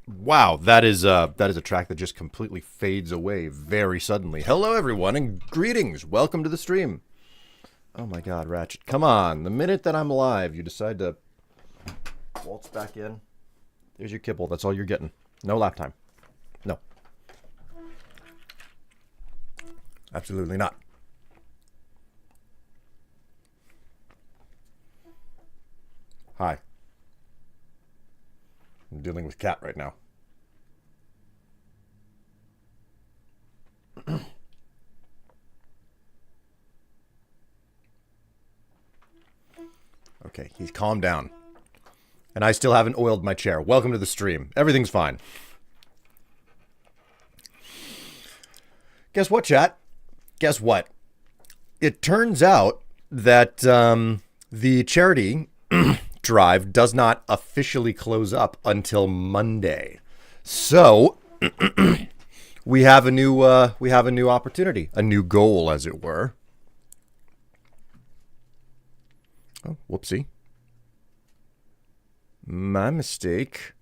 Wow, that is a track that just completely fades away very suddenly. Hello everyone and greetings. Welcome to the stream. Oh my god, Ratchet. Come on. The minute that I'm live, you decide to waltz back in. There's your kibble. That's all you're getting. No lap time. No. Absolutely not. Hi. I'm dealing with cat right now. Okay, he's calmed down. And I still haven't oiled my chair. Welcome to the stream. Everything's fine. Guess what, chat? Guess what? It turns out that the charity drive does not officially close up until Monday. So we have a new opportunity, a new goal, as it were. Oh, whoopsie. My mistake.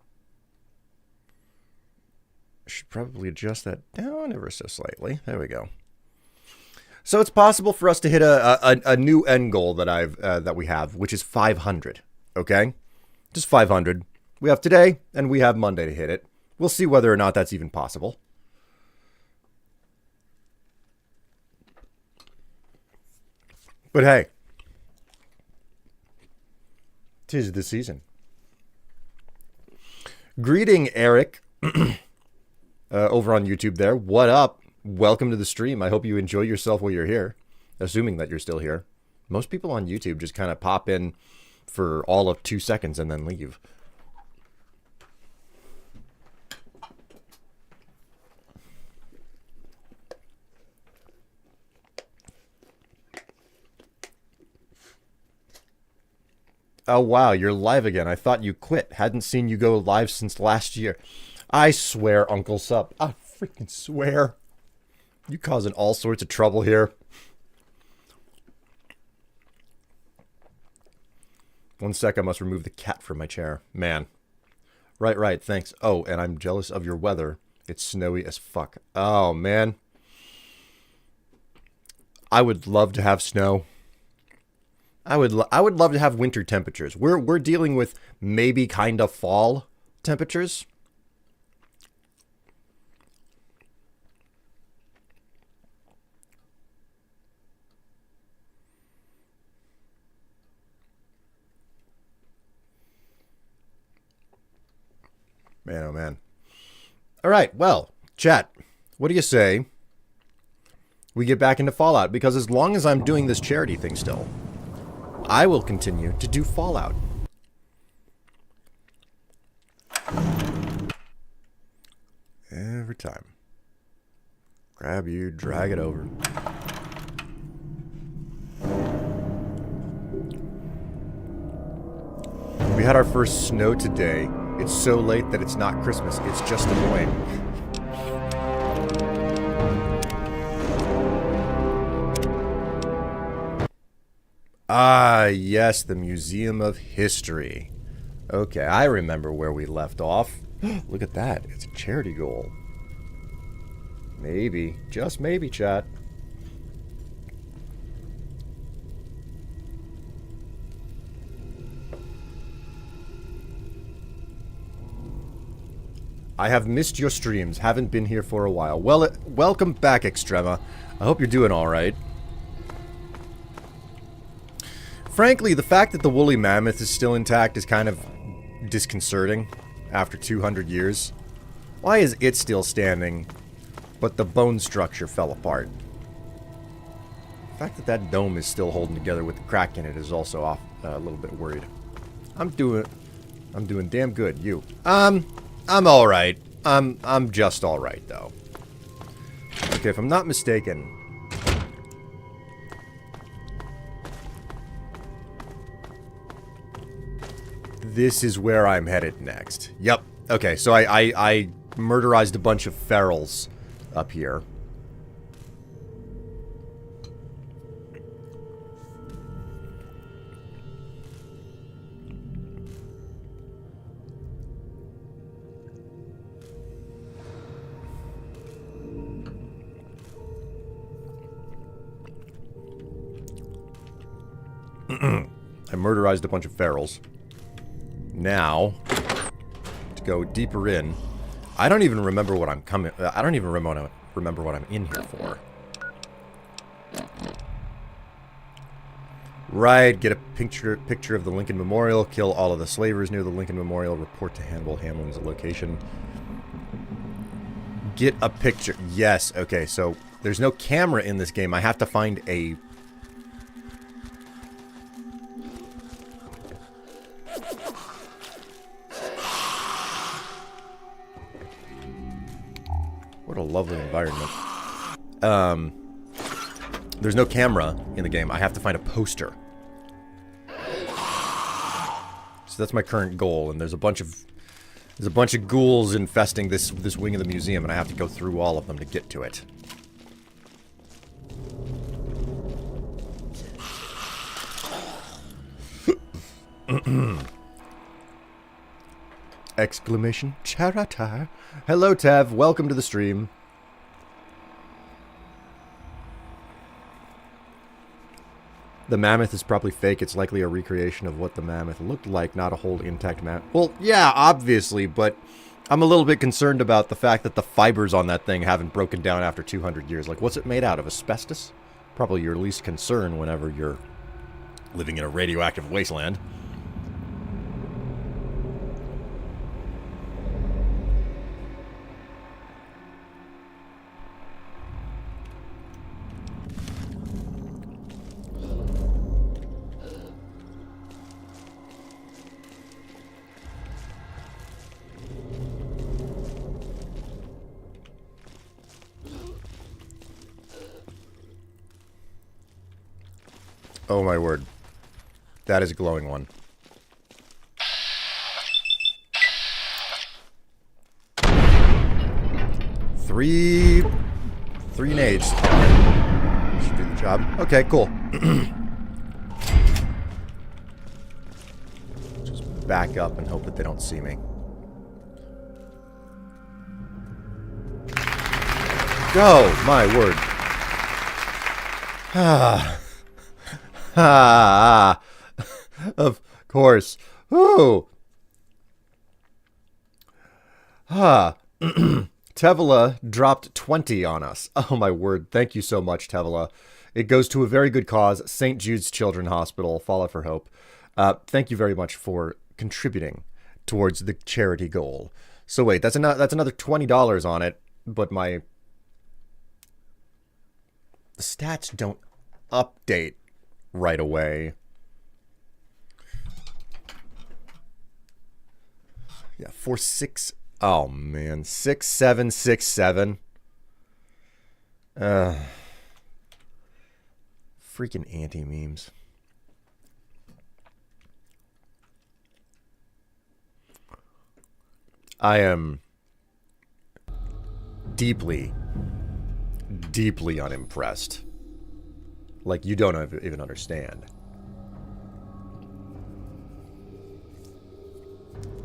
I should probably adjust that down ever so slightly. There we go. So it's possible for us to hit a new end goal that we have, which is 500. Okay, just 500. We have today and we have Monday to hit it. We'll see whether or not that's even possible. But hey, 'tis the season. Greeting, Eric, over on YouTube there. What up? Welcome to the stream. I hope you enjoy yourself while you're here, assuming that you're still here. Most people on YouTube just kind of pop in for all of 2 seconds and then leave. Oh, wow, you're live again. I thought you quit. Hadn't seen you go live since last year. I swear, Uncle Sup. I freaking swear. You causing all sorts of trouble here. One sec, I must remove the cat from my chair. Man. Right, thanks. Oh, and I'm jealous of your weather. It's snowy as fuck. Oh, man. I would love to have snow. I would love to have winter temperatures. We're dealing with maybe kind of fall temperatures. Man, oh man. All right, well, chat, what do you say we get back into Fallout? Because as long as I'm doing this charity thing still, I will continue to do Fallout. Every time. Grab you, drag it over. We had our first snow today. It's so late that it's not Christmas. It's just annoying. Ah, yes, the Museum of History. Okay, I remember where we left off. Look at that. It's a charity goal. Maybe. Just maybe, chat. I have missed your streams. Haven't been here for a while. Well, welcome back, Extrema. I hope you're doing alright. Frankly, the fact that the woolly mammoth is still intact is kind of disconcerting after 200 years. Why is it still standing, but the bone structure fell apart? The fact that that dome is still holding together with the crack in it is also off a little bit worried. I'm doing damn good. You? I'm alright. I'm just alright, though. Okay, if I'm not mistaken, this is where I'm headed next. Yep. Okay, so I murderized a bunch of ferals up here. I murderized a bunch of ferals. Now, to go deeper in, I don't even remember what I'm coming. I don't even remember what I'm in here for. Right, get a picture of the Lincoln Memorial, kill all of the slavers near the Lincoln Memorial, report to Hannibal Hamlin's location. Get a picture. Yes, okay, so there's no camera in this game. I have to find a... What a lovely environment. There's no camera in the game. I have to find a poster. So that's my current goal, and there's a bunch of ghouls infesting this wing of the museum, and I have to go through all of them to get to it. Exclamation Charatar. Hello, Tev. Welcome to the stream. The mammoth is probably fake. It's likely a recreation of what the mammoth looked like, not a whole intact mammoth. Well, yeah, obviously, but I'm a little bit concerned about the fact that the fibers on that thing haven't broken down after 200 years. Like, what's it made out of? Asbestos? Probably your least concern whenever you're living in a radioactive wasteland. Oh my word. That is a glowing one. Three nades. Should do the job. Okay, cool. Just back up and hope that they don't see me. Go! My word. Ah. Ah, of course. Ooh. Ah. Tevela dropped 20 on us. Oh my word. Thank you so much, Tevela. It goes to a very good cause, St. Jude's Children's Hospital, Fallout for Hope. Thank you very much for contributing towards the charity goal. So wait, that's another $20 on it, but the stats don't update right away. Yeah, 4-6. Oh man, 6-7-6-7. Freaking anti-memes. I am deeply, deeply unimpressed. Like, you don't even understand.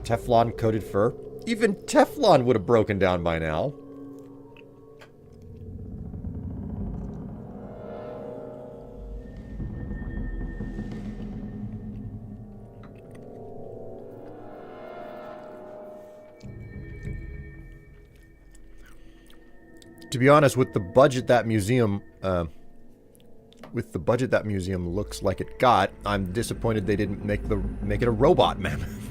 Teflon coated fur? Even Teflon would have broken down by now. To be honest, with the budget that museum looks like it got, I'm disappointed they didn't make it a robot mammoth.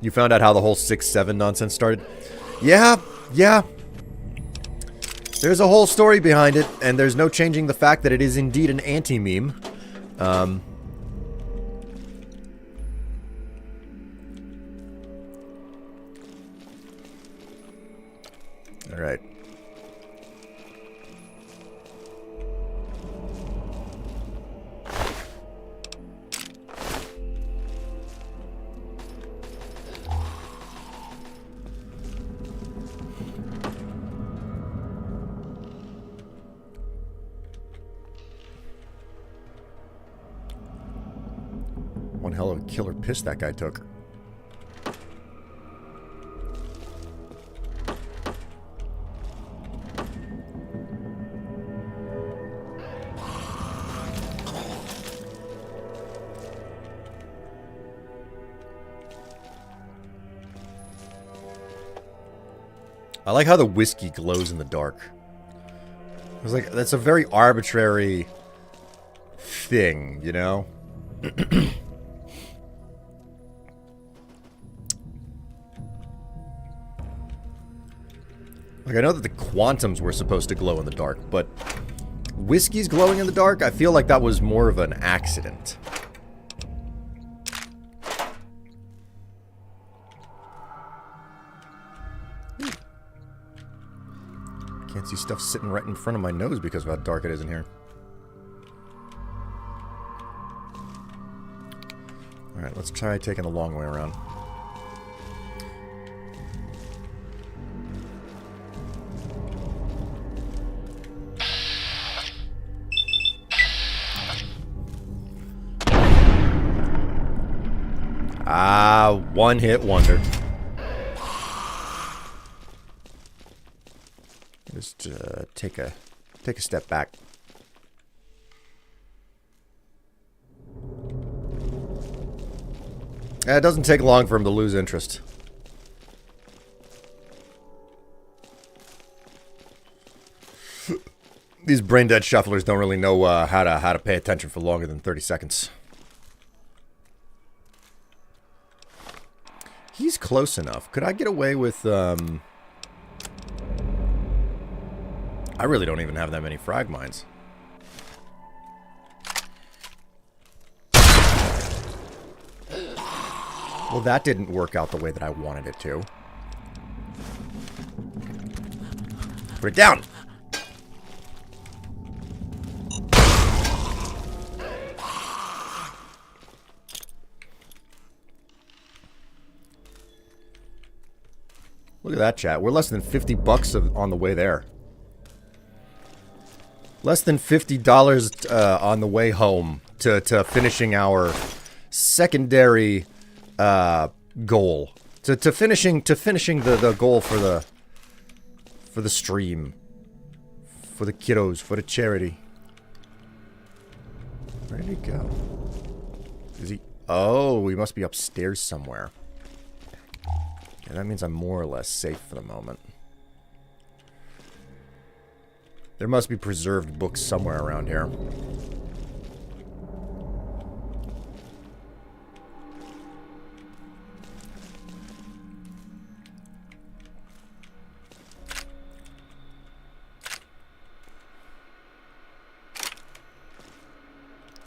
You found out how the whole 6-7 nonsense started? Yeah. There's a whole story behind it, and there's no changing the fact that it is indeed an anti-meme. Alright. One hell of a killer piss that guy took. I like how the whiskey glows in the dark. It's like, that's a very arbitrary thing, you know? Like, I know that the quantums were supposed to glow in the dark, but whiskey's glowing in the dark? I feel like that was more of an accident. Can't see stuff sitting right in front of my nose because of how dark it is in here. Alright, let's try taking the long way around. Ah, one-hit wonder. Just take a step back. It doesn't take long for him to lose interest. These brain-dead shufflers don't really know how to pay attention for longer than 30 seconds. He's close enough. Could I get away with, I really don't even have that many frag mines. Well, that didn't work out the way that I wanted it to. Put it down! Look at that, chat. We're less than 50 bucks on the way there. Less than $50 on the way home to finishing our secondary goal. To finishing the goal for the stream. For the kiddos, for the charity. Where did he go? Is he? Oh, he must be upstairs somewhere. Yeah, that means I'm more or less safe for the moment. There must be preserved books somewhere around here.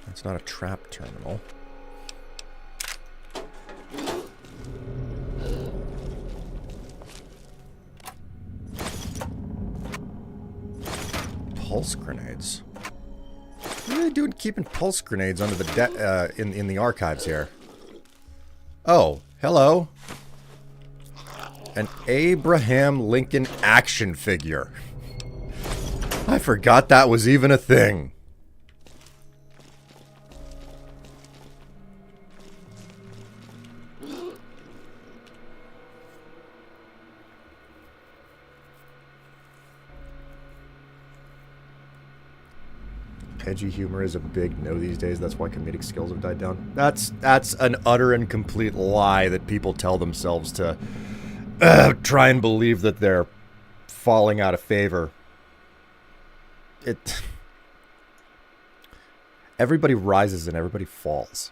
That's not a trap terminal. Pulse grenades. What are they doing keeping pulse grenades under the in the archives here? Oh, hello. An Abraham Lincoln action figure. I forgot that was even a thing. Edgy humor is a big no these days. That's why comedic skills have died down. That's an utter and complete lie that people tell themselves to try and believe that they're falling out of favor. Everybody rises and everybody falls.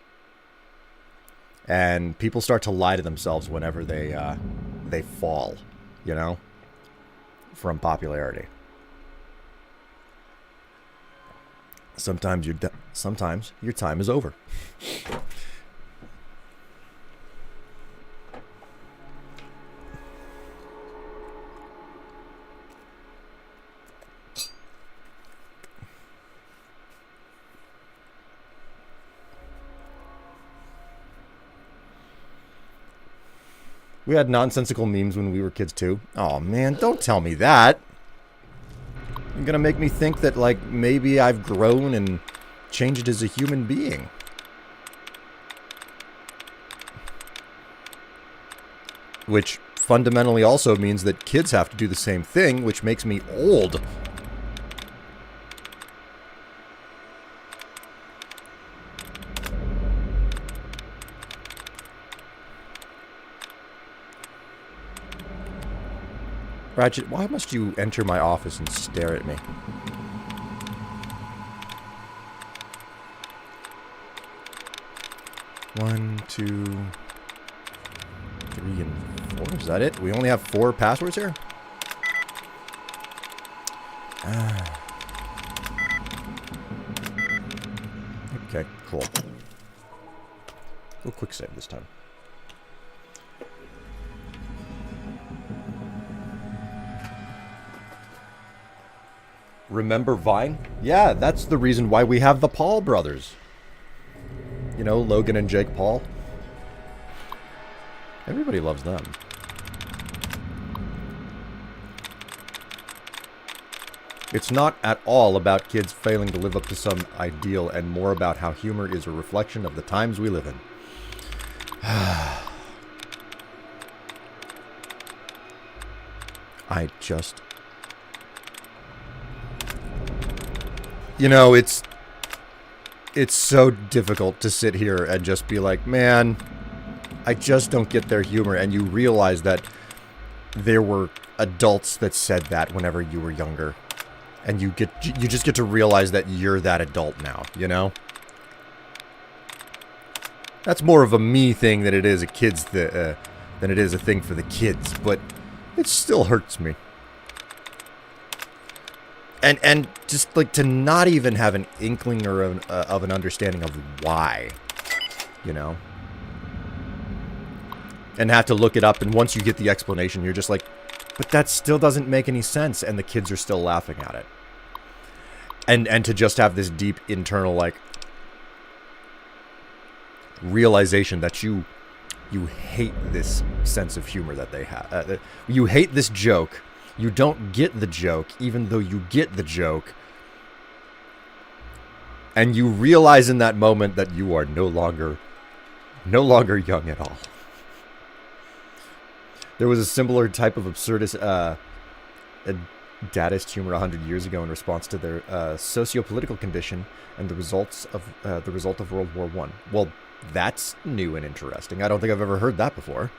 And people start to lie to themselves whenever they fall, you know, from popularity. Sometimes your time is over. We had nonsensical memes when we were kids too. Oh man, don't tell me that. You're gonna make me think that, like, maybe I've grown and changed as a human being. Which fundamentally also means that kids have to do the same thing, which makes me old. Ratchet, why must you enter my office and stare at me? One, two, three, and four. Is that it? We only have 4 passwords here? Okay, cool. We'll quick save this time. Remember Vine? Yeah, that's the reason why we have the Paul brothers. You know, Logan and Jake Paul. Everybody loves them. It's not at all about kids failing to live up to some ideal and more about how humor is a reflection of the times we live in. I just... You know, it's so difficult to sit here and just be like, man, I just don't get their humor. And you realize that there were adults that said that whenever you were younger. And you just get to realize that you're that adult now, you know? That's more of a me thing than it is a kids than it is a thing for the kids, but it still hurts me. And just like to not even have an inkling or of an understanding of why, you know? And have to look it up, and once you get the explanation, you're just like, but that still doesn't make any sense, and the kids are still laughing at it. And to just have this deep internal, like, realization that you hate this sense of humor that they have. You hate this joke. You don't get the joke, even though you get the joke. And you realize in that moment that you are no longer young at all. There was a similar type of absurdist, dadist humor 100 years ago in response to their socio-political condition and the result of World War I. Well, that's new and interesting. I don't think I've ever heard that before.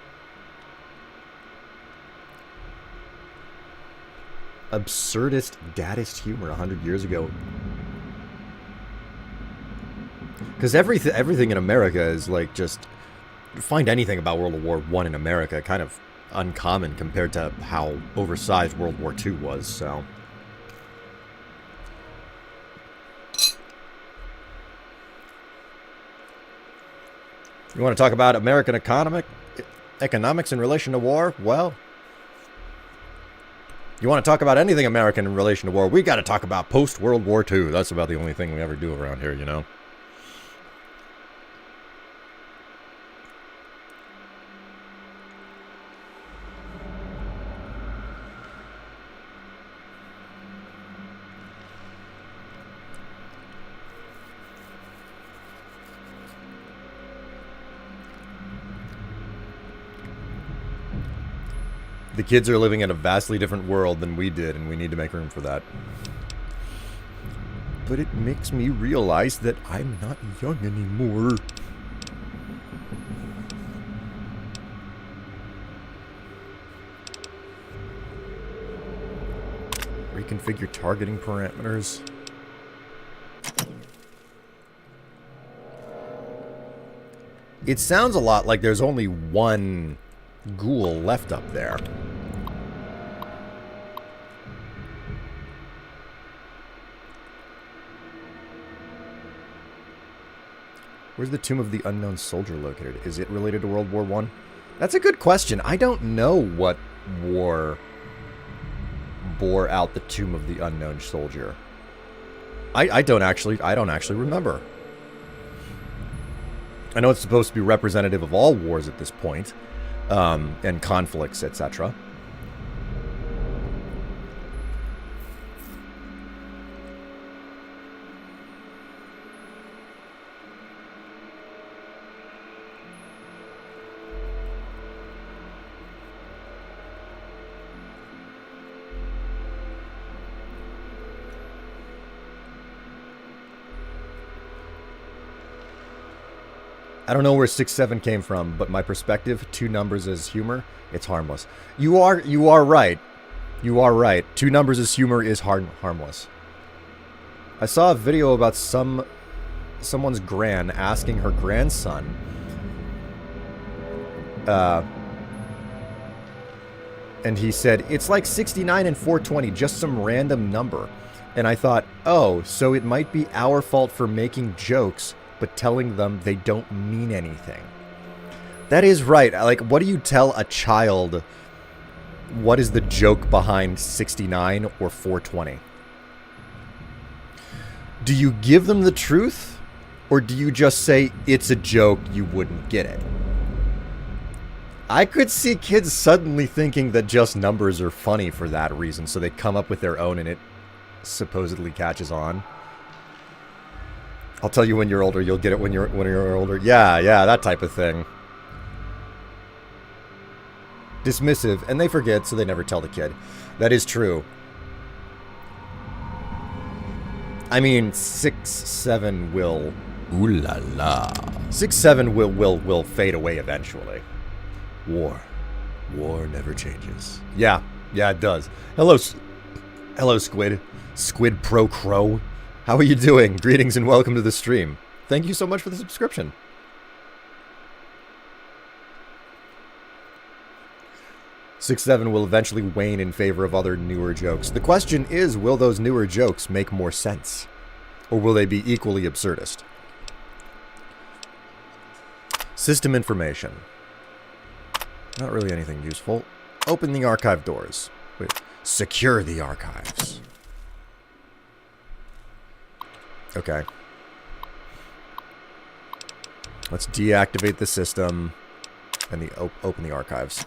Absurdist, dadist humor 100 years ago. Because everything in America is like just... Find anything about World War I in America kind of uncommon compared to how oversized World War II was, so... You want to talk about American economics in relation to war? Well... You want to talk about anything American in relation to war, we got to talk about post-World War II. That's about the only thing we ever do around here, you know? The kids are living in a vastly different world than we did, and we need to make room for that. But it makes me realize that I'm not young anymore. Reconfigure targeting parameters. It sounds a lot like there's only one ghoul left up there. Where's the Tomb of the Unknown Soldier located? Is it related to World War I? That's a good question. I don't know what war bore out the Tomb of the Unknown Soldier. I don't actually remember. I know it's supposed to be representative of all wars at this point, and conflicts, etc. I don't know where 6-7 came from, but my perspective, 2 numbers as humor, it's harmless. You are right. You are right. Two numbers as humor is harmless. I saw a video about someone's gran asking her grandson and he said, it's like 69 and 420, just some random number. And I thought, oh, so it might be our fault for making jokes, but telling them they don't mean anything. That is right. Like, what do you tell a child? What is the joke behind 69 or 420? Do you give them the truth? Or do you just say, it's a joke, you wouldn't get it? I could see kids suddenly thinking that just numbers are funny for that reason, so they come up with their own and it supposedly catches on. I'll tell you when you're older, you'll get it when you're older. Yeah, that type of thing. Dismissive, and they forget, so they never tell the kid. That is true. I mean, 6-7 will... Ooh la la. 6-7 will fade away eventually. War never changes. Yeah, it does. Hello, Squid. Squid Pro Crow. How are you doing? Greetings and welcome to the stream. Thank you so much for the subscription. Six, 7 will eventually wane in favor of other newer jokes. The question is, will those newer jokes make more sense? Or will they be equally absurdist? System information. Not really anything useful. Open the archive doors. Wait. Secure the archives. Okay. Let's deactivate the system and open the archives.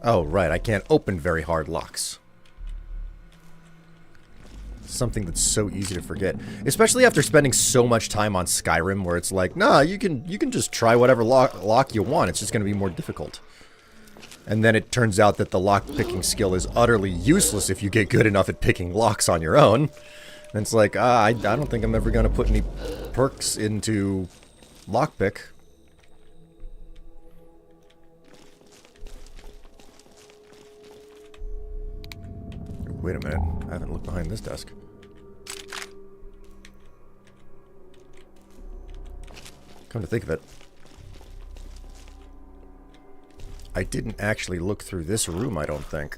Oh, right, I can't open very hard locks. Something that's so easy to forget. Especially after spending so much time on Skyrim, where it's like, nah, you can just try whatever lock you want, it's just going to be more difficult. And then it turns out that the lock-picking skill is utterly useless if you get good enough at picking locks on your own. And it's like, I don't think I'm ever going to put any perks into lockpick. Wait a minute, I haven't looked behind this desk. Come to think of it, I didn't actually look through this room, I don't think.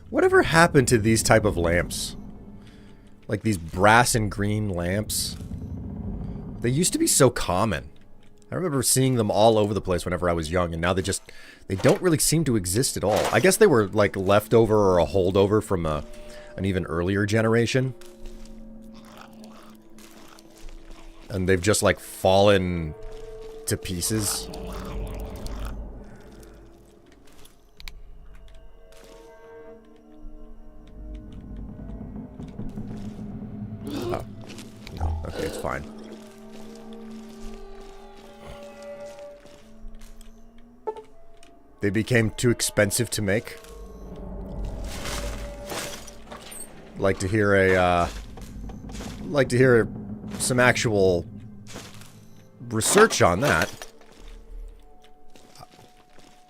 Whatever happened to these type of lamps? Like these brass and green lamps. They used to be so common. I remember seeing them all over the place whenever I was young, and now they don't really seem to exist at all. I guess they were like leftover or a holdover from an even earlier generation. And they've just like fallen to pieces. Oh. No, okay, it's fine. They became too expensive to make. Like to hear some actual research on that.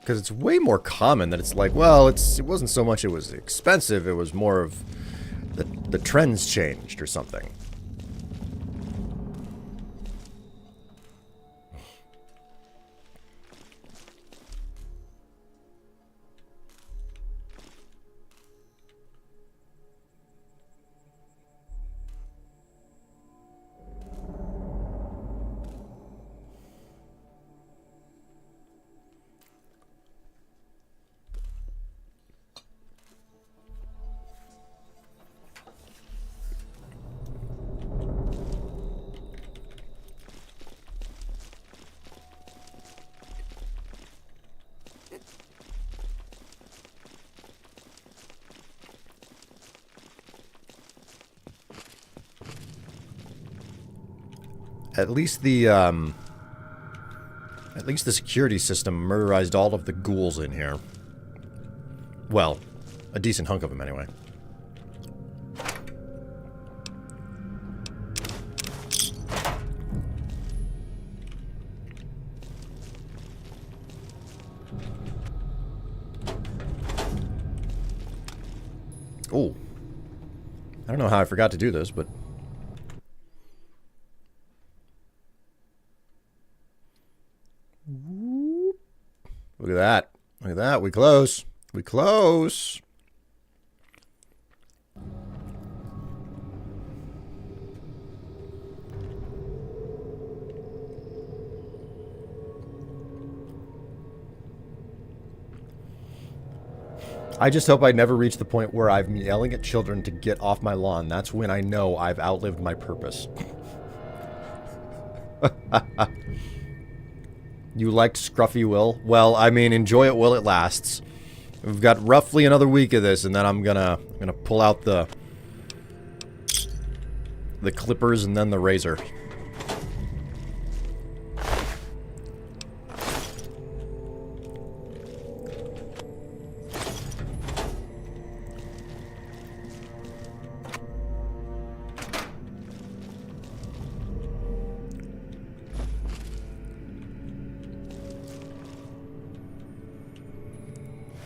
Because it's way more common that it's like, well, it wasn't so much it was expensive, it was more of the trends changed or something. At least the security system murderized all of the ghouls in here. Well, a decent hunk of them anyway. Oh. I don't know how I forgot to do this, but... Look at that. Look at that. We close. We close. I just hope I never reach the point where I'm yelling at children to get off my lawn. That's when I know I've outlived my purpose. You liked Scruffy Will? Well, I mean, enjoy it while it lasts. We've got roughly another week of this, and then I'm gonna pull out the clippers and then the razor.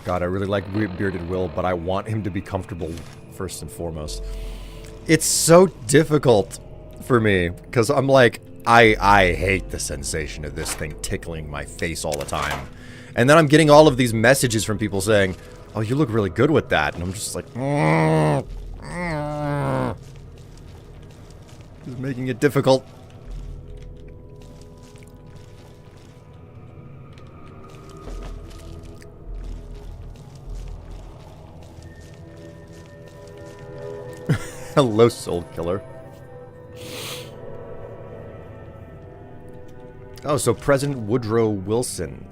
God, I really like Bearded Will, but I want him to be comfortable first and foremost. It's so difficult for me, because I'm like, I hate the sensation of this thing tickling my face all the time. And then I'm getting all of these messages from people saying, oh, you look really good with that. And I'm just like, It's making it difficult. Hello, Soul Killer. Oh, so President Woodrow Wilson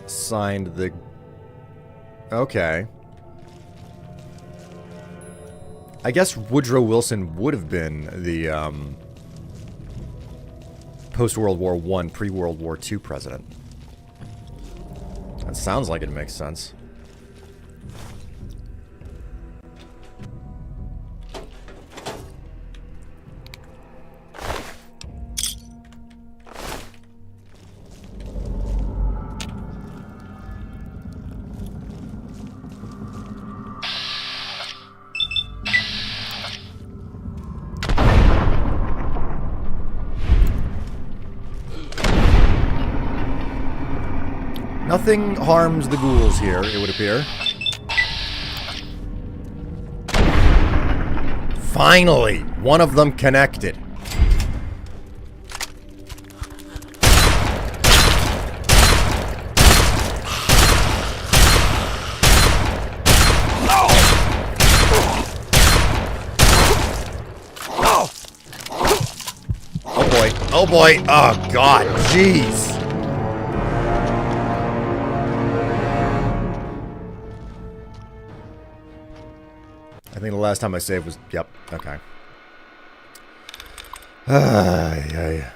signed the... Okay. I guess Woodrow Wilson would have been the, post-World War I, pre-World War II president. That sounds like it makes sense. Nothing harms the ghouls here, it would appear. Finally! One of them connected. Oh boy. Oh boy. Oh god. Jeez. I think the last time I saved was... Yep, okay. Yeah.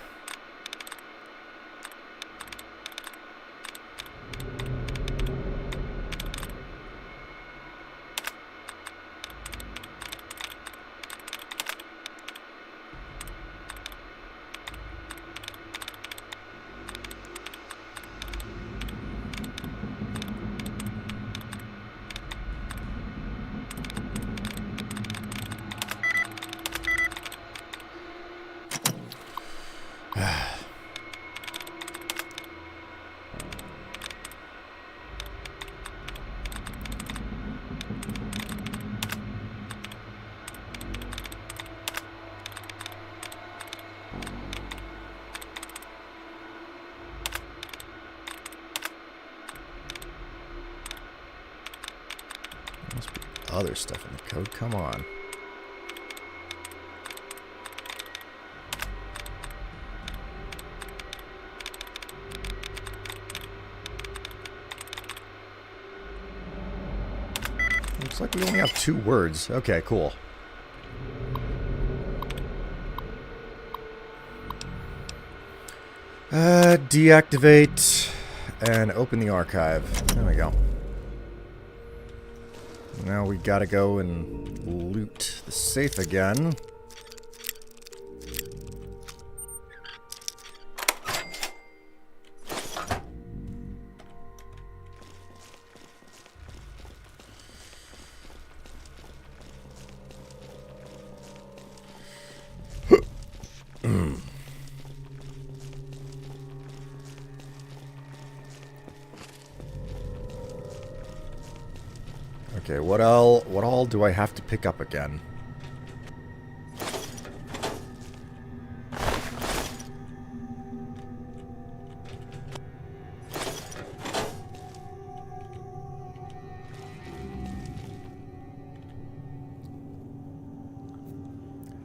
Must be other stuff in the code. Come on. Looks like we only have 2 words. Okay, cool. Deactivate and open the archive. There we go. Now we gotta go and loot the safe again. Okay, what all do I have to pick up again?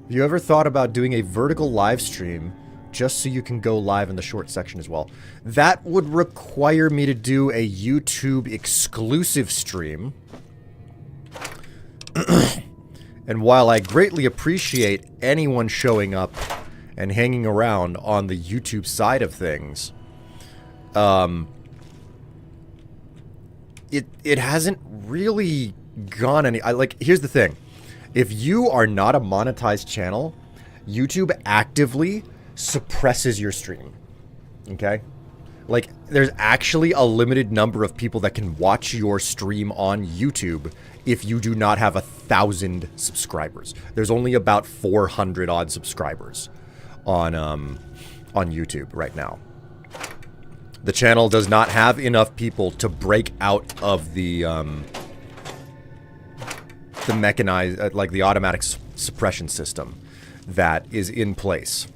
Have you ever thought about doing a vertical live stream just so you can go live in the short section as well? That would require me to do a YouTube exclusive stream. And while I greatly appreciate anyone showing up and hanging around on the YouTube side of things, it hasn't really gone any... here's the thing. If you are not a monetized channel, YouTube actively suppresses your stream. Okay? Like, there's actually a limited number of people that can watch your stream on YouTube if you do not have 1,000 subscribers. There's only about 400 odd subscribers on YouTube right now. The channel does not have enough people to break out of the mechanized, like the automatic suppression system that is in place.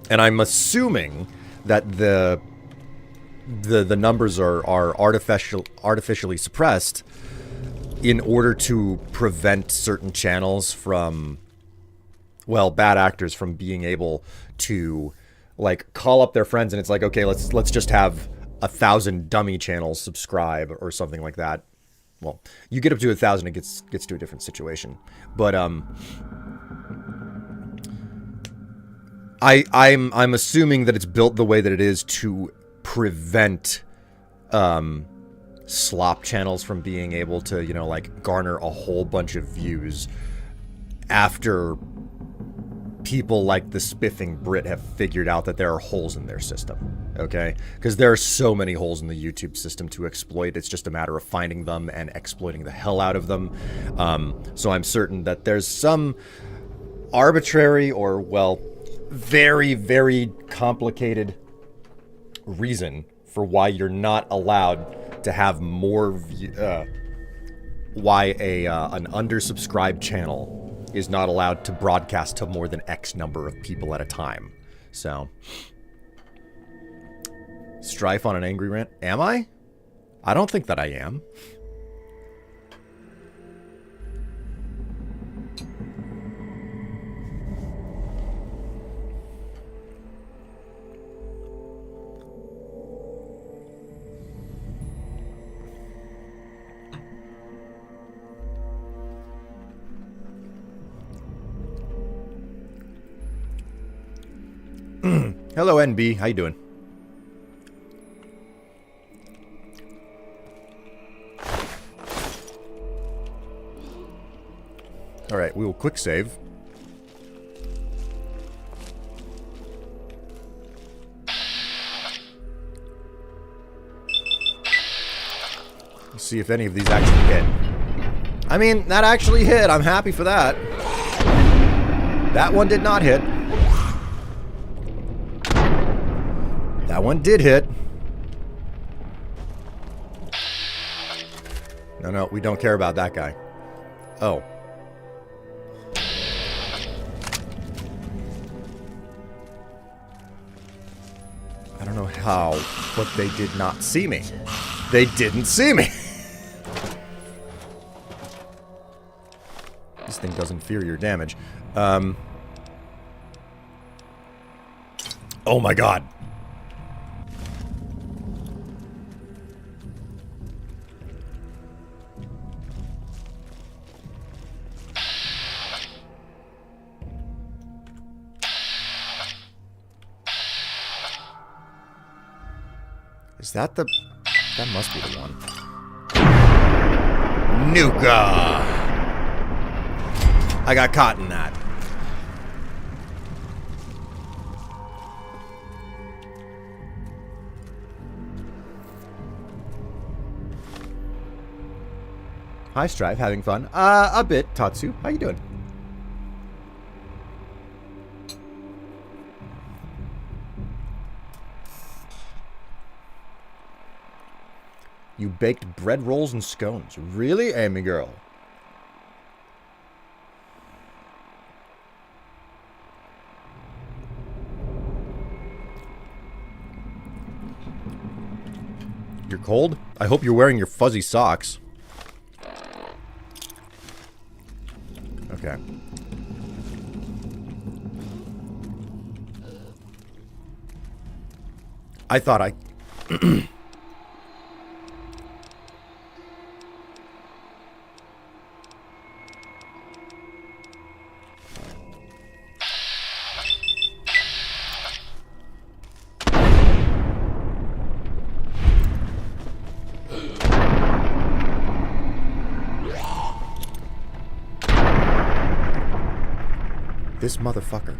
And I'm assuming that the numbers are artificially suppressed in order to prevent certain channels from, well, bad actors from being able to, like, call up their friends and it's like, okay, let's just have 1,000 dummy channels subscribe or something like that. Well, you get up to 1,000, it gets to a different situation. But I'm assuming that it's built the way that it is to prevent slop channels from being able to, you know, like, garner a whole bunch of views after people like the Spiffing Brit have figured out that there are holes in their system, okay? Because there are so many holes in the YouTube system to exploit. It's just a matter of finding them and exploiting the hell out of them. So I'm certain that there's some arbitrary or, well, very, very complicated reason for why you're not allowed to have more, why an undersubscribed channel is not allowed to broadcast to more than X number of people at a time. So, Strife on an angry rant. Am I? I don't think that I am. Hello, NB. How you doing? All right, we will quick save. Let's see if any of these actually hit. I mean, that actually hit. I'm happy for that. That one did not hit. That one did hit. No, we don't care about that guy. Oh. I don't know how, but they did not see me. They didn't see me. This thing doesn't fear your damage. Oh my god. Is that the... That must be the one. Nuka! I got caught in that. Hi, Strive. Having fun? A bit, Tatsu. How you doing? You baked bread rolls and scones. Really, Amy girl? You're cold? I hope you're wearing your fuzzy socks. Okay. I thought I... This motherfucker.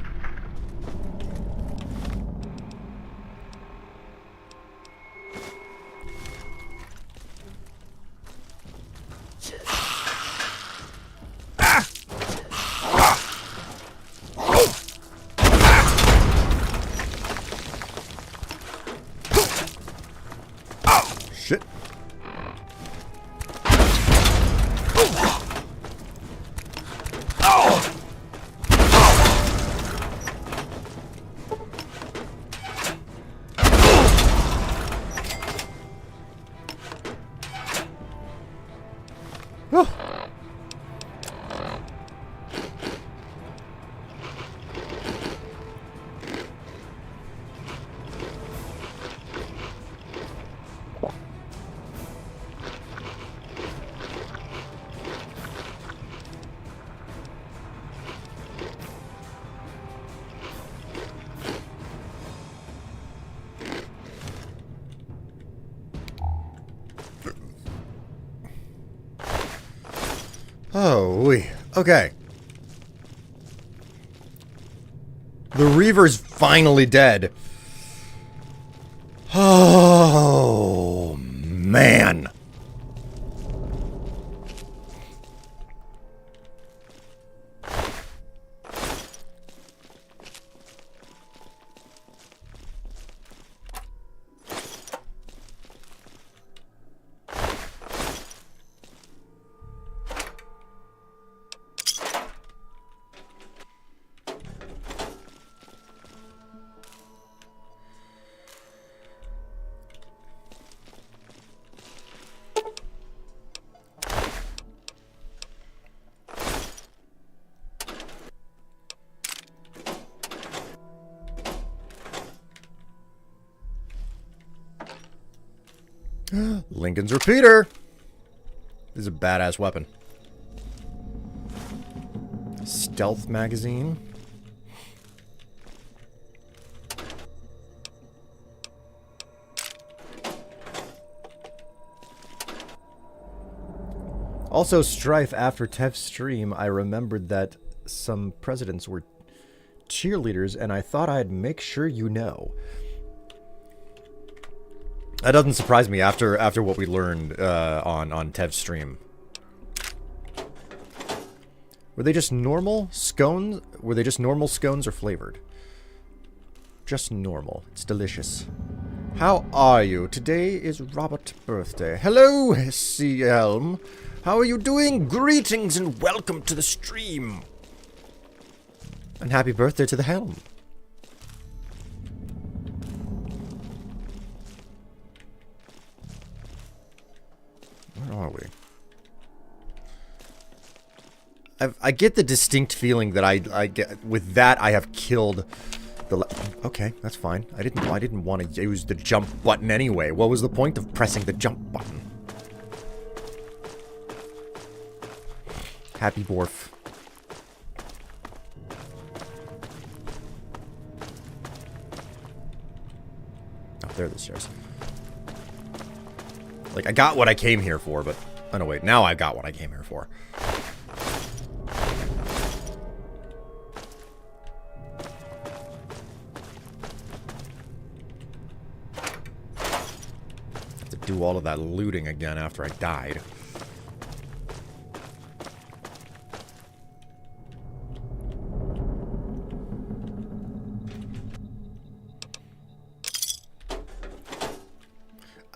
Shit. Oh, okay. The Reaver's finally dead. Oh, man. Lincoln's repeater. This is a badass weapon. Stealth magazine. Also, Strife, after Tev's stream, I remembered that some presidents were cheerleaders, and I thought I'd make sure you know. That doesn't surprise me after what we learned on Tev's stream. Were they just normal scones? Were they just normal scones or flavored? Just normal. It's delicious. How are you? Today is Robert's birthday. Hello, C. Elm. How are you doing? Greetings and welcome to the stream. And happy birthday to the Helm. Where are we? I get the distinct feeling that I get with that I have killed the. Okay, that's fine. I didn't want to use the jump button anyway. What was the point of pressing the jump button? Happy Borf. Oh, there are the stairs. Like, I got what I came here for, but... Oh, no, wait. Now I got what I came here for. Have to do all of that looting again after I died.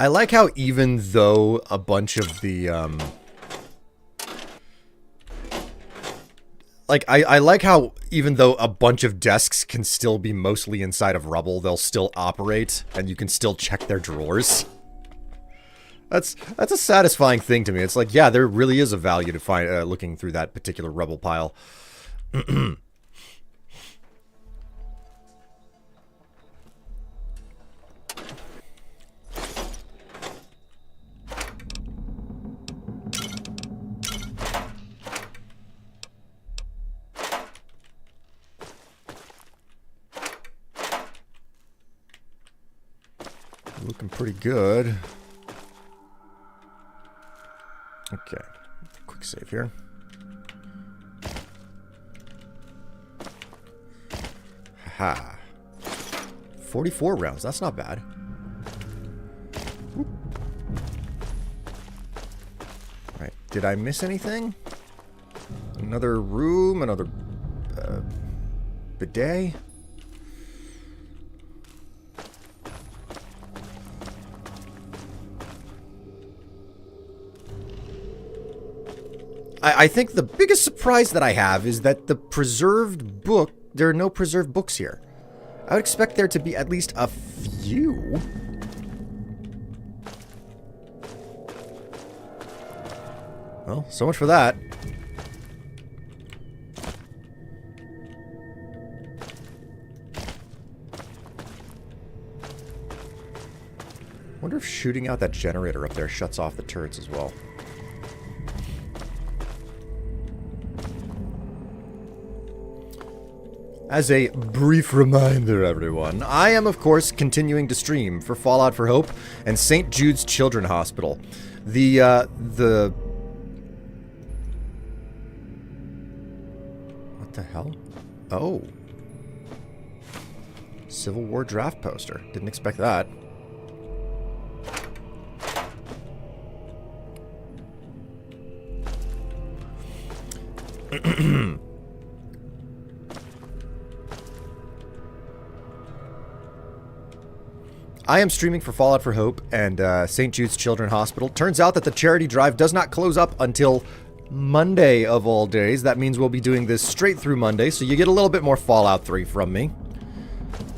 I like how even though a bunch of the, like, I like how even though a bunch of desks can still be mostly inside of rubble, they'll still operate, and you can still check their drawers. That's a satisfying thing to me. It's like, yeah, there really is a value to find, looking through that particular rubble pile. Looking pretty good. Okay. Quick save here. Ha. 44 rounds. That's not bad. Alright. Did I miss anything? Another room? Another bidet? I think the biggest surprise that I have is that the preserved book, there are no preserved books here. I would expect there to be at least a few. Well, so much for that. Wonder if shooting out that generator up there shuts off the turrets as well. As a brief reminder, everyone, I am, of course, continuing to stream for Fallout for Hope and St. Jude's Children's Hospital. What the hell? Oh. Civil War draft poster. Didn't expect that. I am streaming for Fallout for Hope and St. Jude's Children's Hospital. Turns out that the charity drive does not close up until Monday of all days. That means we'll be doing this straight through Monday, so you get a little bit more Fallout 3 from me.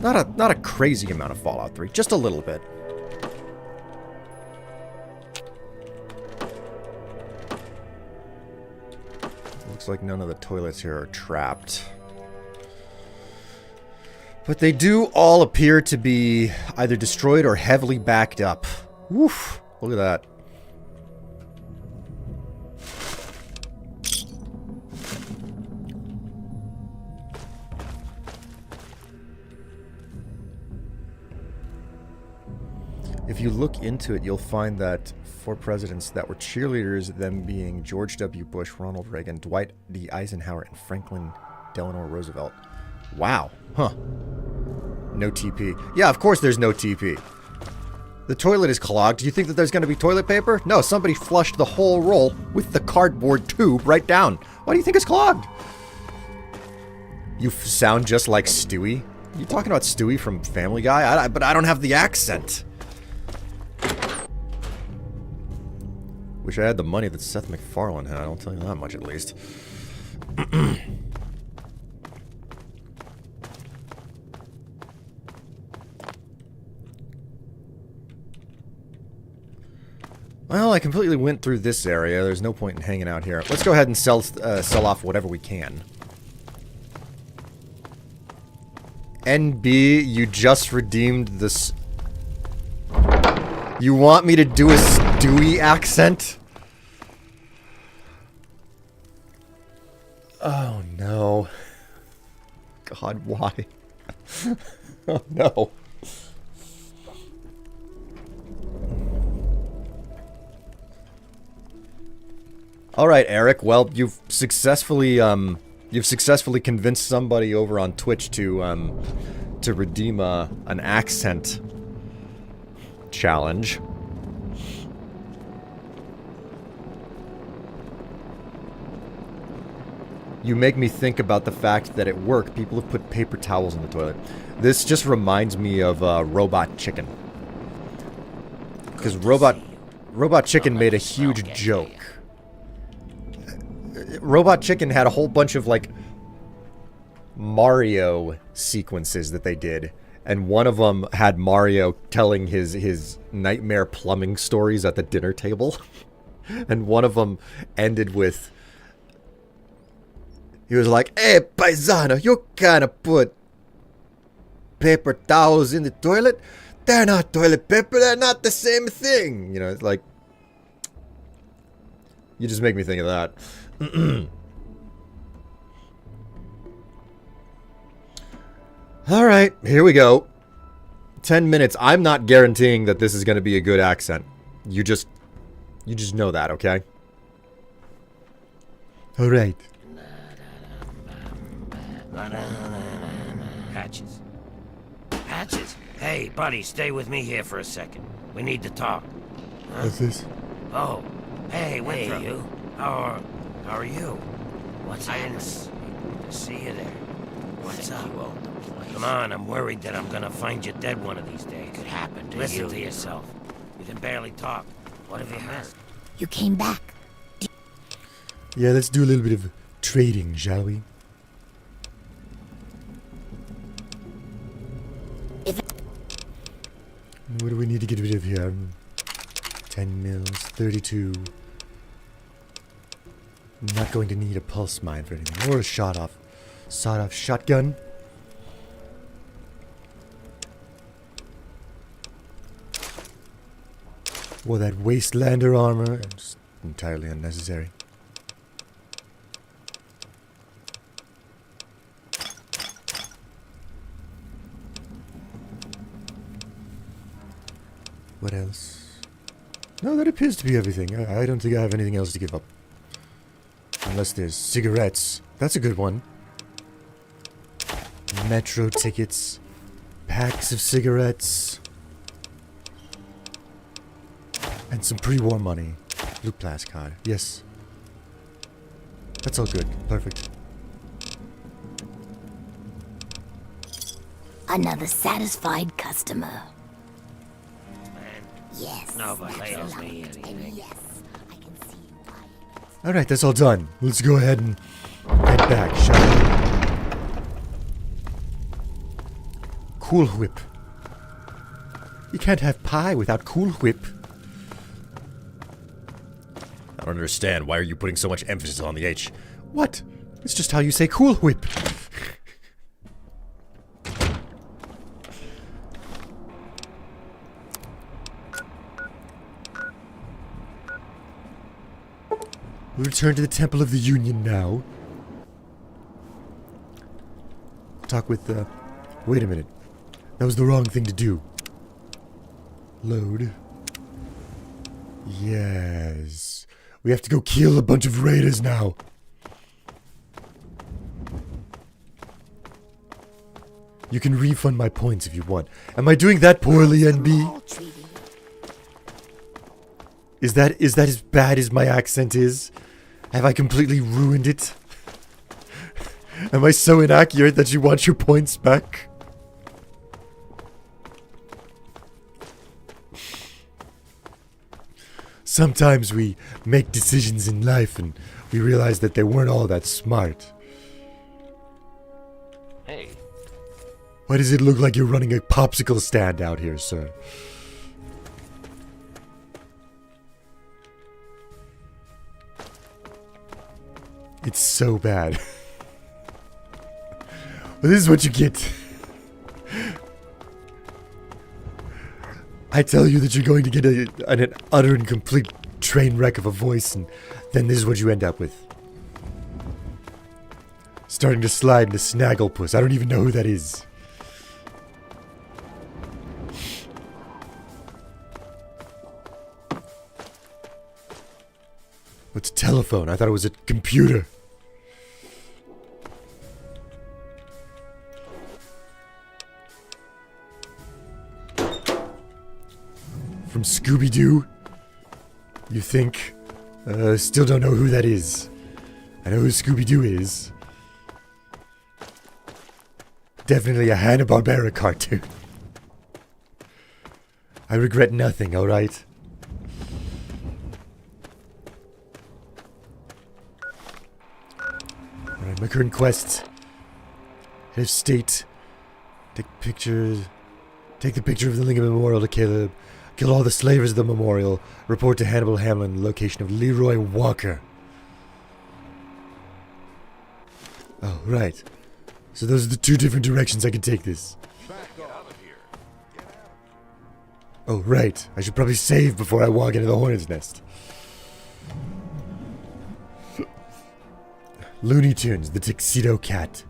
Not a crazy amount of Fallout 3, just a little bit. Looks like none of the toilets here are trapped. But they do all appear to be either destroyed or heavily backed up. Woof! Look at that. If you look into it, you'll find that 4 presidents that were cheerleaders, them being George W. Bush, Ronald Reagan, Dwight D. Eisenhower, and Franklin Delano Roosevelt. Wow. Huh. No TP. Yeah, of course there's no TP. The toilet is clogged. Do you think that there's going to be toilet paper? No, somebody flushed the whole roll with the cardboard tube right down. Why do you think it's clogged? You sound just like Stewie. You talking about Stewie from Family Guy? But I don't have the accent. Wish I had the money that Seth MacFarlane had. I'll tell you that much at least. Well, I completely went through this area. There's no point in hanging out here. Let's go ahead and sell off whatever we can. NB, you just redeemed this. You want me to do a Stewie accent? Oh no. God, why? Oh no. All right, Eric. Well, you've successfully convinced somebody over on Twitch to redeem an accent challenge. You make me think about the fact that at work, people have put paper towels in the toilet. This just reminds me of Robot Chicken. Because Robot Chicken made a huge joke. Robot Chicken had a whole bunch of, like, Mario sequences that they did. And one of them had Mario telling his nightmare plumbing stories at the dinner table. And one of them ended with... He was like, "Hey, paisano, you kinda put paper towels in the toilet? They're not toilet paper, they're not the same thing." You know, it's like... You just make me think of that. Alright, here we go. 10 minutes. I'm not guaranteeing that this is going to be a good accent. You just know that, okay? Alright. Patches. Patches? Hey, buddy, stay with me here for a second. We need to talk. Huh? What's this? Oh, hey, Winthrop. Hey, you. How are you? What's I happening? didn't see you there. What's up? You own the place. Come on, I'm worried that I'm gonna find you dead one of these days. Could happen to Listen you. to yourself. You can barely talk. What have you heard? You came back. Yeah, let's do a little bit of trading, shall we? What do we need to get rid of here? 10 mils, 32. Not going to need a pulse mine for anything. Or a sawed-off shotgun. Well, that Wastelander armor. Just entirely unnecessary. What else? No, that appears to be everything. I don't think I have anything else to give up. Unless there's cigarettes. That's a good one. Metro tickets. Packs of cigarettes. And some pre-war money. Blue Plus card. Yes. That's all good. Perfect. Another satisfied customer. Man, Yes. nobody that's tells a me lot. anything. And yes, I can see why. Alright, that's all done. Let's go ahead and head back, shall we? Cool Whip. You can't have pie without Cool Whip. I don't understand. Why are you putting so much emphasis on the H? What? It's just how you say Cool Whip. We'll return to the Temple of the Union now. Talk with, wait a minute. That was the wrong thing to do. Load. Yes. We have to go kill a bunch of raiders now. You can refund my points if you want. Am I doing that poorly, NB? All treated. Is that as bad as my accent is? Have I completely ruined it? Am I so inaccurate that you want your points back? Sometimes we make decisions in life and we realize that they weren't all that smart. Hey, Why does it look like you're running a popsicle stand out here, sir? It's so bad. But this is what you get. I tell you that you're going to get an utter and complete train wreck of a voice, and then this is what you end up with. Starting to slide into Snagglepuss. I don't even know who that is. What's a telephone? I thought it was a computer. From Scooby-Doo? You think? Still don't know who that is. I know who Scooby-Doo is. Definitely a Hanna-Barbera cartoon. I regret nothing, alright? Alright, my current quest. Head of state. Take pictures. Take the picture of the Lincoln Memorial to Caleb. Kill all the slavers of the memorial. Report to Hannibal Hamlin the location of Leroy Walker. Oh, right. So those are the two different directions I can take this. Oh, right. I should probably save before I walk into the hornet's nest. Looney Tunes, the Tuxedo Cat.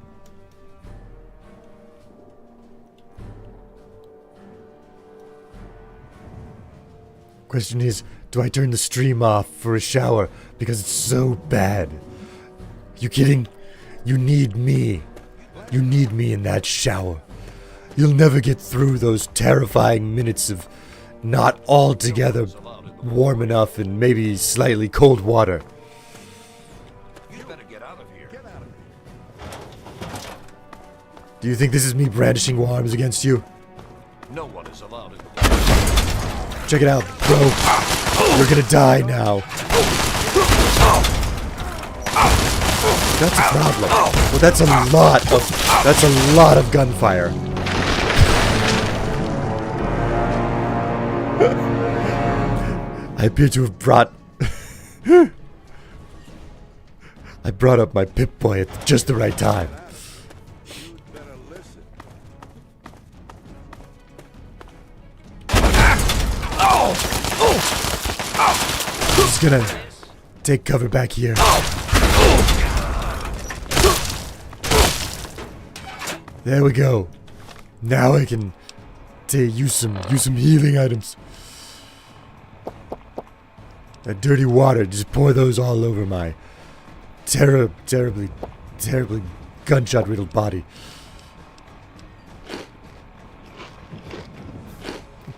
Question is, do I turn the stream off for a shower because it's so bad? You kidding? You need me. You need me in that shower. You'll never get through those terrifying minutes of not altogether warm enough and maybe slightly cold water. You better get out of here. Do you think this is me brandishing arms against you? No one is allowed in. Check it out, bro. You're gonna die now. That's a problem. Well, that's a lot of gunfire. I appear to have brought I brought up my Pip-Boy at just the right time. I'm just gonna take cover back here. There we go. Now I can use some healing items. That dirty water, just pour those all over my terribly gunshot-riddled body.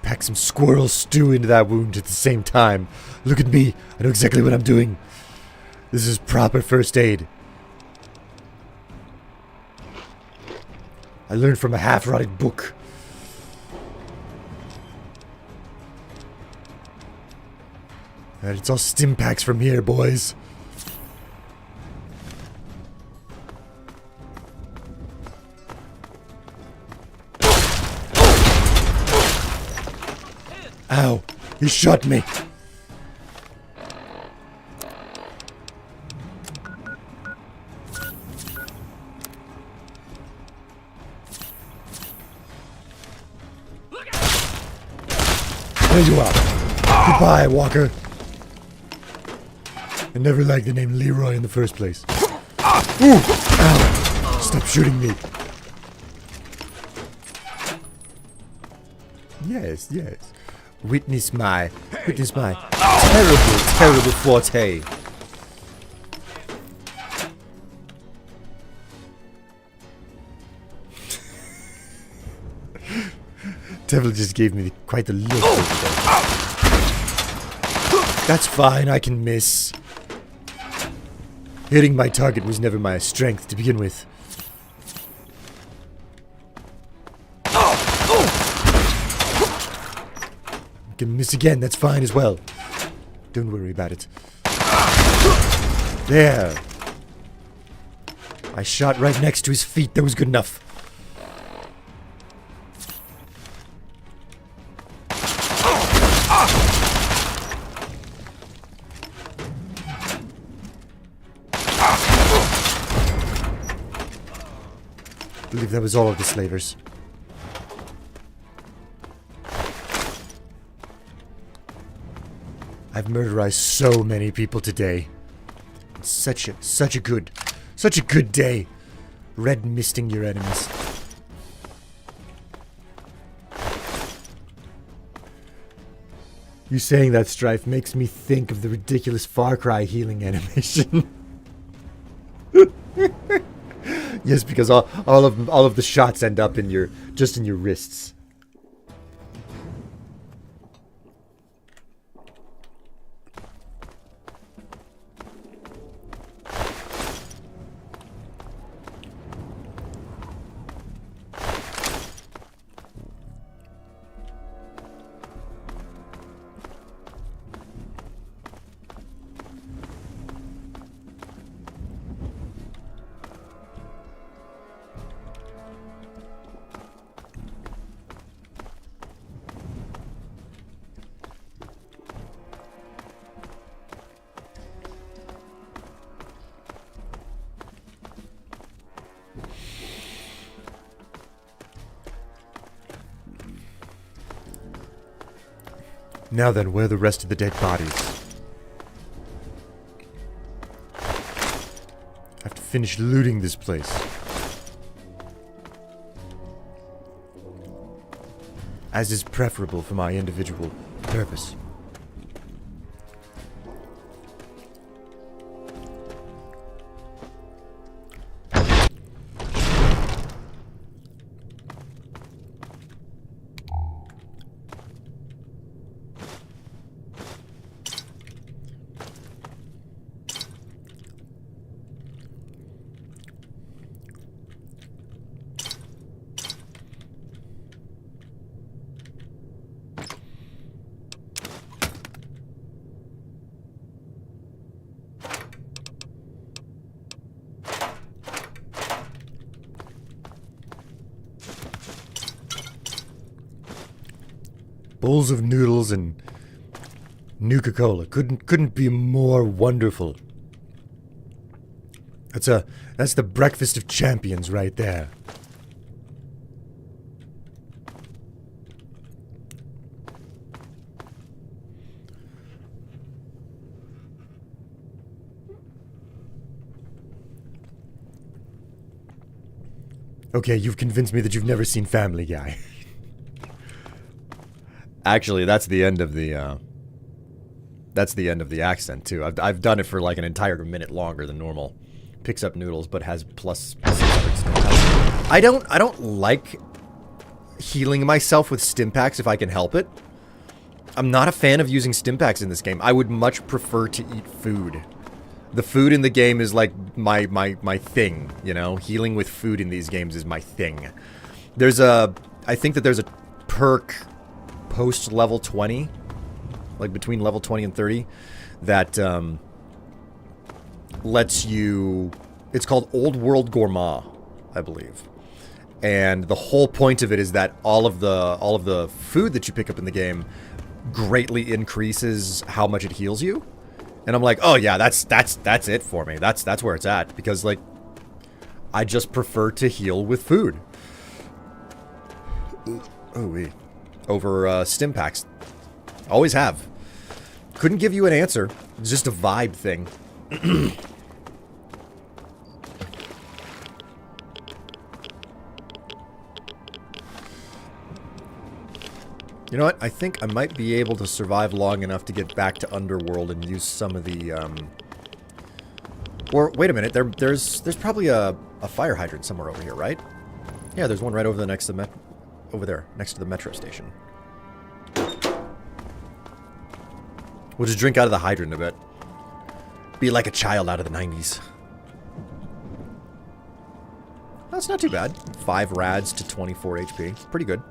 Pack some squirrel stew into that wound at the same time. Look at me. I know exactly what I'm doing. This is proper first aid. I learned from a half-rotted book. And it's all stim packs from here, boys. Ow! He shot me! There you are. Goodbye, Walker. I never liked the name Leroy in the first place. Ooh! Ow! Stop shooting me. Yes, yes. Witness my terrible forte. Devil just gave me quite the look. That's fine, I can miss. Hitting my target was never my strength to begin with. I can miss again, that's fine as well. Don't worry about it. There. I shot right next to his feet, that was good enough. I believe that was all of the slavers. I've murderized so many people today. Such a good day. Red misting your enemies. You saying that, Strife, makes me think of the ridiculous Far Cry healing animation. Yes, because all of the shots end up in your wrists. Now then, where are the rest of the dead bodies? I have to finish looting this place. As is preferable for my individual purpose. Bowls of noodles and Nuka-Cola couldn't be more wonderful. That's the breakfast of champions right there. Okay, you've convinced me that you've never seen Family Guy. Actually, that's the end of the accent too. I've done it for like an entire minute longer than normal. Picks up noodles, but has plus 600 stim packs. I don't like healing myself with stim packs if I can help it. I'm not a fan of using stim packs in this game. I would much prefer to eat food. The food in the game is like my thing, you know? Healing with food in these games is my thing. I think that there's a perk post level 20, like between level 20 and 30, that lets you, it's called Old World Gourmand, I believe. And the whole point of it is that all of the food that you pick up in the game greatly increases how much it heals you. And I'm like, oh yeah, that's it for me. That's where it's at, because like I just prefer to heal with food. Oh wait. Over stim packs. Always have. Couldn't give you an answer. It's just a vibe thing. You know what? I think I might be able to survive long enough to get back to Underworld and use some of the, Or, wait a minute. There's probably a fire hydrant somewhere over here, right? Yeah, there's one right over next to over there, next to the metro station. We'll just drink out of the hydrant a bit. Be like a child out of the 90s. That's not too bad. 5 rads to 24 HP. Pretty good.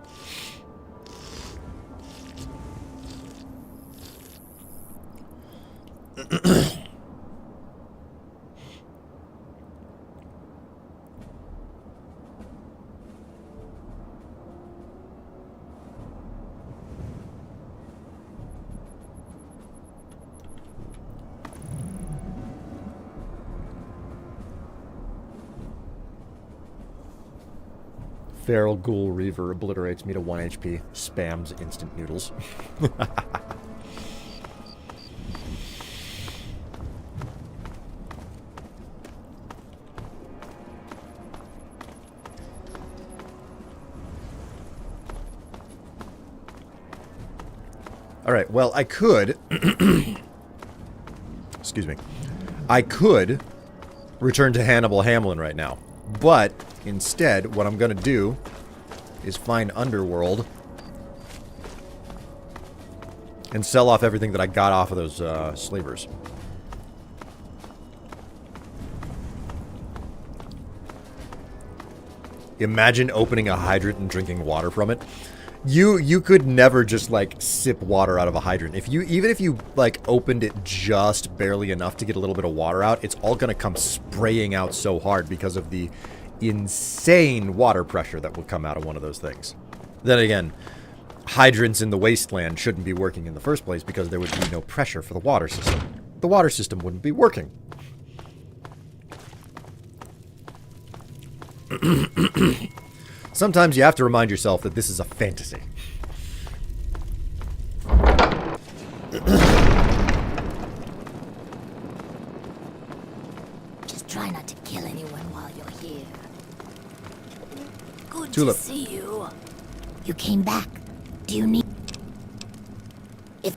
Feral Ghoul Reaver obliterates me to 1 HP. Spams instant noodles. Alright, well, I could... excuse me. I could return to Hannibal Hamlin right now. But, instead, what I'm gonna do is find Underworld and sell off everything that I got off of those slavers. Imagine opening a hydrant and drinking water from it. You could never just like sip water out of a hydrant. Even if you like opened it just barely enough to get a little bit of water out, it's all gonna come spraying out so hard because of the insane water pressure that will come out of one of those things. Then again, hydrants in the Wasteland shouldn't be working in the first place because there would be no pressure for the water system. The water system wouldn't be working. Sometimes you have to remind yourself that this is a fantasy. Just try not to kill anyone while you're here. Good Tulip. to see you. You came back. Do you need... If...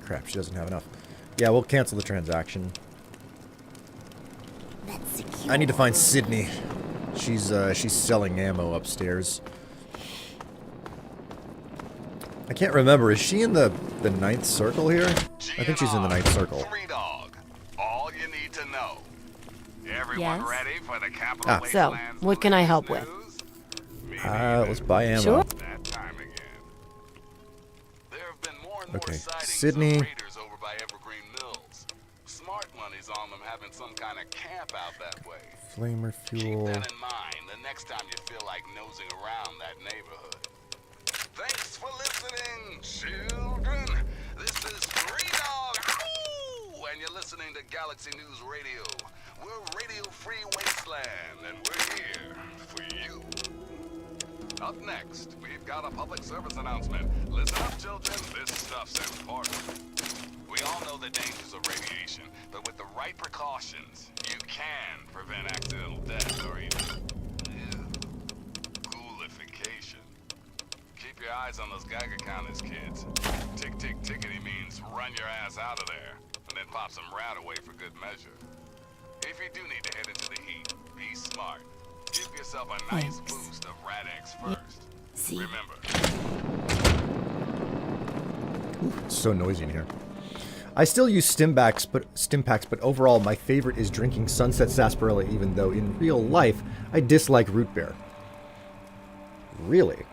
Crap, she doesn't have enough. Yeah, we'll cancel the transaction. That's secure. I need to find Sydney. She's selling ammo upstairs. I can't remember. Is she in the ninth circle here? I think she's in the ninth circle. Free dog. All you need to know. Everyone Yes? ready for the capital Ah. So, Wasteland's what can I help latest with? news? Let's buy ammo. Sure. That time again. There have been more and Okay, more sightings Sydney. of raiders over by Evergreen Mills. Smart money's on them having some kind of camp out that way. Flamer fuel. Keep that in mind the next time you feel like nosing around that neighborhood. Thanks for listening, children. This is Free Dog, Ow! And you're listening to Galaxy News Radio. We're Radio Free Wasteland, and we're here for you. Up next, we've got a public service announcement. Listen up, children. This stuff's important. We all know the dangers of radiation, but with the right precautions, you can prevent accidental death or even ghoulification. Keep your eyes on those Geiger counters, kids. Tick, tick, tickety means run your ass out of there, and then pop some rat away for good measure. If you do need to head into the heat, be smart. Give yourself a nice Thanks. boost of Rad-X first. See? Remember, It's so noisy in here. I still use Stimpaks, but overall my favorite is drinking Sunset Sarsaparilla, even though in real life I dislike root beer. Really?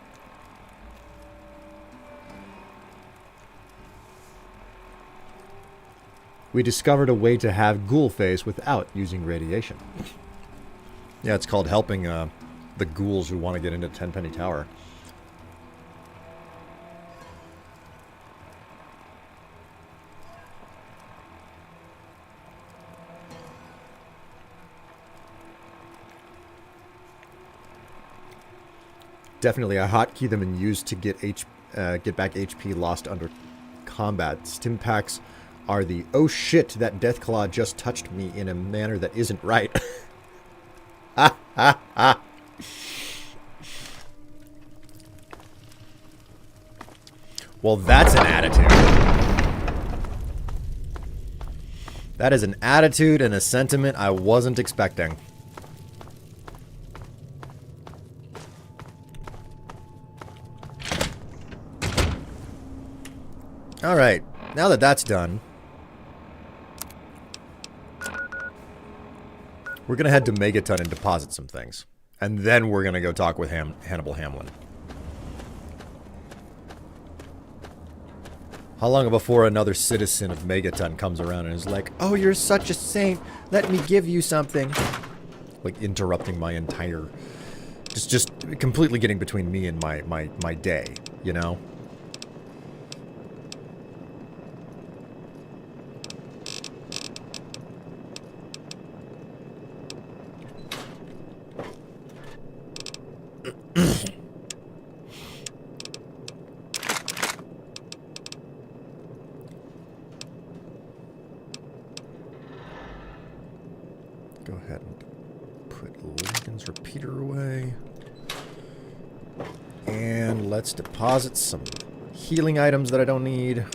We discovered a way to have ghoul phase without using radiation. Yeah, it's called helping the ghouls who want to get into Tenpenny Tower. Definitely a hotkey them and use to get back HP lost under combat. Stimpaks are the oh shit, that Deathclaw just touched me in a manner that isn't right. Ha ha ha. Well, that's an attitude. That is an attitude and a sentiment I wasn't expecting. Alright, now that that's done, we're going to head to Megaton and deposit some things. And then we're going to go talk with Hannibal Hamlin. How long before another citizen of Megaton comes around and is like, oh, you're such a saint, let me give you something. Like, interrupting my entire... Just completely getting between me and my day, you know? Go ahead and put Lincoln's repeater away. And let's deposit some healing items that I don't need.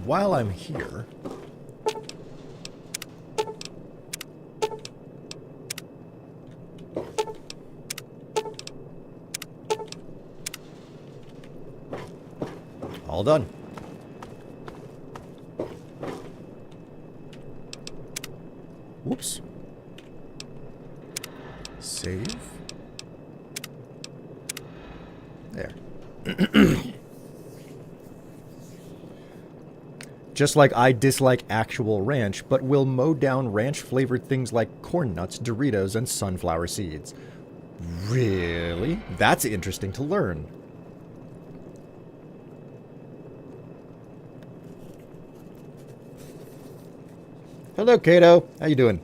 While I'm here, all done. Whoops. Save. There. Just like I dislike actual ranch, but will mow down ranch-flavored things like corn nuts, Doritos, and sunflower seeds. Really? That's interesting to learn. Hello, Kato. How you doing?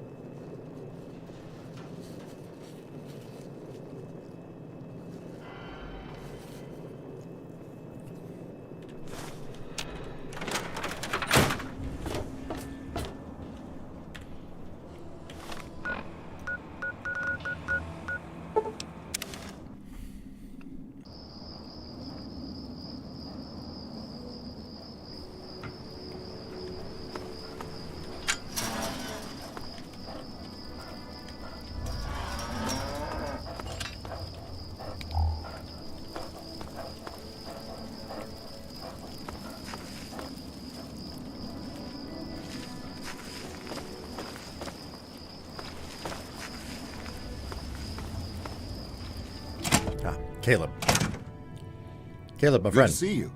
Caleb. Caleb, my Good friend. to see you.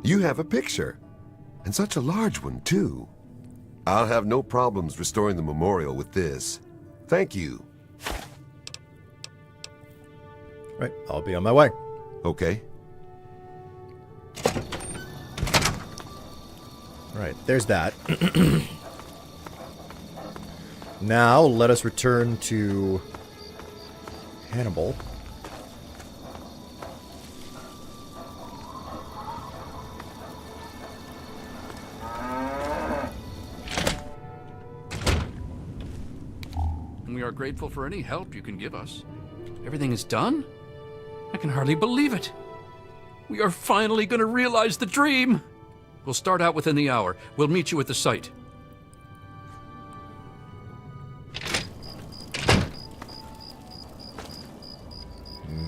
You have a picture. And such a large one, too. I'll have no problems restoring the memorial with this. Thank you. Right, I'll be on my way. Okay. Right, there's that. Now, let us return to Hannibal. We are grateful for any help you can give us. Everything is done? I can hardly believe it. We are finally going to realize the dream. We'll start out within the hour. We'll meet you at the site.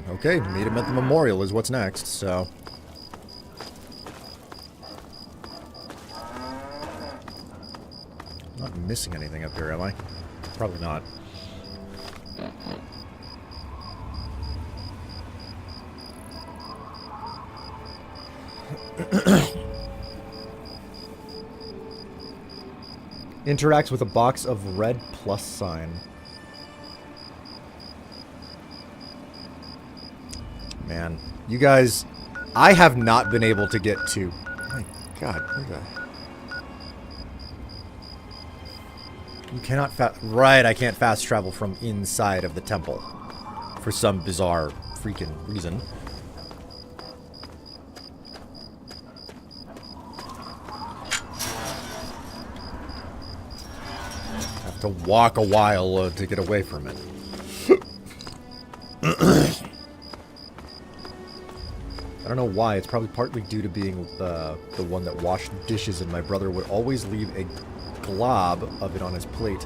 Okay, meet him at the memorial is what's next, so... I'm not missing anything up here, am I? Probably not. Interacts with a box of red plus sign. Man, you guys, I have not been able to get to... My God, where the... You cannot Right, I can't fast travel from inside of the temple. For some bizarre freaking reason. Have to walk a while to get away from it. I don't know why. It's probably partly due to being the one that washed dishes, and my brother would always leave a glob of it on his plate.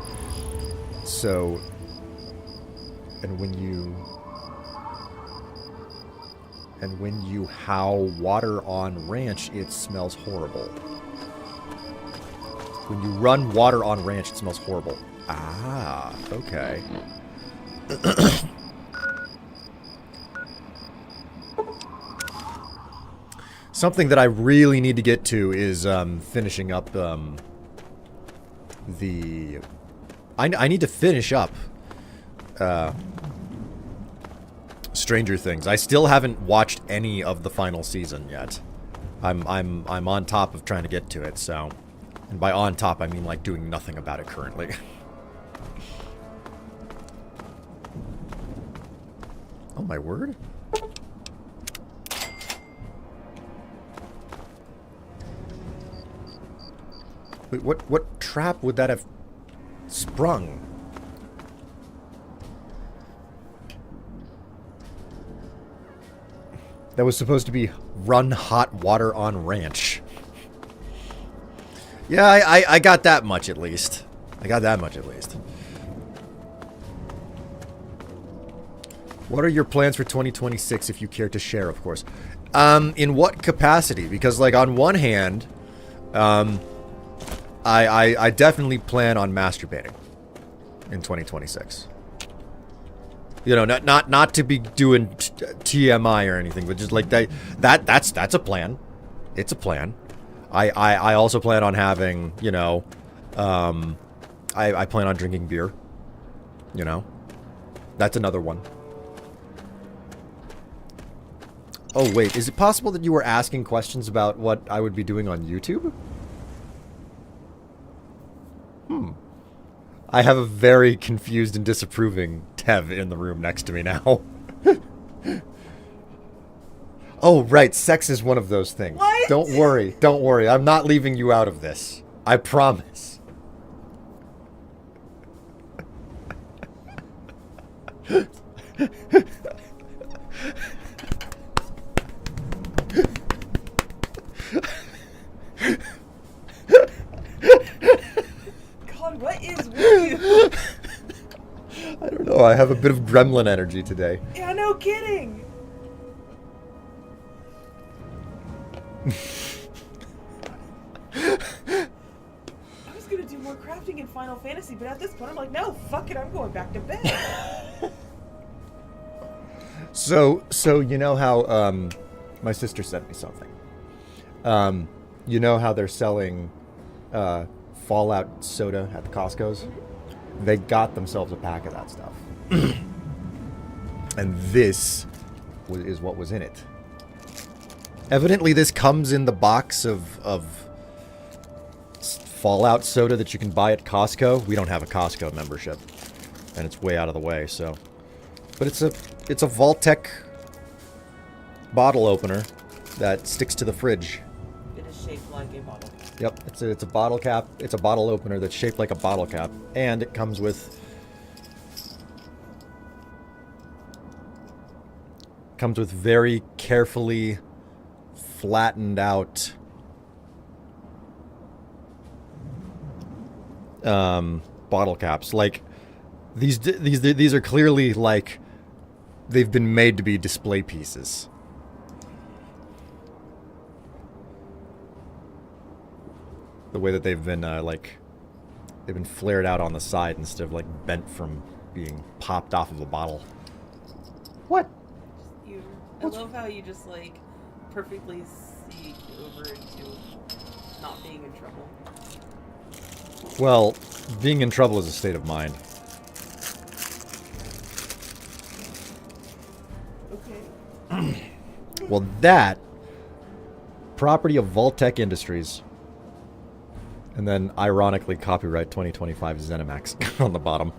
So, and when you how water on ranch, it smells horrible. When you run water on ranch, it smells horrible. Ah, okay. Something that I really need to get to is finishing up the... I need to finish up Stranger Things. I still haven't watched any of the final season yet. I'm on top of trying to get to it, so... And by on top, I mean like doing nothing about it currently. Oh my word. Wait, what trap would that have sprung? That was supposed to be run hot water on ranch. Yeah, I got that much at least. I got that much at least. What are your plans for 2026 if you care to share, of course? In what capacity? Because, like, on one hand, I definitely plan on masturbating in 2026. You know, not to be doing TMI or anything, but just like that's a plan. It's a plan. I also plan on having, you know, I plan on drinking beer. You know, that's another one. Oh wait, is it possible that you were asking questions about what I would be doing on YouTube? I have a very confused and disapproving Tev in the room next to me now. Oh, right. Sex is one of those things. What? Don't worry. Don't worry. I'm not leaving you out of this. I promise. God, what is with you? I don't know. I have a bit of gremlin energy today. Yeah, no kidding. I was gonna do more crafting in Final Fantasy, but at this point I'm like, no, fuck it, I'm going back to bed. So you know how my sister sent me something. You know how they're selling Fallout soda at the Costco's? They got themselves a pack of that stuff. And this is what was in it. Evidently this comes in the box of Fallout soda that you can buy at Costco. We don't have a Costco membership. And it's way out of the way, so... But it's a Vault-Tec bottle opener that sticks to the fridge. It is shaped like a bottle. Yep, it's a bottle cap. It's a bottle opener that's shaped like a bottle cap, and it comes with very carefully flattened out bottle caps. Like these are clearly like they've been made to be display pieces. The way that they've been, they've been flared out on the side instead of, like, bent from being popped off of a bottle. What? I love how you just, like, perfectly see over into not being in trouble. Well, being in trouble is a state of mind. Okay. Well, that, property of Vault-Tec Industries... And then, ironically, copyright 2025 ZeniMax on the bottom.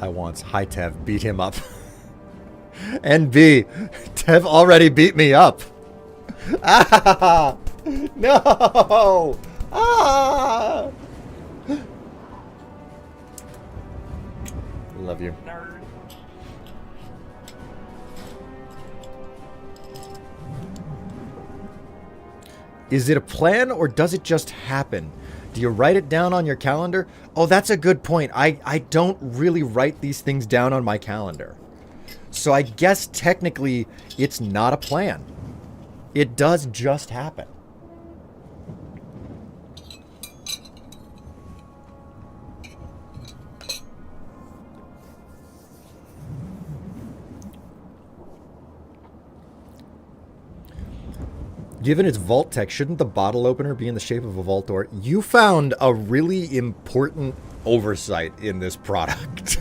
I once, hi Tev, beat him up. And B, Tev already beat me up. Ah! No! Ah! Love you. Nerd. Is it a plan or does it just happen? Do you write it down on your calendar? Oh, that's a good point. I don't really write these things down on my calendar. So I guess technically it's not a plan. It does just happen. Given its vault tech, shouldn't the bottle opener be in the shape of a vault door? You found a really important oversight in this product.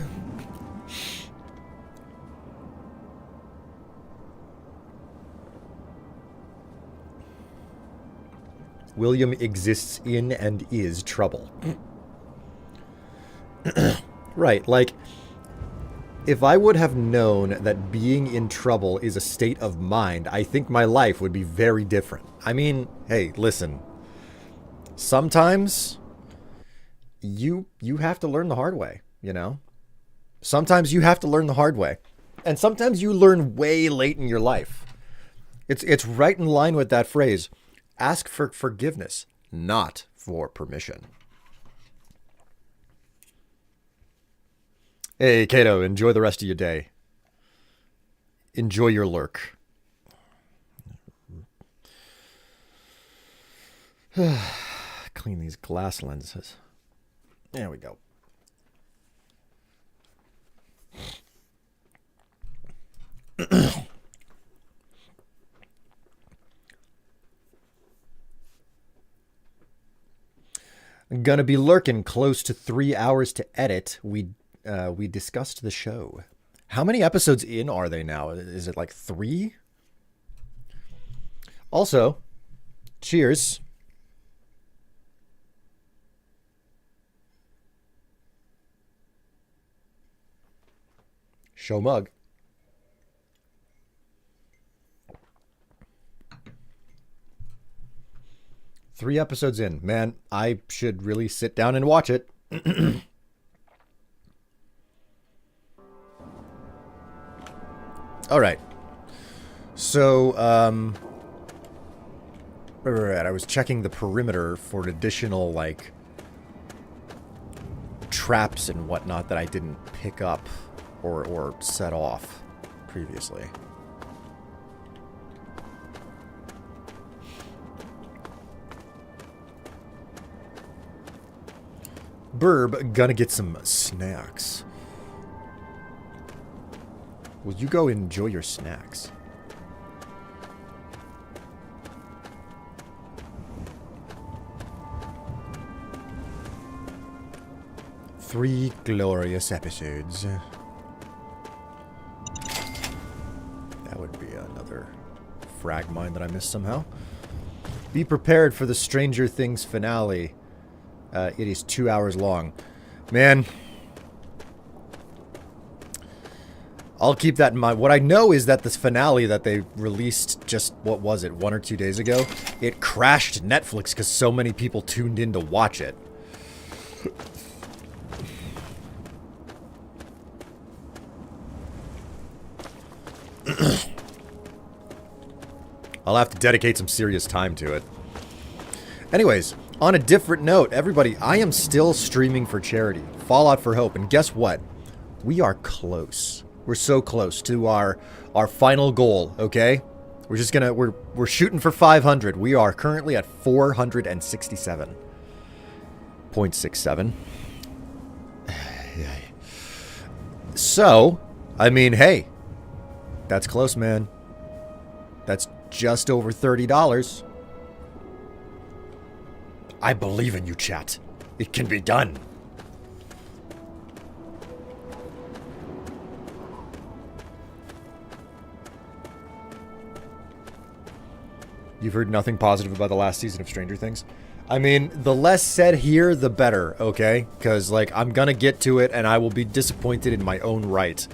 William exists in and is trouble. Right, like, if I would have known that being in trouble is a state of mind, I think my life would be very different. I mean, hey, listen. Sometimes you have to learn the hard way, you know? Sometimes you have to learn the hard way. And sometimes you learn way late in your life. It's right in line with that phrase. Ask for forgiveness, not for permission. Hey, Kato, enjoy the rest of your day. Enjoy your lurk. Clean these glass lenses. There we go. I'm gonna be lurking close to 3 hours to edit. We discussed the show. How many episodes in are they now? Is it like 3? Also, cheers. Show mug. Three episodes in. Man, I should really sit down and watch it. All right. So, I was checking the perimeter for additional, like, traps and whatnot that I didn't pick up or set off previously. Burb, gonna get some snacks. Will you go enjoy your snacks? Three glorious episodes. That would be another frag mine that I missed somehow. Be prepared for the Stranger Things finale. It is 2 hours long. Man, I'll keep that in mind. What I know is that this finale that they released just, what was it, 1 or 2 days ago? It crashed Netflix because so many people tuned in to watch it. I'll have to dedicate some serious time to it. Anyways, on a different note, everybody, I am still streaming for charity. Fallout for Hope. And guess what? We are close. We're so close to our final goal, okay? We're just gonna, we're shooting for 500. We are currently at 467.67. So, I mean, hey, that's close, man. That's just over $30. I believe in you, chat. It can be done. You've heard nothing positive about the last season of Stranger Things? I mean, the less said here, the better, okay? Because, like, I'm gonna get to it, and I will be disappointed in my own right.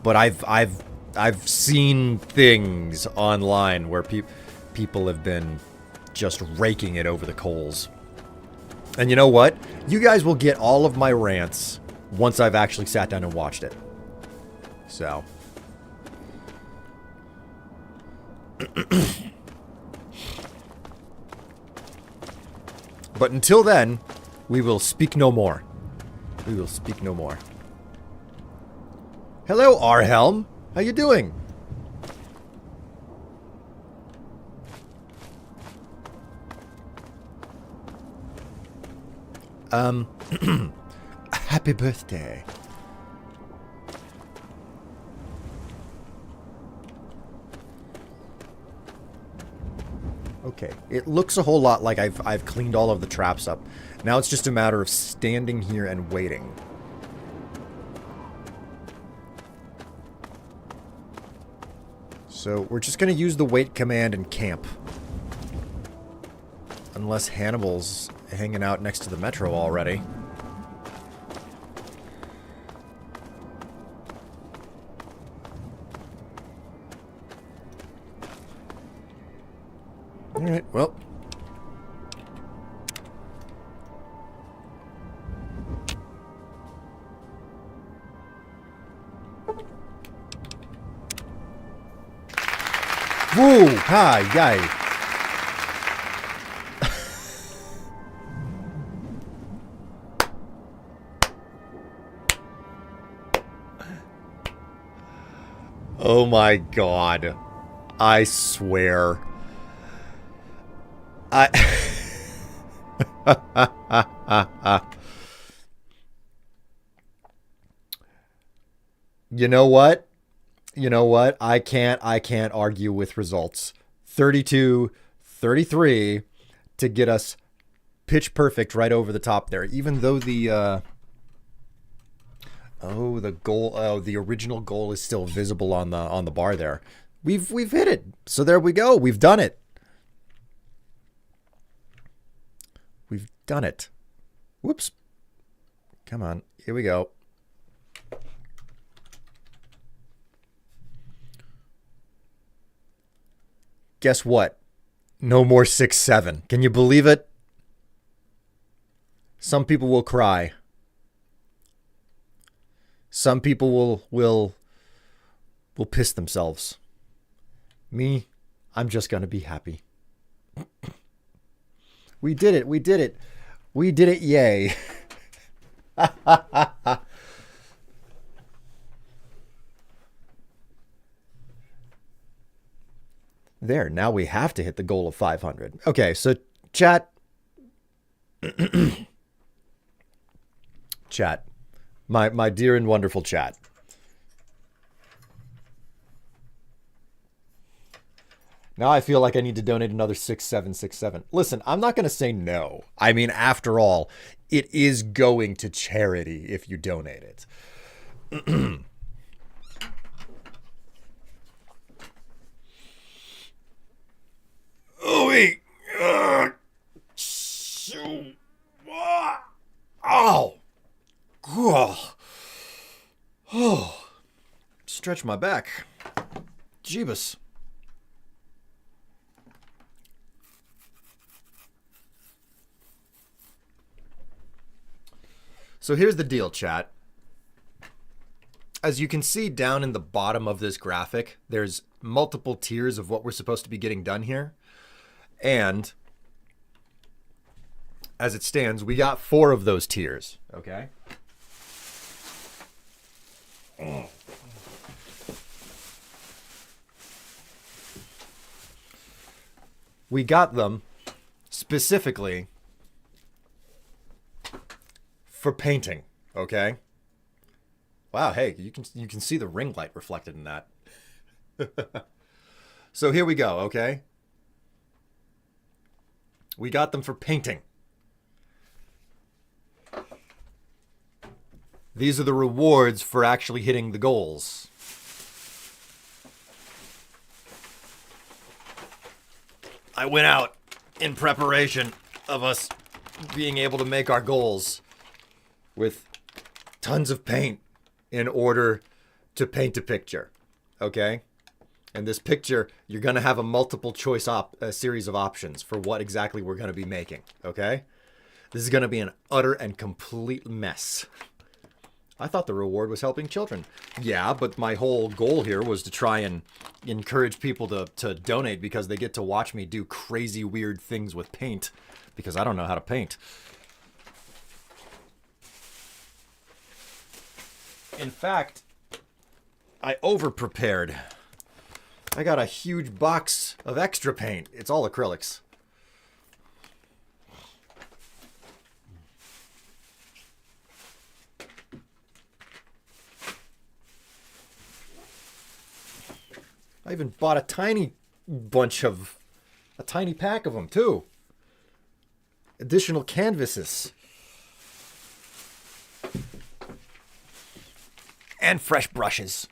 But I've seen things online where people have been just raking it over the coals. And you know what? You guys will get all of my rants once I've actually sat down and watched it. So. But until then, we will speak no more. We will speak no more. Hello, Arhelm. How you doing? Happy birthday. Okay, it looks a whole lot like I've cleaned all of the traps up. Now it's just a matter of standing here and waiting. So we're just going to use the wait command and camp. Unless Hannibal's hanging out next to the metro already. Alright, well. Whoa! Hi, yay! Oh my god. I swear. You know what? You know what? I can't argue with results. 32-33 to get us pitch perfect right over the top there. Even though the the original goal is still visible on the bar there. We've hit it. So there we go. We've done it. We've done it. Whoops. Come on. Here we go. Guess what? No more 6-7. Can you believe it? Some people will cry. Some people will piss themselves. Me, I'm just going to be happy. We did it. We did it. We did it. Yay. There, now we have to hit the goal of 500. Okay, so chat. Chat. My dear and wonderful chat. Now I feel like I need to donate another 6767. Listen, I'm not going to say no. I mean, after all, it is going to charity if you donate it. Oh, wait. Oh. Oh. Stretch my back. Jeebus. So here's the deal, chat. As you can see down in the bottom of this graphic, there's multiple tiers of what we're supposed to be getting done here. And as it stands, we got 4 of those tiers, okay? We got them specifically for painting, okay? Wow, hey, you can see the ring light reflected in that. So here we go, okay? We got them for painting. These are the rewards for actually hitting the goals. I went out in preparation of us being able to make our goals with tons of paint in order to paint a picture, okay? And this picture, you're going to have a multiple choice series of options for what exactly we're going to be making, okay? This is going to be an utter and complete mess. I thought the reward was helping children. Yeah, but my whole goal here was to try and encourage people to donate because they get to watch me do crazy weird things with paint because I don't know how to paint. In fact, I over-prepared. I got a huge box of extra paint. It's all acrylics. I even bought a tiny pack of them too. Additional canvases. And fresh brushes.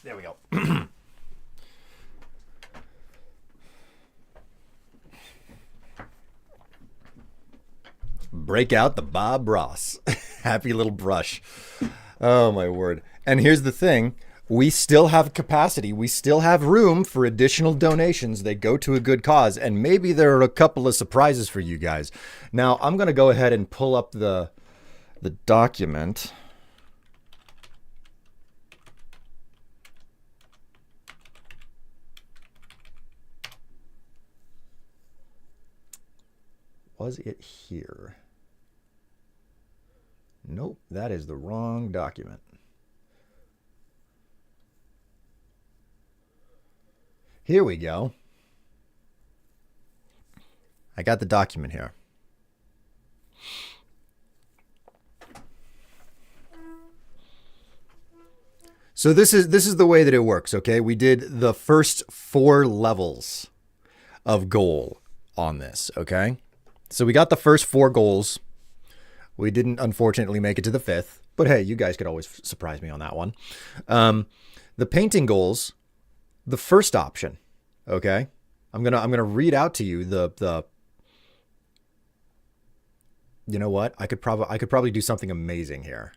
There we go. Break out the Bob Ross. Happy little brush. Oh, my word. And here's the thing. We still have capacity. We still have room for additional donations. They go to a good cause. And maybe there are a couple of surprises for you guys. Now, I'm going to go ahead and pull up the document. Was it here? Nope, that is the wrong document. Here we go. I got the document here. So this is the way that it works, okay? We did the first 4 levels of goal on this, okay? So we got the first 4 goals. We didn't, unfortunately, make it to the 5th. But hey, you guys could always surprise me on that one. The painting goals, the first option, okay? I'm gonna read out to you the. You know what? I could probably do something amazing here.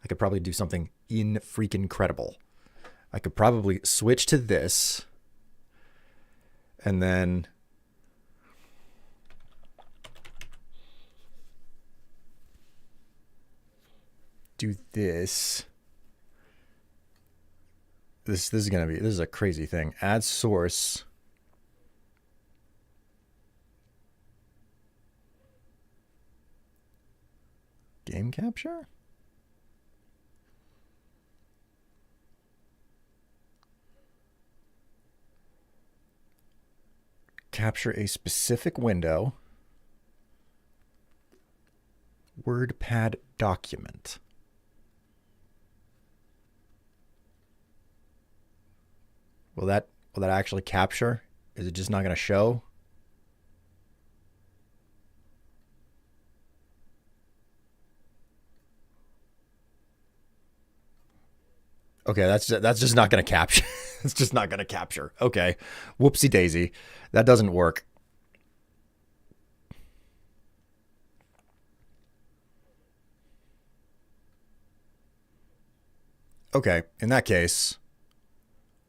I could probably do something freaking incredible. I could probably switch to this, and then. Do this. This is a crazy thing. Add source. Game capture? Capture a specific window. WordPad document. Will that actually capture? Is it just not going to show? Okay, that's just not going to capture. It's just not going to capture. Okay. Whoopsie daisy. That doesn't work. Okay, in that case,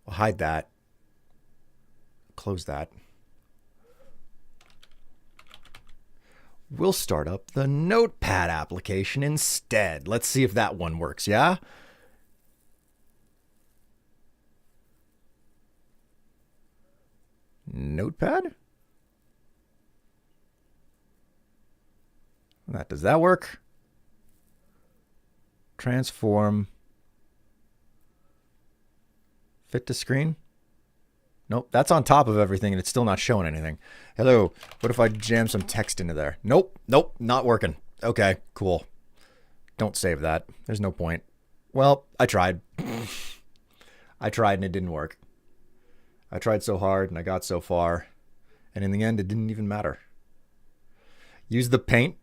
we'll hide that. Close that. We'll start up the Notepad application instead. Let's see if that one works, yeah? Notepad? Does that work? Transform. Fit to screen? Nope, that's on top of everything and it's still not showing anything. Hello, what if I jam some text into there? Nope, not working. Okay, cool. Don't save that. There's no point. Well, I tried. I tried and it didn't work. I tried so hard and I got so far. And in the end, it didn't even matter. Use the Paint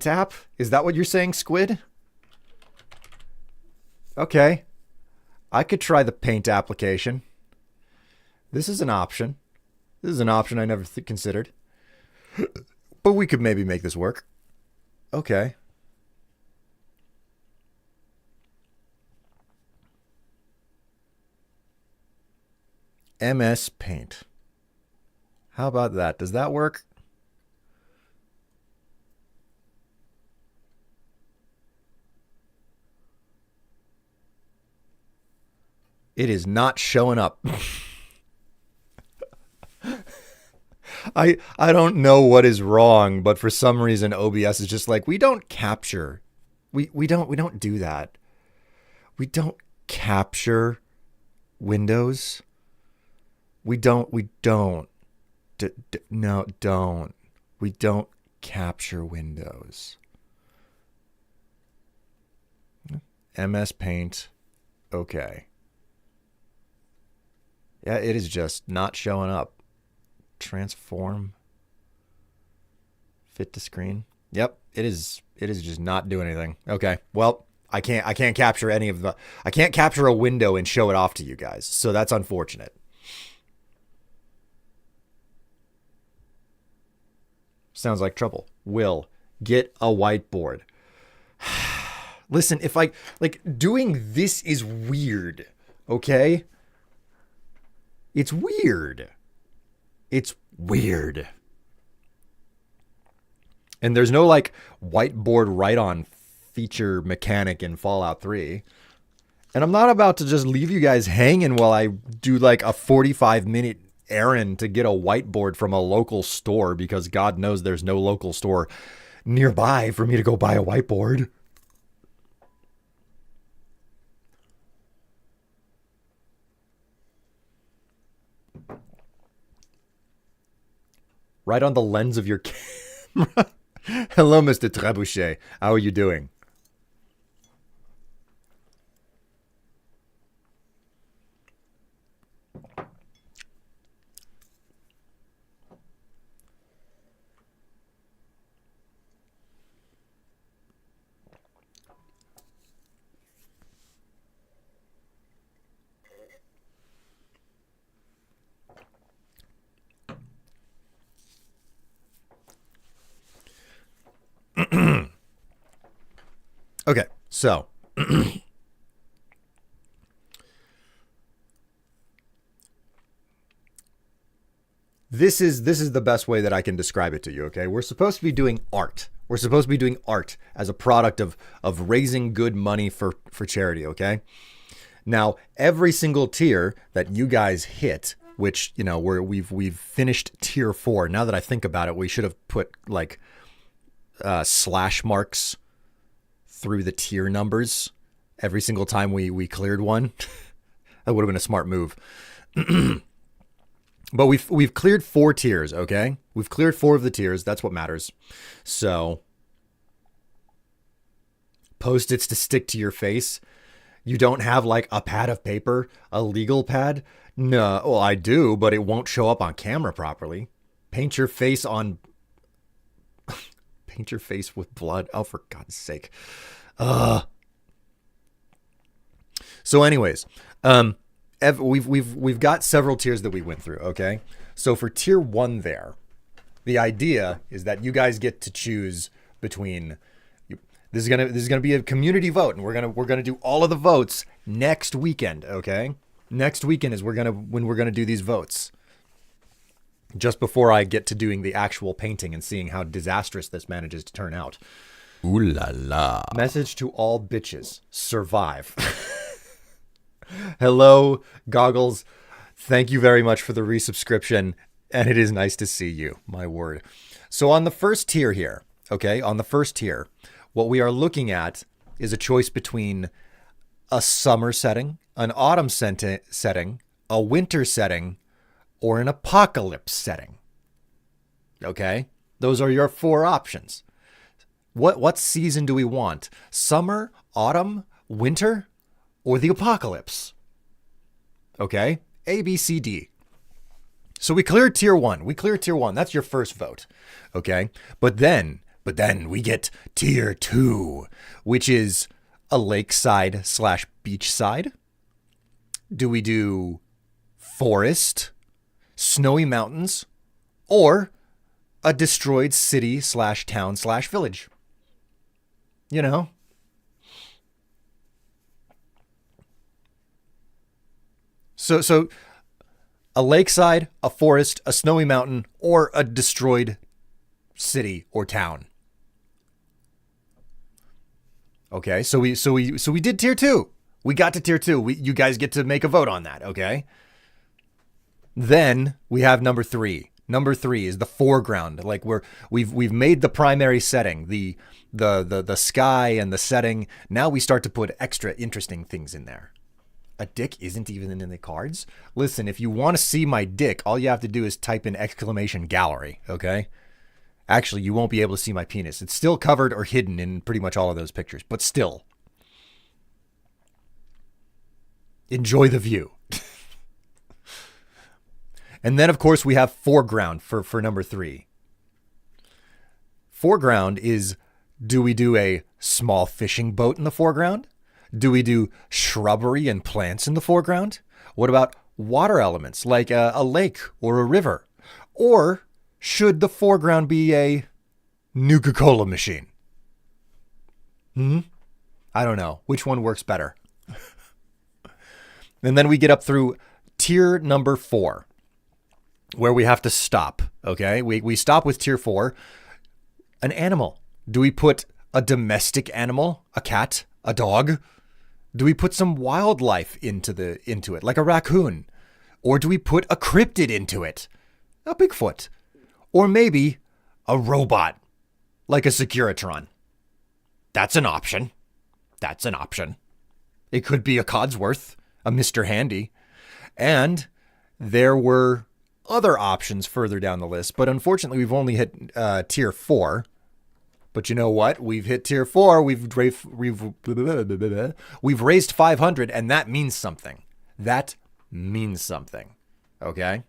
app? Is that what you're saying, Squid? Okay. I could try the Paint application. This is an option. This is an option I never considered. But we could maybe make this work. Okay. MS Paint. How about that? Does that work? It is not showing up. I don't know what is wrong, but for some reason OBS is just like, we don't capture. We don't do that. We don't capture windows. We don't. No, don't. We don't capture windows. MS Paint. Okay. Yeah, it is just not showing up. Transform. Fit to screen. Yep, it is just not doing anything. Okay. Well, I can't capture any of the I can't capture a window and show it off to you guys. So that's unfortunate. Sounds like trouble. Will, get a whiteboard. Listen, if I like doing this is weird, okay? It's weird. It's weird. And there's no like whiteboard write-on feature mechanic in Fallout 3. And I'm not about to just leave you guys hanging while I do like a 45-minute errand to get a whiteboard from a local store because God knows there's no local store nearby for me to go buy a whiteboard. Right on the lens of your camera. Hello, Mr. Trebuchet. How are you doing? Okay, so this is the best way that I can describe it to you, okay? We're supposed to be doing art. We're supposed to be doing art as a product of raising good money for charity, okay? Now, every single tier that you guys hit, which, you know, we've finished tier 4. Now that I think about it, we should have put like slash marks through the tier numbers every single time we cleared one. That would have been a smart move. But we've cleared 4 tiers, okay? We've cleared 4 of the tiers. That's what matters. So Post-its to stick to your face. You don't have like a pad of paper, a legal pad? No, well, I do, but it won't show up on camera properly. Paint your face on paint your face with blood. Oh, for God's sake. So anyways, we've got several tiers that we went through, okay? So for tier 1 there, the idea is that you guys get to choose between this is gonna be a community vote, and we're gonna do all of the votes next weekend, okay? Next weekend is when we're gonna do these votes. Just before I get to doing the actual painting and seeing how disastrous this manages to turn out. Ooh la la. Message to all bitches. Survive. Hello, Goggles. Thank you very much for the resubscription. And it is nice to see you. My word. So on the first tier here, okay, on the first tier, what we are looking at is a choice between a summer setting, an autumn setting, a winter setting, or an apocalypse setting. Okay? Those are your 4 options. What season do we want? Summer, autumn, winter, or the apocalypse? Okay? A, B, C, D. So we cleared tier 1. That's your first vote. Okay? But then we get tier 2, which is a lakeside / beachside. Do we do forest, snowy mountains, or a destroyed city / town / village? You know? So a lakeside, a forest, a snowy mountain, or a destroyed city or town. Okay, so we did tier 2. We got to tier 2. You guys get to make a vote on that, okay? Then we have number 3. Number 3 is the foreground. Like we've made the primary setting, the sky and the setting. Now we start to put extra interesting things in there. A dick isn't even in the cards? Listen, if you want to see my dick, all you have to do is type in exclamation gallery, okay? Actually, you won't be able to see my penis. It's still covered or hidden in pretty much all of those pictures, but still. Enjoy the view. And then, of course, we have foreground for number 3. Foreground is, do we do a small fishing boat in the foreground? Do we do shrubbery and plants in the foreground? What about water elements like a lake or a river? Or should the foreground be a Nuka-Cola machine? I don't know. Which one works better? And then we get up through tier number 4, where we have to stop, okay? We stop with tier 4. An animal. Do we put a domestic animal, a cat, a dog? Do we put some wildlife into it, like a raccoon? Or do we put a cryptid into it, a Bigfoot? Or maybe a robot, like a Securitron? That's an option. That's an option. It could be a Codsworth, a Mr. Handy. And there were other options further down the list, but unfortunately we've only hit tier 4. But you know what? We've hit tier 4. We've raised 500, and that means something. That means something. Okay?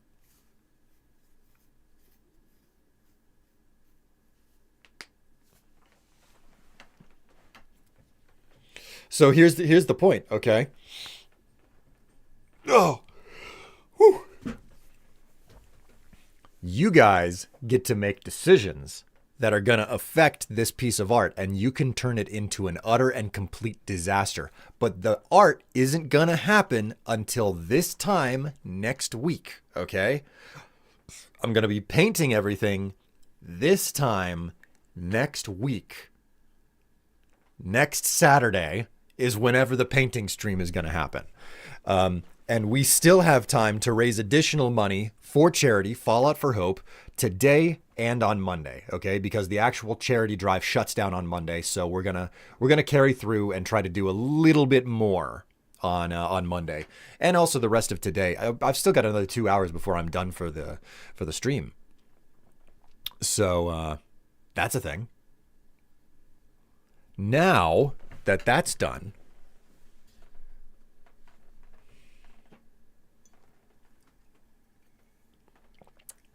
So here's the point, okay? Oh. Whew. You guys get to make decisions that are going to affect this piece of art, and you can turn it into an utter and complete disaster. But the art isn't going to happen until this time next week, okay? I'm going to be painting everything this time next week. Next Saturday is whenever the painting stream is going to happen. And we still have time to raise additional money for charity, Fallout for Hope, today and on Monday, okay? Because the actual charity drive shuts down on Monday, so we're gonna carry through and try to do a little bit more on Monday, and also the rest of today. I've still got another 2 hours before I'm done for the stream, so that's a thing. Now that that's done,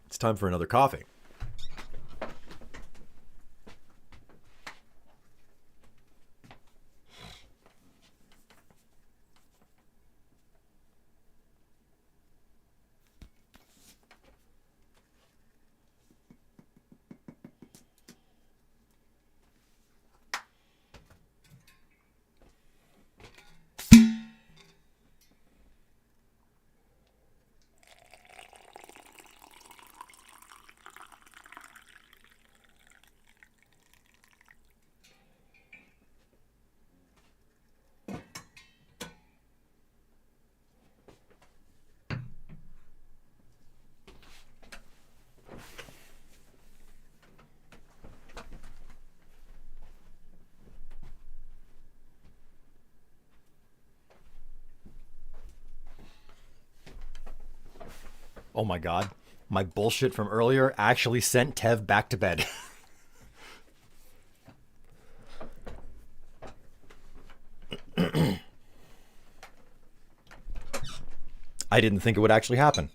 it's time for another coffee. Oh my god. My bullshit from earlier actually sent Tev back to bed. I didn't think it would actually happen.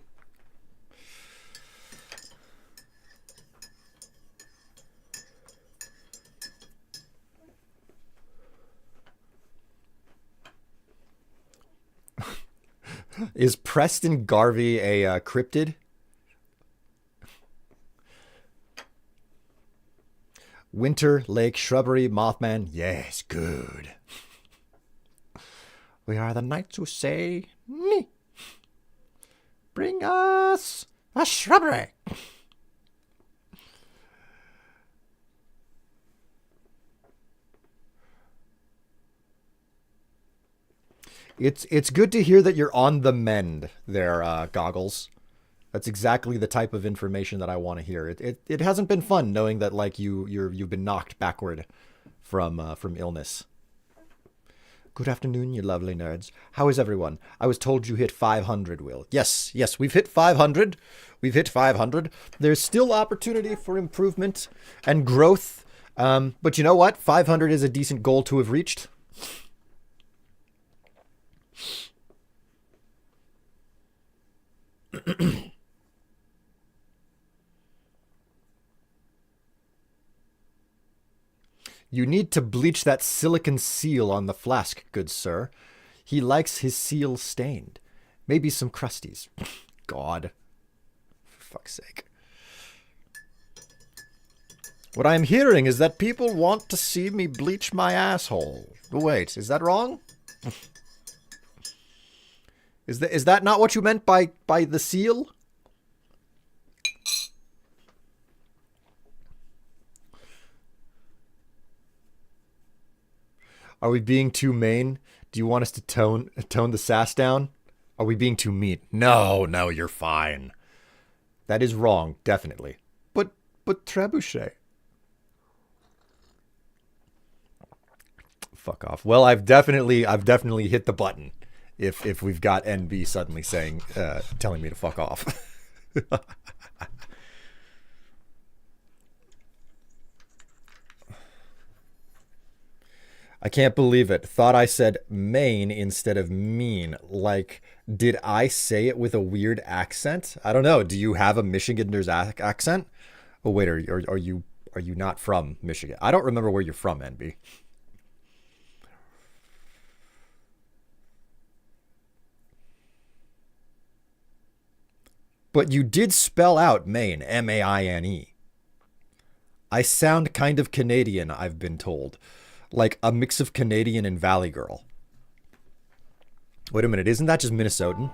Is Preston Garvey a cryptid? Winter, lake, shrubbery, Mothman. Yes, good. We are the knights who say, "Me, bring us a shrubbery." It's good to hear that you're on the mend there, Goggles. That's exactly the type of information that I want to hear. It hasn't been fun knowing that like you've been knocked backward from illness. Good afternoon, you lovely nerds. How is everyone? I was told you hit 500, Will. Yes, we've hit 500. We've hit 500. There's still opportunity for improvement and growth. But you know what? 500 is a decent goal to have reached. You need to bleach that silicon seal on the flask, good sir. He likes his seal stained. Maybe some crusties. God. For fuck's sake. What I'm hearing is that people want to see me bleach my asshole. Wait, is that wrong? Is that not what you meant by the seal? Are we being too main? Do you want us to tone the sass down? Are we being too mean? No, you're fine. That is wrong, definitely. But trebuchet. Fuck off. Well, I've definitely hit the button. If we've got NB suddenly saying telling me to fuck off. I can't believe it. Thought I said main instead of mean. Like, did I say it with a weird accent? I don't know. Do you have a Michiganer's accent? Oh wait, are you not from Michigan? I don't remember where you're from, NB. But you did spell out Maine, M-A-I-N-E. I sound kind of Canadian, I've been told. Like a mix of Canadian and Valley Girl. Wait a minute, isn't that just Minnesotan?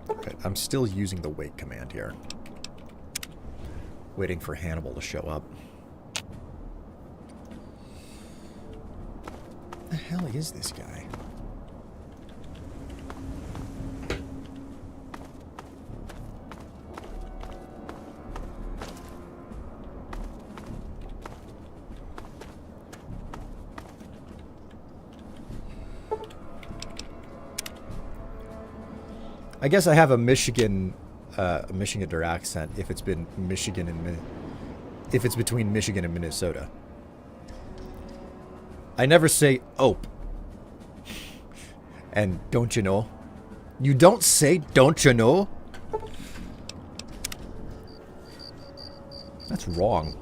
Right, I'm still using the wait command here. Waiting for Hannibal to show up. What the hell is this guy? I guess I have a Michigander accent if it's been Michigan and if it's between Michigan and Minnesota. I never say "ope." And don't you know? You don't say "don't you know"? That's wrong.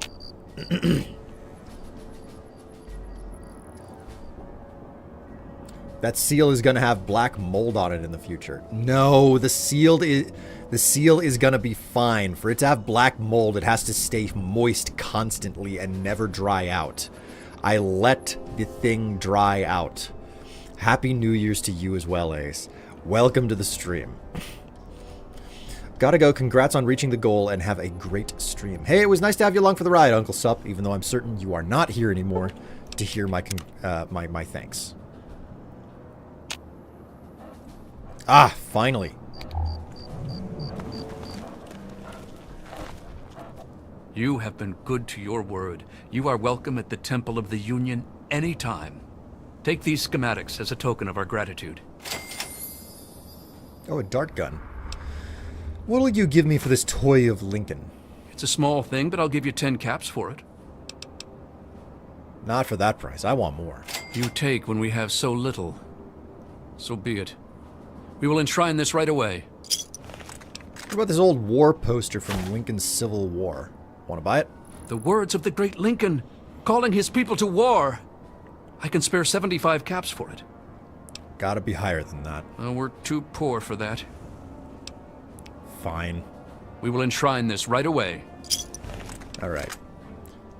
That seal is gonna have black mold on it in the future. No, the seal is gonna be fine. For it to have black mold, it has to stay moist constantly and never dry out. I let the thing dry out. Happy New Year's to you as well, Ace. Welcome to the stream. Gotta go. Congrats on reaching the goal and have a great stream. Hey, it was nice to have you along for the ride, Uncle Sup, even though I'm certain you are not here anymore to hear my thanks. Ah, finally. You have been good to your word. You are welcome at the Temple of the Union anytime. Take these schematics as a token of our gratitude. Oh, a dart gun. What'll you give me for this toy of Lincoln? It's a small thing, but I'll give you 10 caps for it. Not for that price. I want more. You take when we have so little. So be it. We will enshrine this right away. What about this old war poster from Lincoln's Civil War? Want to buy it? The words of the great Lincoln, calling his people to war. I can spare 75 caps for it. Gotta be higher than that. We're too poor for that. Fine. We will enshrine this right away. Alright.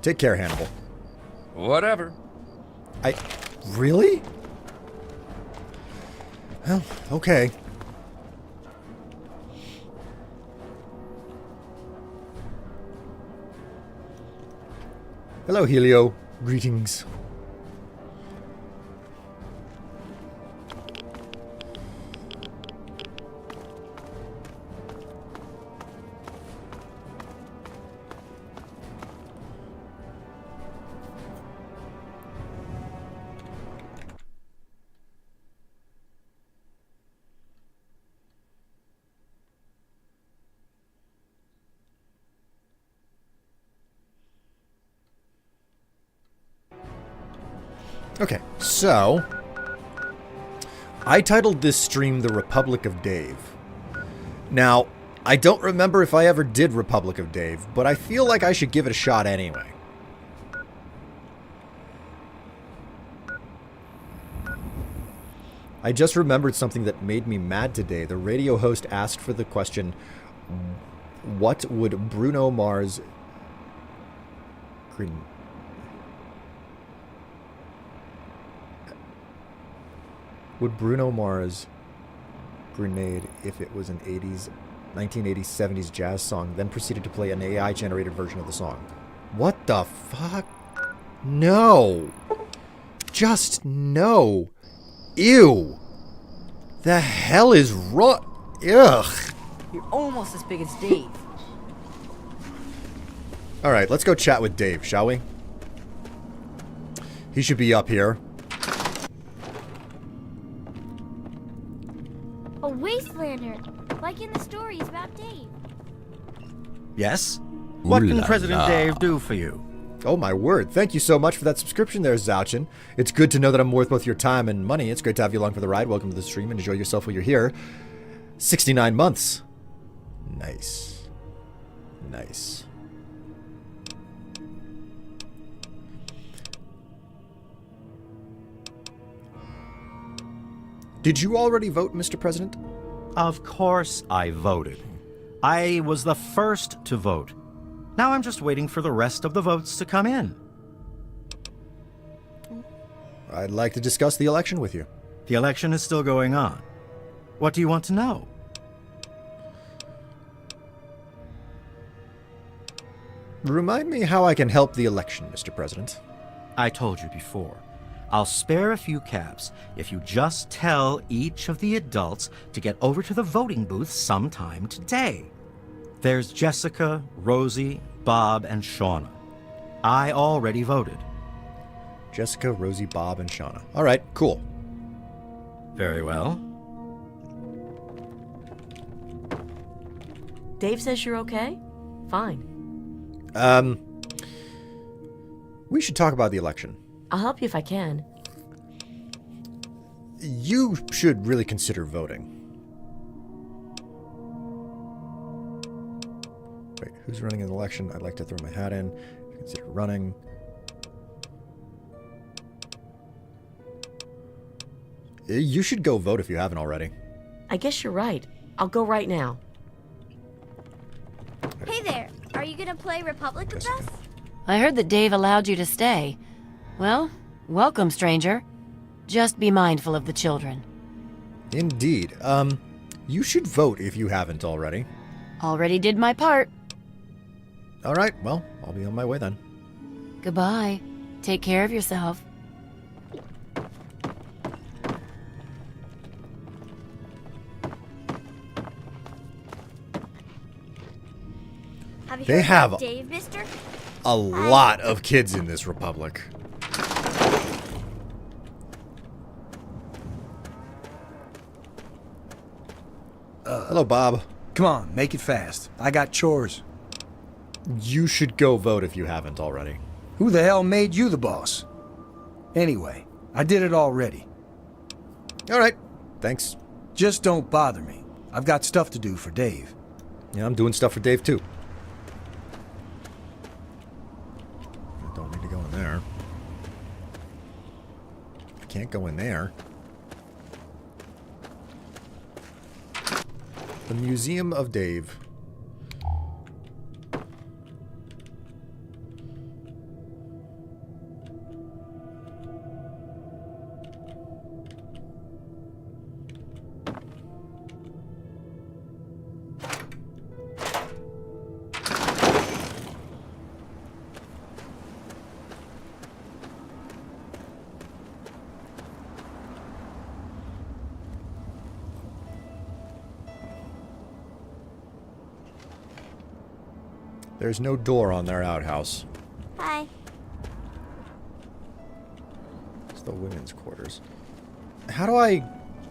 Take care, Hannibal. Whatever. Really? Well, okay. Hello, Helio. Greetings. Okay, so I titled this stream The Republic of Dave. Now, I don't remember if I ever did Republic of Dave, but I feel like I should give it a shot anyway. I just remembered something that made me mad today. The radio host asked for the question, what would Bruno Mars... Would Bruno Mars grenade if it was an 1980s, 70s jazz song, then proceeded to play an AI-generated version of the song? What the fuck? No. Just no. Ew. The hell is wrong? Ugh. You're almost as big as Dave. Alright, let's go chat with Dave, shall we? He should be up here. A Wastelander, like in the stories about Dave. Yes? What can President Dave do for you? Oh my word, thank you so much for that subscription there, Zouchin. It's good to know that I'm worth both your time and money. It's great to have you along for the ride. Welcome to the stream and enjoy yourself while you're here. 69 months. Nice. Nice. Did you already vote, Mr. President? Of course I voted. I was the first to vote. Now I'm just waiting for the rest of the votes to come in. I'd like to discuss the election with you. The election is still going on. What do you want to know? Remind me how I can help the election, Mr. President. I told you before. I'll spare a few caps if you just tell each of the adults to get over to the voting booth sometime today. There's Jessica, Rosie, Bob, and Shauna. I already voted. Jessica, Rosie, Bob, and Shauna. All right, cool. Very well. Dave says you're okay? Fine. We should talk about the election. I'll help you if I can. You should really consider voting. Wait, who's running an election? I'd like to throw my hat in. Consider running. You should go vote if you haven't already. I guess you're right. I'll go right now. Hey there, are you gonna play Republic with us? I heard that Dave allowed you to stay. Well, welcome, stranger. Just be mindful of the children. Indeed. You should vote if you haven't already. Already did my part. All right, well, I'll be on my way then. Goodbye. Take care of yourself. Have you They heard have about Dave, mister? a lot of kids in this republic. Hello, Bob. Come on, make it fast. I got chores. You should go vote if you haven't already. Who the hell made you the boss? Anyway, I did it already. All right, thanks. Just don't bother me. I've got stuff to do for Dave. Yeah, I'm doing stuff for Dave, too. I don't need to go in there. I can't go in there. The Museum of Dave. There's no door on their outhouse. Hi. It's the women's quarters. How do I...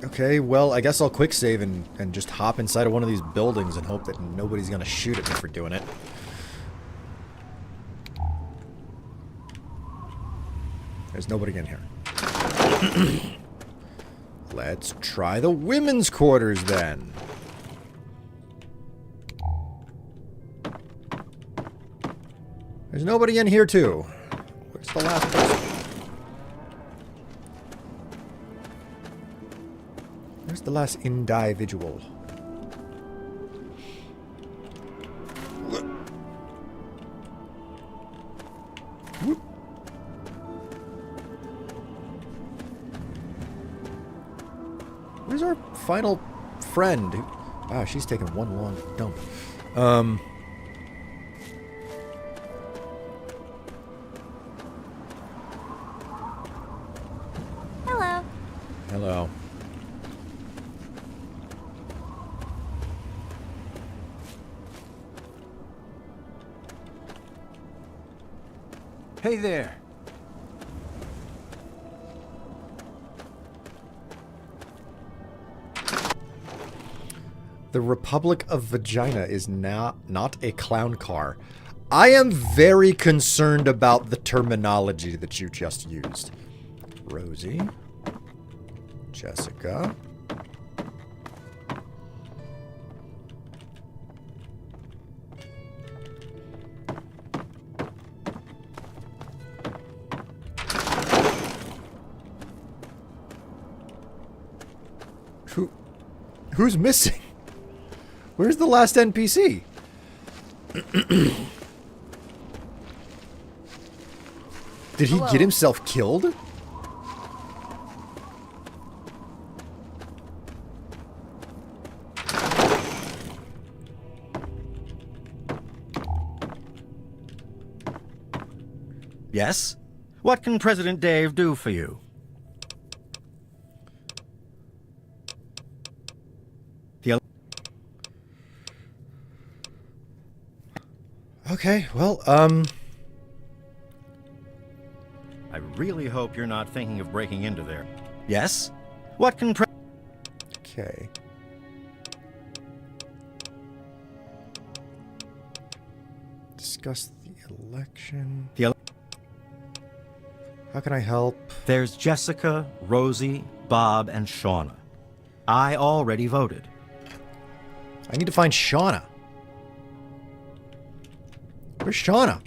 Okay, well, I guess I'll quick save and just hop inside of one of these buildings and hope that nobody's gonna shoot at me for doing it. There's nobody in here. Let's try the women's quarters then. There's nobody in here too. Where's the last person? Where's the last individual? Whoop. Where's our final friend? Ah, she's taking one long dump. Hello. Hello. Hey there. The Republic of Vagina is not a clown car. I am very concerned about the terminology that you just used. Rosie. Jessica. Who's missing? Where's the last NPC? Did he get himself killed? Yes? What can President Dave do for you? Okay, well, I really hope you're not thinking of breaking into there. Yes? What can Okay. Discuss the election. How can I help? There's Jessica, Rosie, Bob, and Shauna. I already voted. I need to find Shauna. Where's Shauna?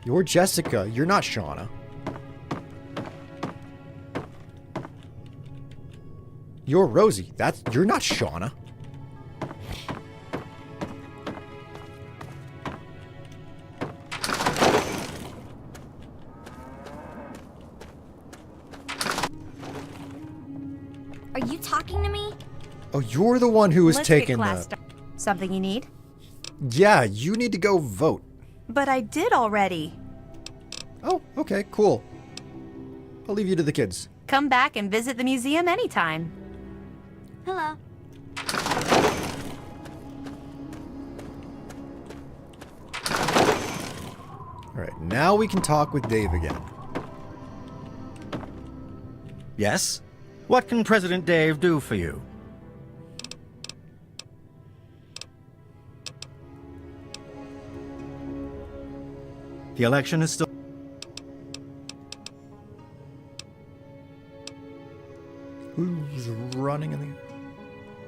You're Jessica. You're not Shauna. You're Rosie. You're not Shauna. Are you talking to me? Oh, you're the one who was taking the... Something you need? Yeah, you need to go vote. But I did already. Oh, okay, cool. I'll leave you to the kids. Come back and visit the museum anytime. Hello. Alright, now we can talk with Dave again. Yes? What can President Dave do for you? The election is still... Who's running in the...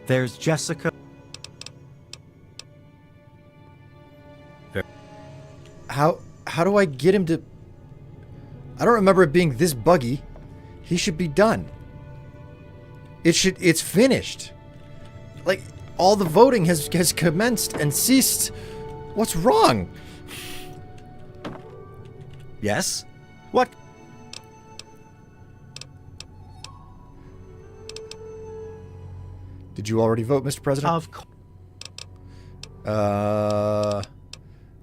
There's Jessica... How do I get him to... I don't remember it being this buggy. He should be done. It's finished. Like, all the voting has commenced and ceased. What's wrong? Yes? What? Did you already vote, Mr. President? Of course.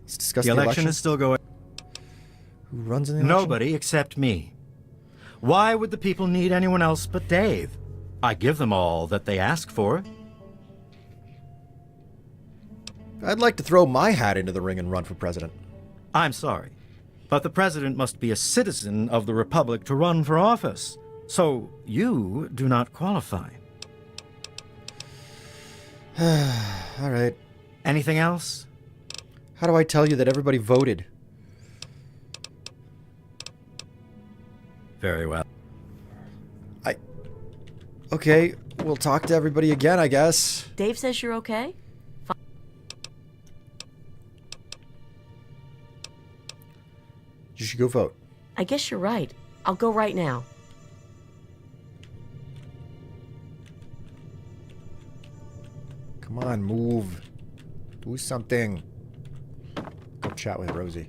Let's discuss the election is still going. Who runs in the election? Nobody except me. Why would the people need anyone else but Dave? I give them all that they ask for. I'd like to throw my hat into the ring and run for president. I'm sorry, but the president must be a citizen of the Republic to run for office. So you do not qualify. All right. Anything else? How do I tell you that everybody voted? Very well. Okay, we'll talk to everybody again, I guess. Dave says you're okay? You should go vote. I guess you're right. I'll go right now. Come on, move. Do something. Go chat with Rosie.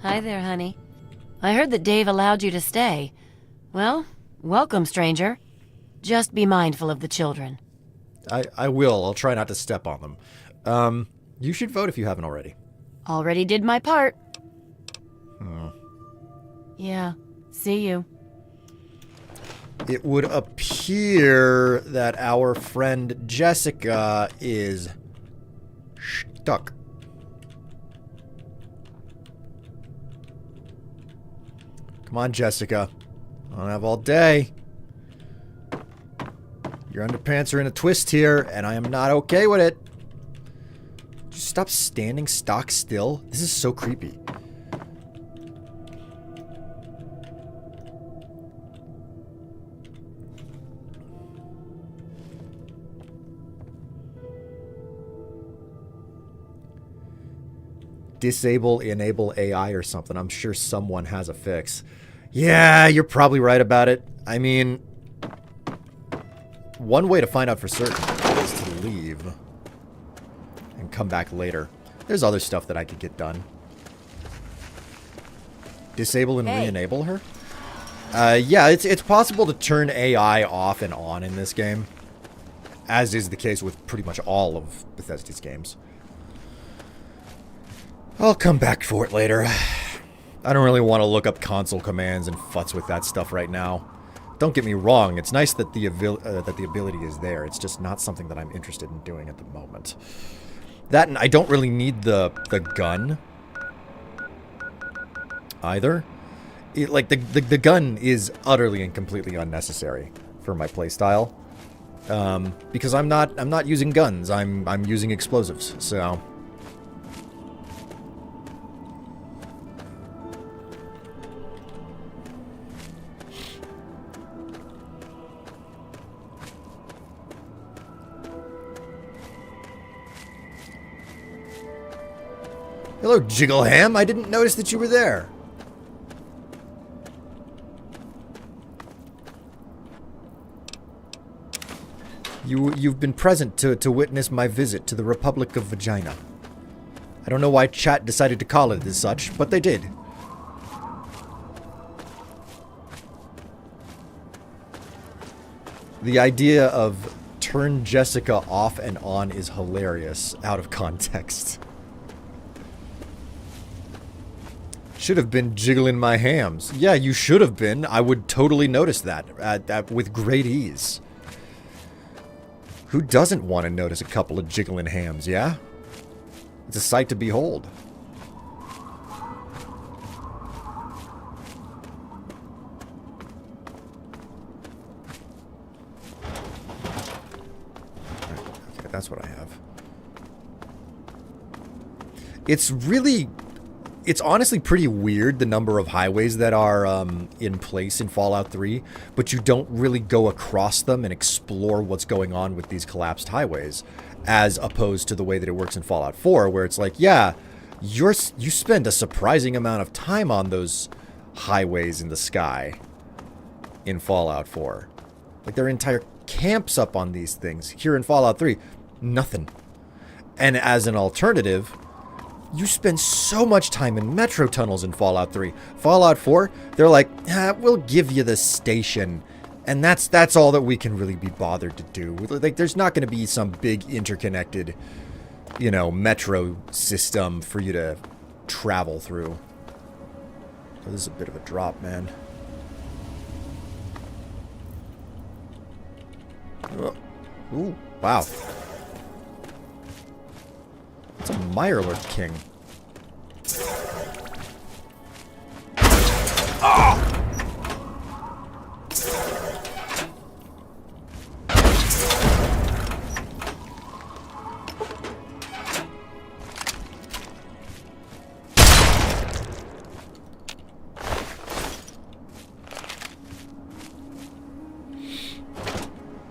Hi there, honey. I heard that Dave allowed you to stay. Well, welcome, stranger. Just be mindful of the children. I will. I'll try not to step on them. You should vote if you haven't already. Already did my part. Hmm. Yeah, see you. It would appear that our friend Jessica is stuck. Come on, Jessica. I don't have all day. Your underpants are in a twist here, and I am not okay with it. Just stop standing stock still. This is so creepy. Disable, enable AI or something. I'm sure someone has a fix. Yeah, you're probably right about it. I mean, one way to find out for certain is to leave and come back later. There's other stuff that I could get done. Disable and re-enable her? Yeah, it's possible to turn AI off and on in this game, as is the case with pretty much all of Bethesda's games. I'll come back for it later. I don't really want to look up console commands and futz with that stuff right now. Don't get me wrong, it's nice that the ability is there. It's just not something that I'm interested in doing at the moment. That, and I don't really need the gun either. Like, the gun is utterly and completely unnecessary for my playstyle. Because I'm not using guns, I'm using explosives, so... Hello, Jiggleham. I didn't notice that you were there. You've been present to witness my visit to the Republic of Vagina. I don't know why chat decided to call it as such, but they did. The idea of turn Jessica off and on is hilarious out of context. Should have been jiggling my hams. Yeah, you should have been. I would totally notice that with great ease. Who doesn't want to notice a couple of jiggling hams, yeah? It's a sight to behold. Okay, that's what I have. It's honestly pretty weird, the number of highways that are in place in Fallout 3, but you don't really go across them and explore what's going on with these collapsed highways, as opposed to the way that it works in Fallout 4, where it's like, yeah, you spend a surprising amount of time on those highways in the sky in Fallout 4. Like, there are entire camps up on these things. Here in Fallout 3, nothing. And as an alternative... You spend so much time in metro tunnels in Fallout 3. Fallout 4, they're like, we'll give you the station. And that's all that we can really be bothered to do. Like, there's not going to be some big interconnected, you know, metro system for you to travel through. So this is a bit of a drop, man. Ooh, wow. It's a Mirelurk King. Oh!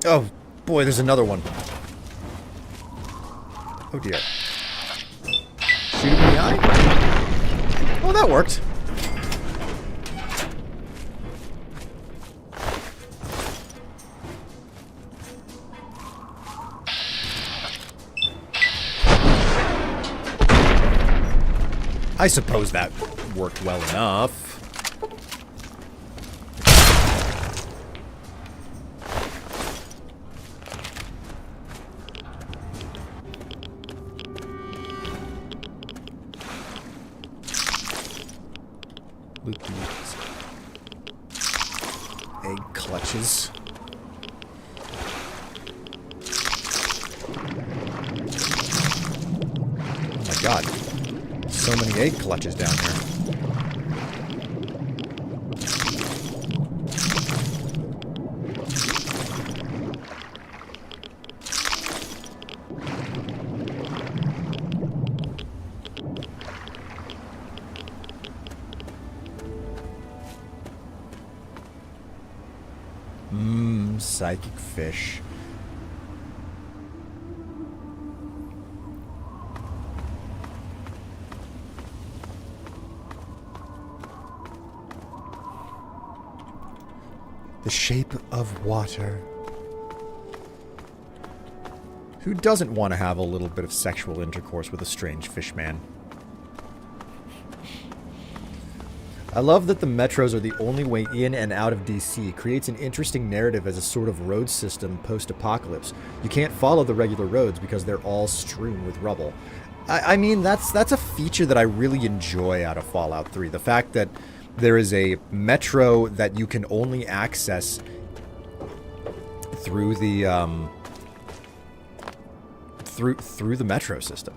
Oh, boy, there's another one. Oh, dear. Shoot him in the eye? Oh, that worked. I suppose that worked well enough. Loot these egg clutches. Oh my god. So many egg clutches down here. Psychic fish. The shape of water. Who doesn't want to have a little bit of sexual intercourse with a strange fish man? I love that the metros are the only way in and out of DC. Creates an interesting narrative as a sort of road system post-apocalypse. You can't follow the regular roads because they're all strewn with rubble. I mean, that's a feature that I really enjoy out of Fallout 3. The fact that there is a metro that you can only access through the through the metro system.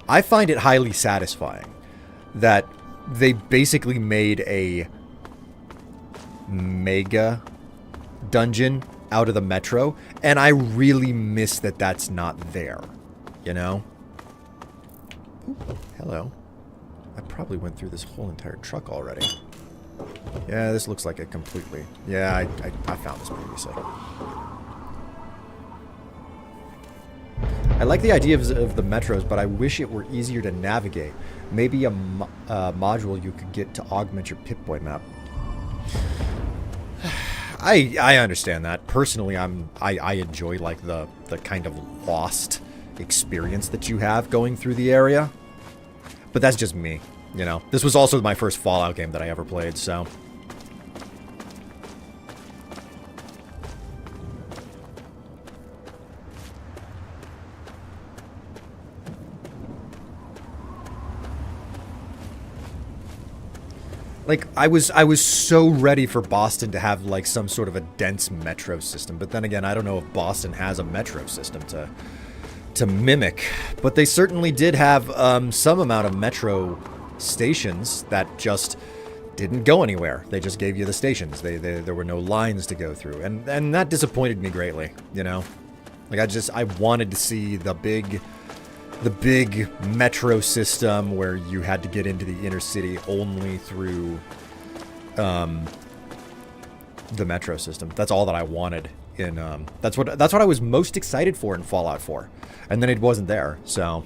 I find it highly satisfying that they basically made a mega dungeon out of the metro, and I really miss that that's not there, you know? Ooh, hello. I probably went through this whole entire truck already. Yeah, this looks like it completely. Yeah, I found this previously. I like the idea of the metros, but I wish it were easier to navigate. Maybe a module you could get to augment your Pip-Boy map. I understand that. Personally, I enjoy like the kind of lost experience that you have going through the area. But that's just me, you know. This was also my first Fallout game that I ever played, so. Like, I was so ready for Boston to have, like, some sort of a dense metro system. But then again, I don't know if Boston has a metro system to mimic. But they certainly did have some amount of metro stations that just didn't go anywhere. They just gave you the stations. There were no lines to go through. And that disappointed me greatly, you know? Like, I wanted to see the big metro system where you had to get into the inner city only through the metro system. That's all that I wanted in that's what I was most excited for in Fallout 4. And then it wasn't there. So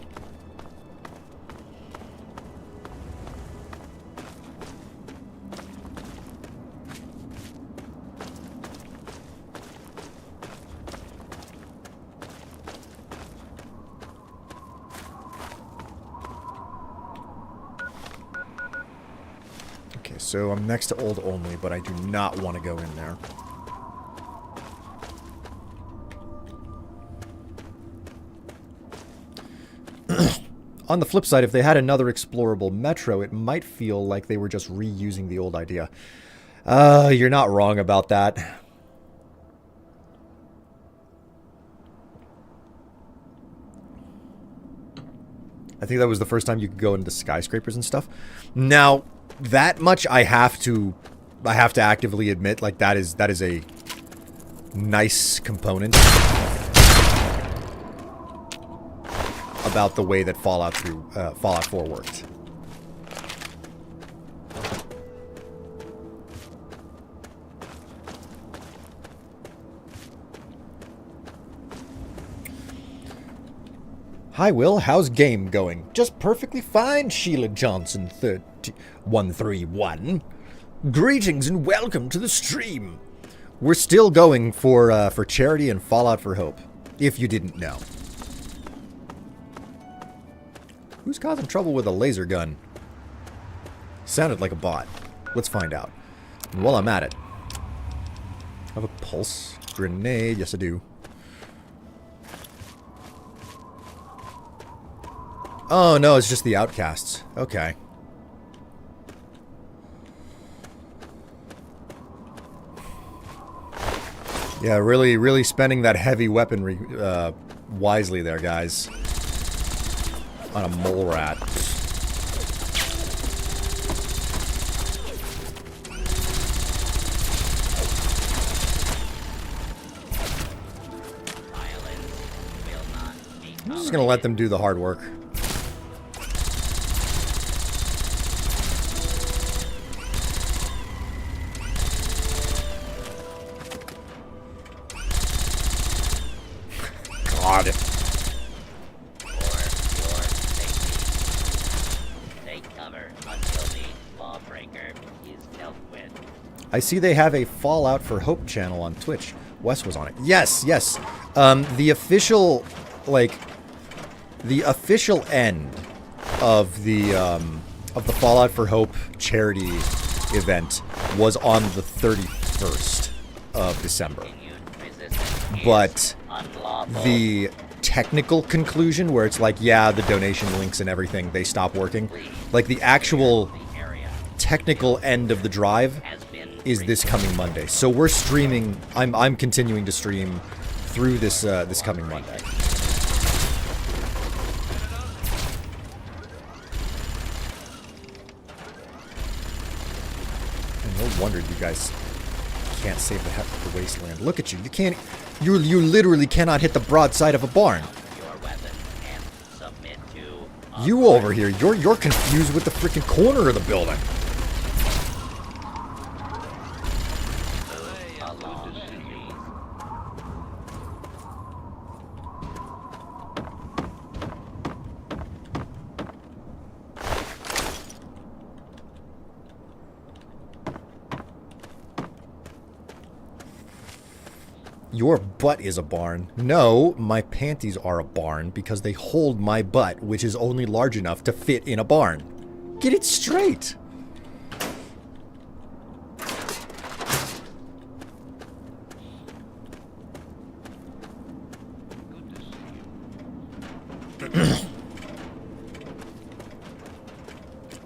So I'm next to Old Only, but I do not want to go in there. On the flip side, if they had another explorable metro, it might feel like they were just reusing the old idea. You're not wrong about that. I think that was the first time you could go into skyscrapers and stuff. Now, that much I have to actively admit, like that is a nice component about the way that Fallout 4 worked. Hi, Will. How's game going? Just perfectly fine, Sheila Johnson 131. Greetings and welcome to the stream. We're still going for Charity and Fallout for Hope, if you didn't know. Who's causing trouble with a laser gun? Sounded like a bot. Let's find out. And while I'm at it, I have a pulse grenade. Yes, I do. Oh, no, it's just the outcasts. Okay. Yeah, really spending that heavy weaponry wisely there, guys. On a mole rat. I'm just gonna let them do the hard work. God. Take cover until the lawbreaker is dealt with. I see they have a Fallout for Hope channel on Twitch. Wes was on it. Yes, yes. The official, like, the official end of the Fallout for Hope charity event was on the 31st of December. But the technical conclusion, where it's like, yeah, the donation links and everything, they stop working. Like, the actual technical end of the drive is this coming Monday. So we're streaming. I'm continuing to stream through this this coming Monday. And no wonder you guys can't save the Wasteland. Look at you. You can't. You literally cannot hit the broadside of a barn. You over here, you're confused with the freaking corner of the building. Your butt is a barn. No, my panties are a barn because they hold my butt, which is only large enough to fit in a barn. Get it straight.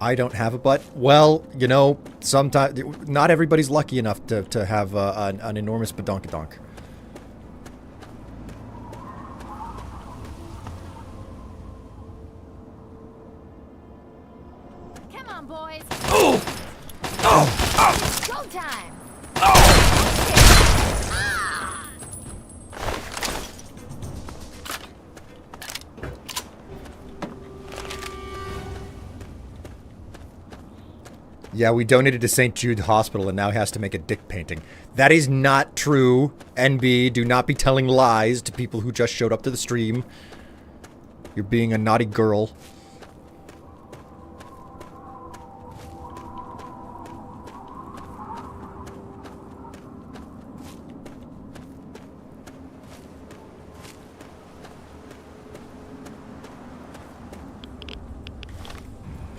I don't have a butt. Well, you know, sometimes not everybody's lucky enough to have an enormous badonkadonk. Yeah, we donated to St. Jude Hospital and now he has to make a dick painting. That is not true. NB, do not be telling lies to people who just showed up to the stream. You're being a naughty girl.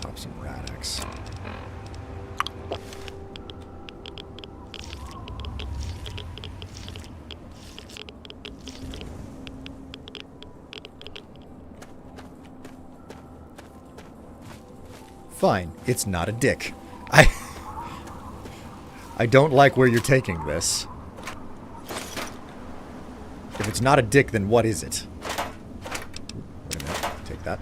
Pop some Radix. Fine, it's not a dick. I don't like where you're taking this. If it's not a dick, then what is it? Wait a minute, take that.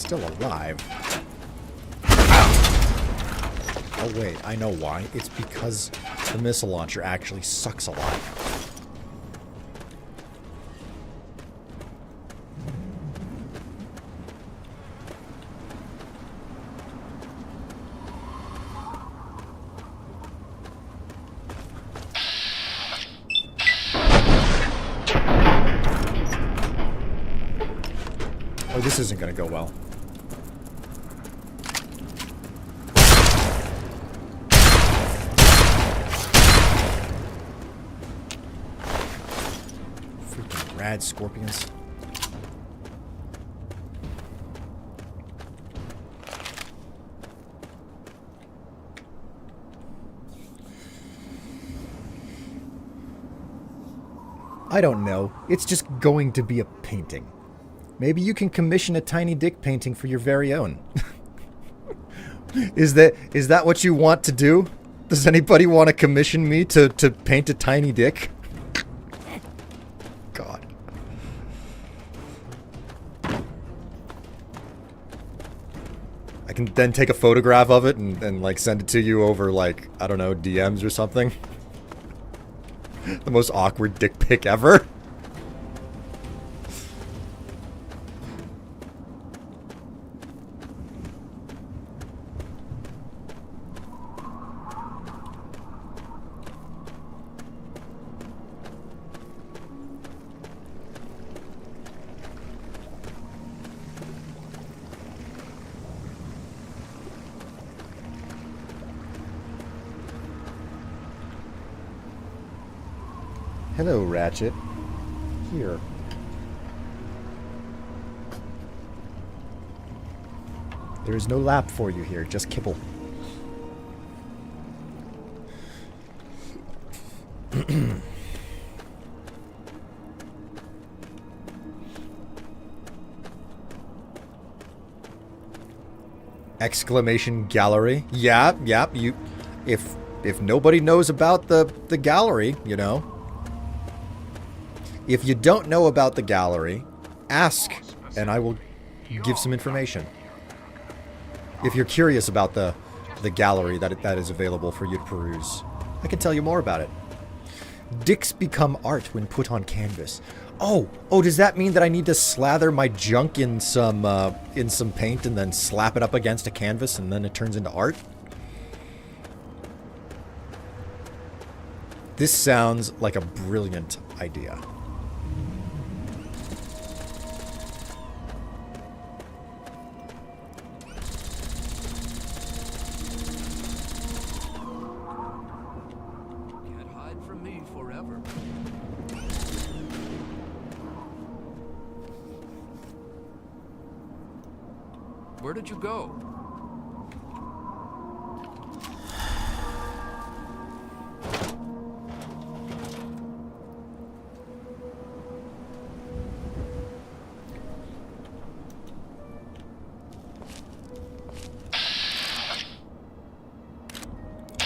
still alive. Oh wait, I know why. It's because the missile launcher actually sucks a lot. Oh, this isn't gonna go well. Freaking rad scorpions. I don't know. It's just going to be a painting. Maybe you can commission a tiny dick painting for your very own. Is that what you want to do? Does anybody want to commission me to paint a tiny dick? God. I can then take a photograph of it and like send it to you over like, I don't know, DMs or something. The most awkward dick pic ever. Hello, Ratchet. Here. There is no lap for you here, just kibble. Exclamation gallery. Yeah, you if nobody knows about the gallery, you know. If you don't know about the gallery, ask, and I will give some information. If you're curious about the gallery that is available for you to peruse, I can tell you more about it. Dicks become art when put on canvas. Oh, does that mean that I need to slather my junk in some paint and then slap it up against a canvas and then it turns into art? This sounds like a brilliant idea. Where did you go?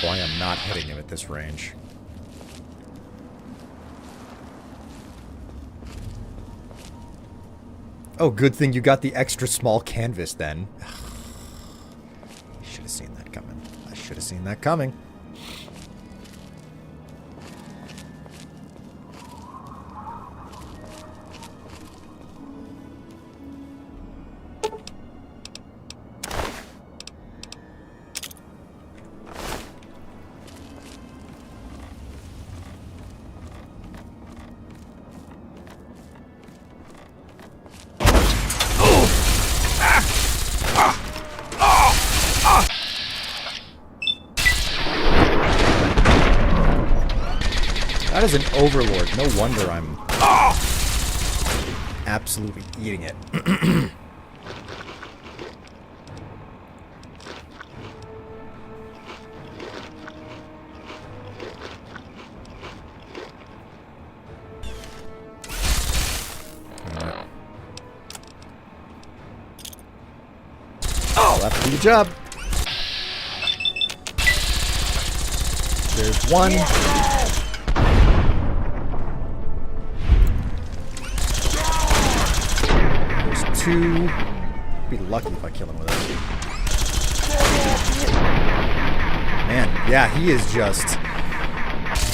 Oh, I am not hitting him at this range. Oh, good thing you got the extra small canvas then. Should have seen that coming. I should have seen that coming. That is an overlord. No wonder I'm absolutely eating it. I'll have to do the job. There's one. Two. be lucky if I kill him with it. Man, yeah, he is just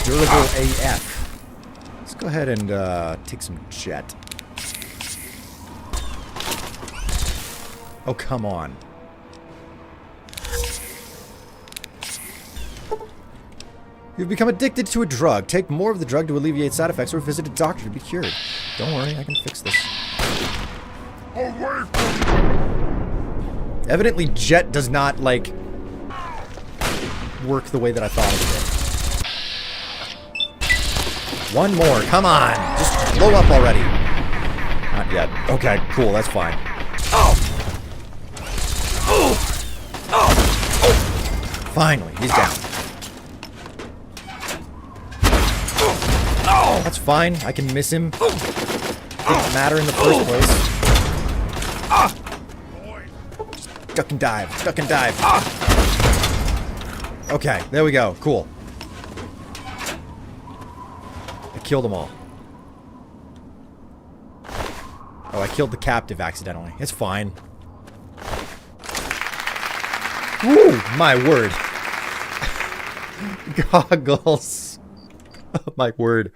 durable AF. Let's go ahead and take some jet. Oh, come on. You've become addicted to a drug. Take more of the drug to alleviate side effects or visit a doctor to be cured. Don't worry, I can fix this. Evidently, jet does not, like, work the way that I thought it did. One more, come on! Just blow up already. Not yet. Okay, cool, that's fine. Oh! Oh! Oh! Oh! Finally, he's down. Oh! That's fine, I can miss him. Didn't matter in the first place. Just duck and dive, duck and dive. Okay, there we go. Cool. I killed them all. Oh, I killed the captive accidentally. It's fine. Woo! My word. Goggles. Oh, my word.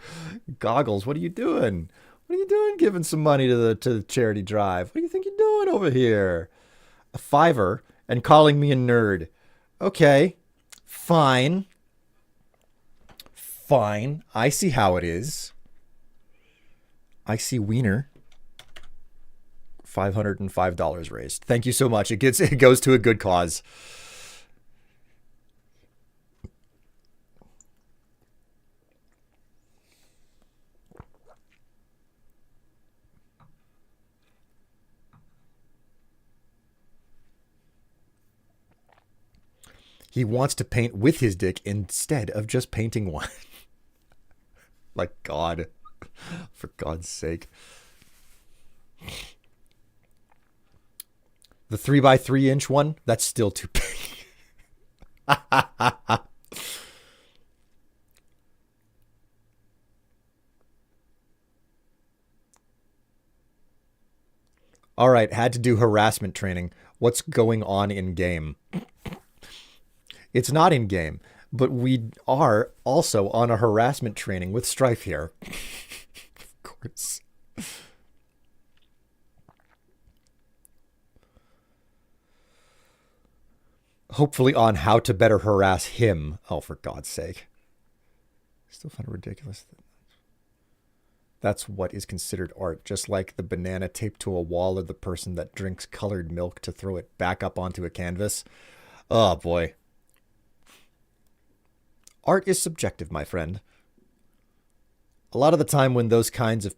Goggles, what are you doing? What are you doing giving some money to the charity drive? What do you think you're doing over here? A $5 and calling me a nerd. Okay. Fine. Fine. I see how it is. I see wiener. $505 raised. Thank you so much. It goes to a good cause. He wants to paint with his dick instead of just painting one. Like, God. For God's sake. The 3x3 one, that's still too big. All right, had to do harassment training. What's going on in game? It's not in game, but we are also on a harassment training with Strife here. Of course. Hopefully on how to better harass him. Oh, for God's sake. Still find it ridiculous. That's what is considered art. Just like the banana taped to a wall or the person that drinks colored milk to throw it back up onto a canvas. Oh, boy. Art is subjective, my friend. A lot of the time when those kinds of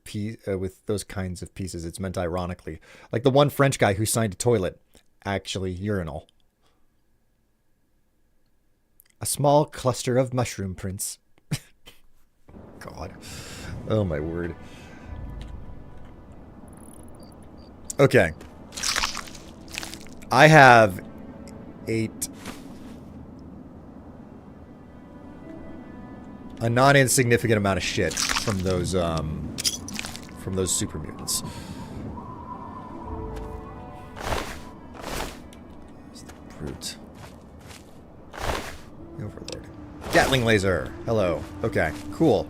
with those kinds of pieces, it's meant ironically. Like the one French guy who signed a toilet. Actually, urinal. A small cluster of mushroom prints. God. Oh, my word. Okay. I have 8... a non-insignificant amount of shit from those super mutants. Where's the brute? The Overlord. Gatling laser. Hello. Okay. Cool.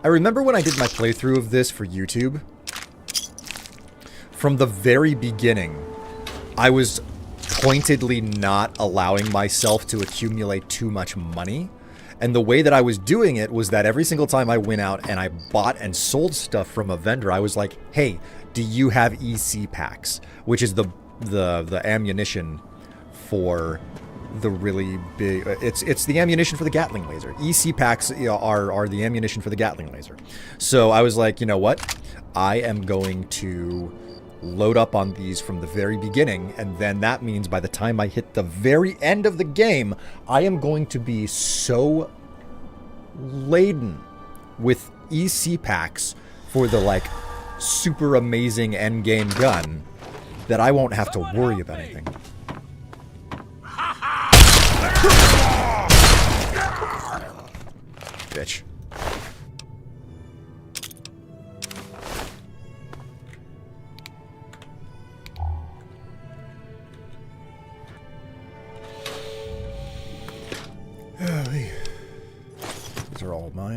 I remember when I did my playthrough of this for YouTube. From the very beginning, I was pointedly not allowing myself to accumulate too much money. And the way that I was doing it was that every single time I went out and I bought and sold stuff from a vendor, I was like, hey, do you have EC packs? Which is the ammunition for the really big... It's the ammunition for the Gatling laser. EC packs are the ammunition for the Gatling laser. So I was like, you know what? I am going to load up on these from the very beginning, and then that means by the time I hit the very end of the game, I am going to be so laden with EC packs for the, like, super amazing endgame gun that I won't have to worry about anything. Bitch.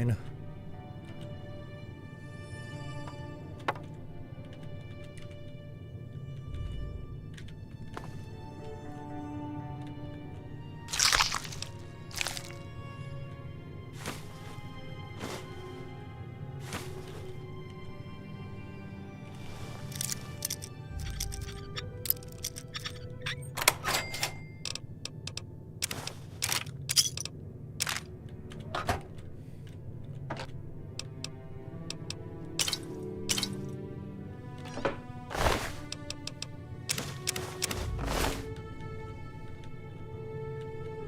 fine.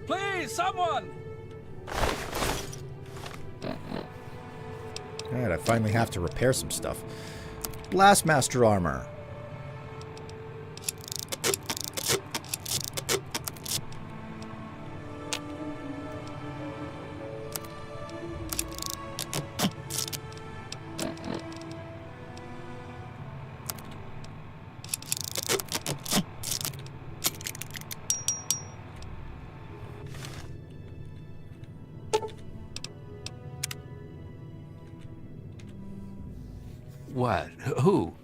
Please, someone! Alright, I finally have to repair some stuff. Blastmaster armor. What? Who?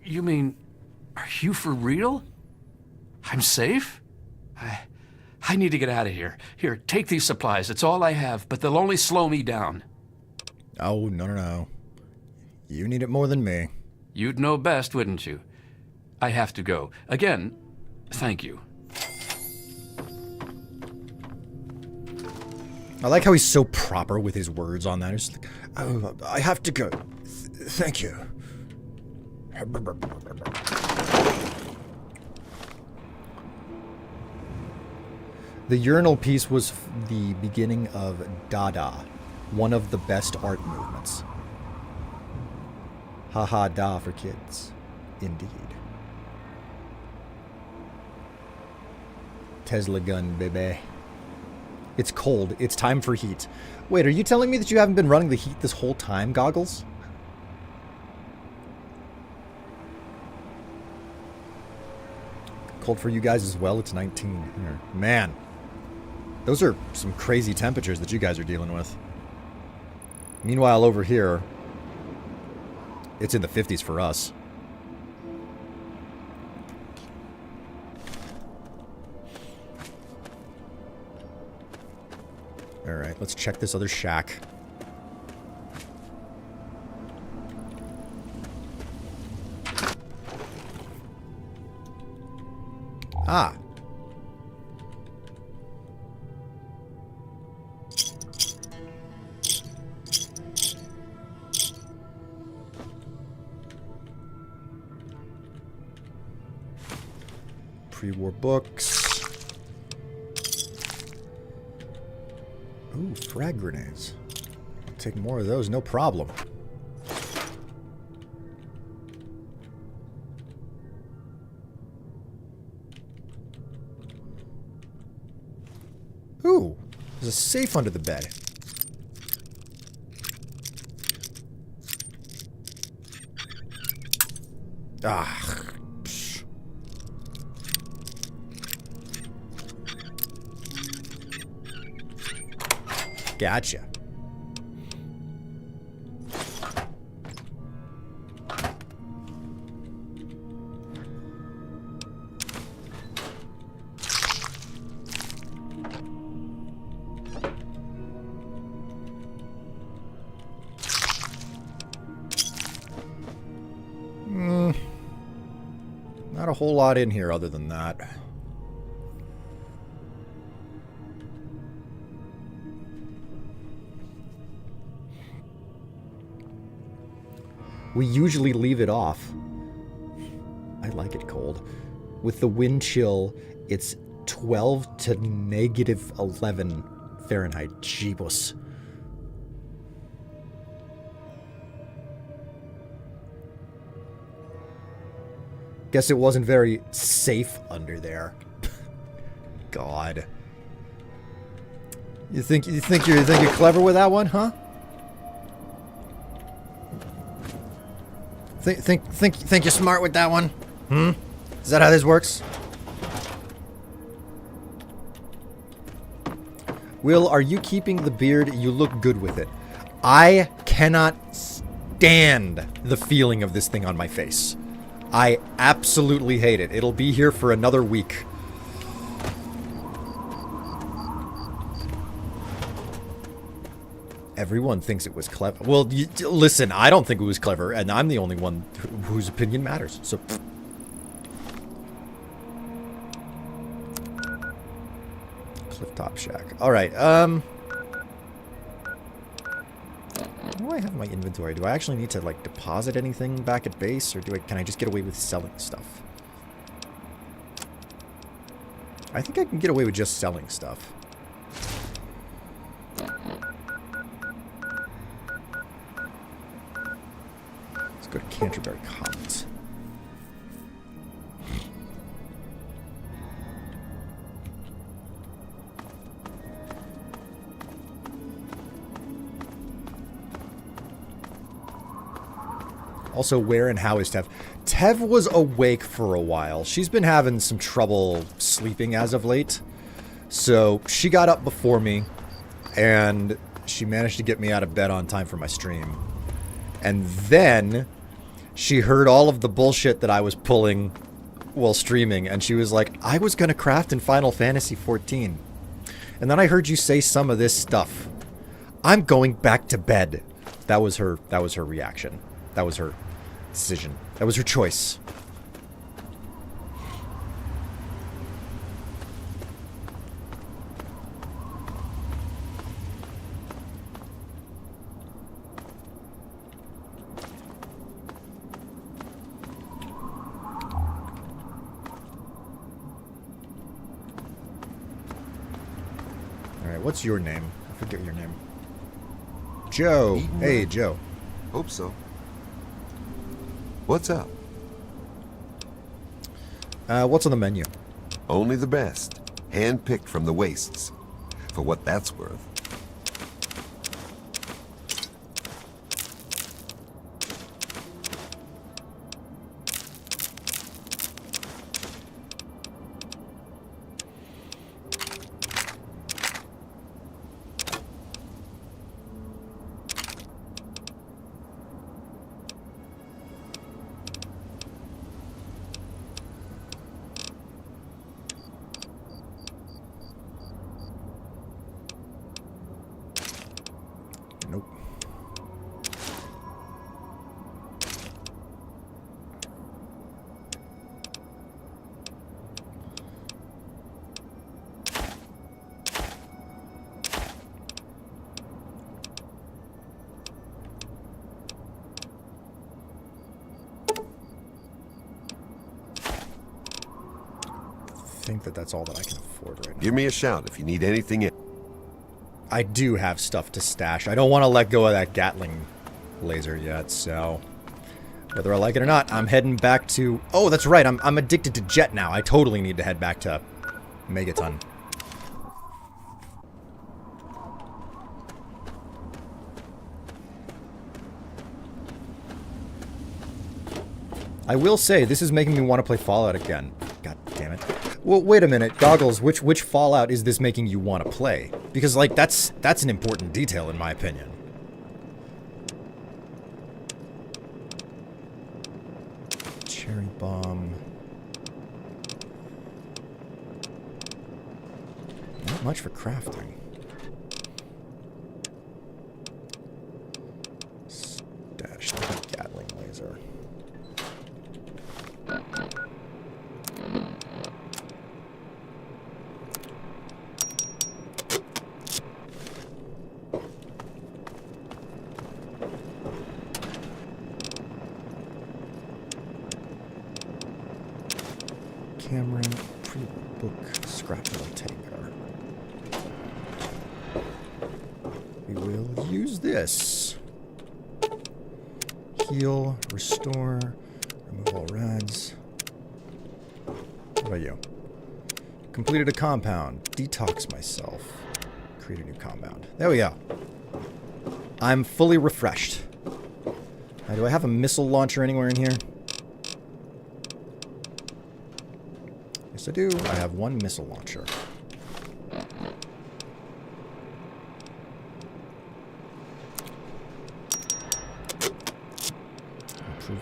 You mean, are you for real? I'm safe? I need to get out of here. Here, take these supplies. It's all I have, but they'll only slow me down. Oh, no. You need it more than me. You'd know best, wouldn't you? I have to go. Again, thank you. I like how he's so proper with his words on that. He's like, oh, I have to go. Thank you. The urinal piece was the beginning of Dada, one of the best art movements. Haha da for kids. Indeed. Tesla gun, baby. It's cold. It's time for heat. Wait, are you telling me that you haven't been running the heat this whole time, Goggles? Cold for you guys as well? It's 19 here. Man. Those are some crazy temperatures that you guys are dealing with. Meanwhile, over here, it's in the 50s for us. Alright, let's check this other shack. Ah. Pre-war books. Ooh, frag grenades. I'll take more of those, no problem. Ooh, there's a safe under the bed. Ah. Psh. Gotcha. Not a whole lot in here other than that. We usually leave it off. I like it cold. With the wind chill, it's 12 to negative 11 Fahrenheit. Jeebus. Guess it wasn't very safe under there. God. You think you're clever with that one, huh? Think you're smart with that one? Hmm? Is that how this works? Will, are you keeping the beard? You look good with it. I cannot stand the feeling of this thing on my face. I absolutely hate it. It'll be here for another week. Everyone thinks it was clever. Well, listen, I don't think it was clever, and I'm the only one whose opinion matters. So, Clifftop Shack. All right. What do I have in my inventory? Do I actually need to like deposit anything back at base, or can I just get away with selling stuff? I think I can get away with just selling stuff. Let's go to Canterbury Commons. Also, where and how is Tev? Tev was awake for a while. She's been having some trouble sleeping as of late. So she got up before me, and she managed to get me out of bed on time for my stream. And then she heard all of the bullshit that I was pulling while streaming, and she was like, I was going to craft in Final Fantasy XIV. And then I heard you say some of this stuff. I'm going back to bed. That was her reaction. That was her decision. That was her choice. Alright, what's your name? I forget your name. Joe. Hey, Joe. Hope so. What's up? What's on the menu? Only the best. Hand-picked from the wastes. For what that's worth. Nope. I think that's all that I can afford right now. Give me a shout if you need anything else. I do have stuff to stash. I don't want to let go of that Gatling laser yet, so whether I like it or not, I'm heading back to... Oh, that's right, I'm addicted to Jet now. I totally need to head back to Megaton. I will say, this is making me want to play Fallout again. God damn it. Well, wait a minute, Goggles, which Fallout is this making you want to play? Because, like, that's an important detail, in my opinion. Cherry bomb. Not much for crafting. Stash the Gatling laser. Cameron, pre-book scrapple taker. We will use this. Heal, restore, remove all rads. What about you? Completed a compound. Detox myself. Create a new compound. There we go. I'm fully refreshed. Now, do I have a missile launcher anywhere in here? Yes, I do. I have one missile launcher.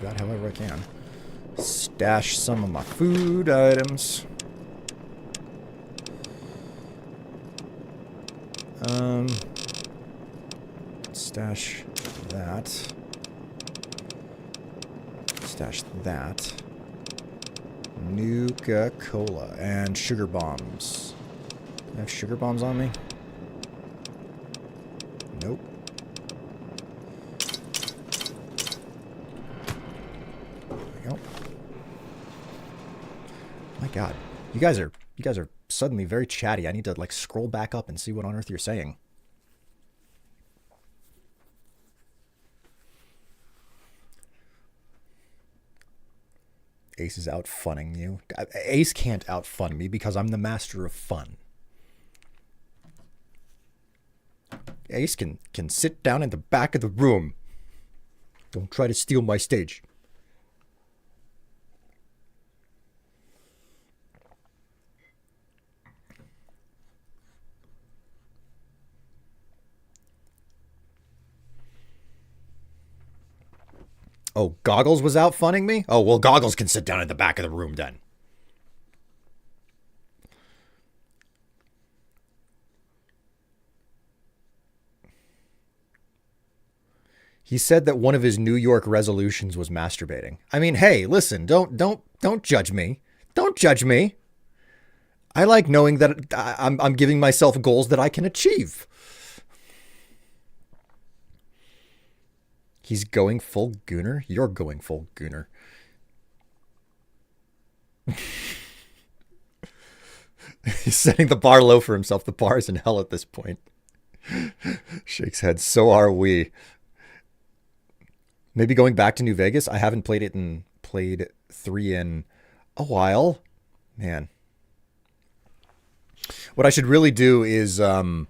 that however I can. Stash some of my food items. Stash that. Stash that. Nuka-Cola and sugar bombs. Do I have sugar bombs on me? Nope. There we go. My God, you guys are suddenly very chatty. I need to like scroll back up and see what on earth you're saying. Ace is out funning you. Ace can't out fun me because I'm the master of fun. Ace can sit down in the back of the room. Don't try to steal my stage. Oh, Goggles was out funning me? Oh, well, Goggles can sit down in the back of the room then. He said that one of his New York resolutions was masturbating. I mean, hey, listen, don't judge me. Don't judge me. I like knowing that I'm giving myself goals that I can achieve. He's going full gooner? You're going full gooner. He's setting the bar low for himself. The bar is in hell at this point. Shakes head. So are we. Maybe going back to New Vegas. I haven't played 3 in a while. Man. What I should really do is I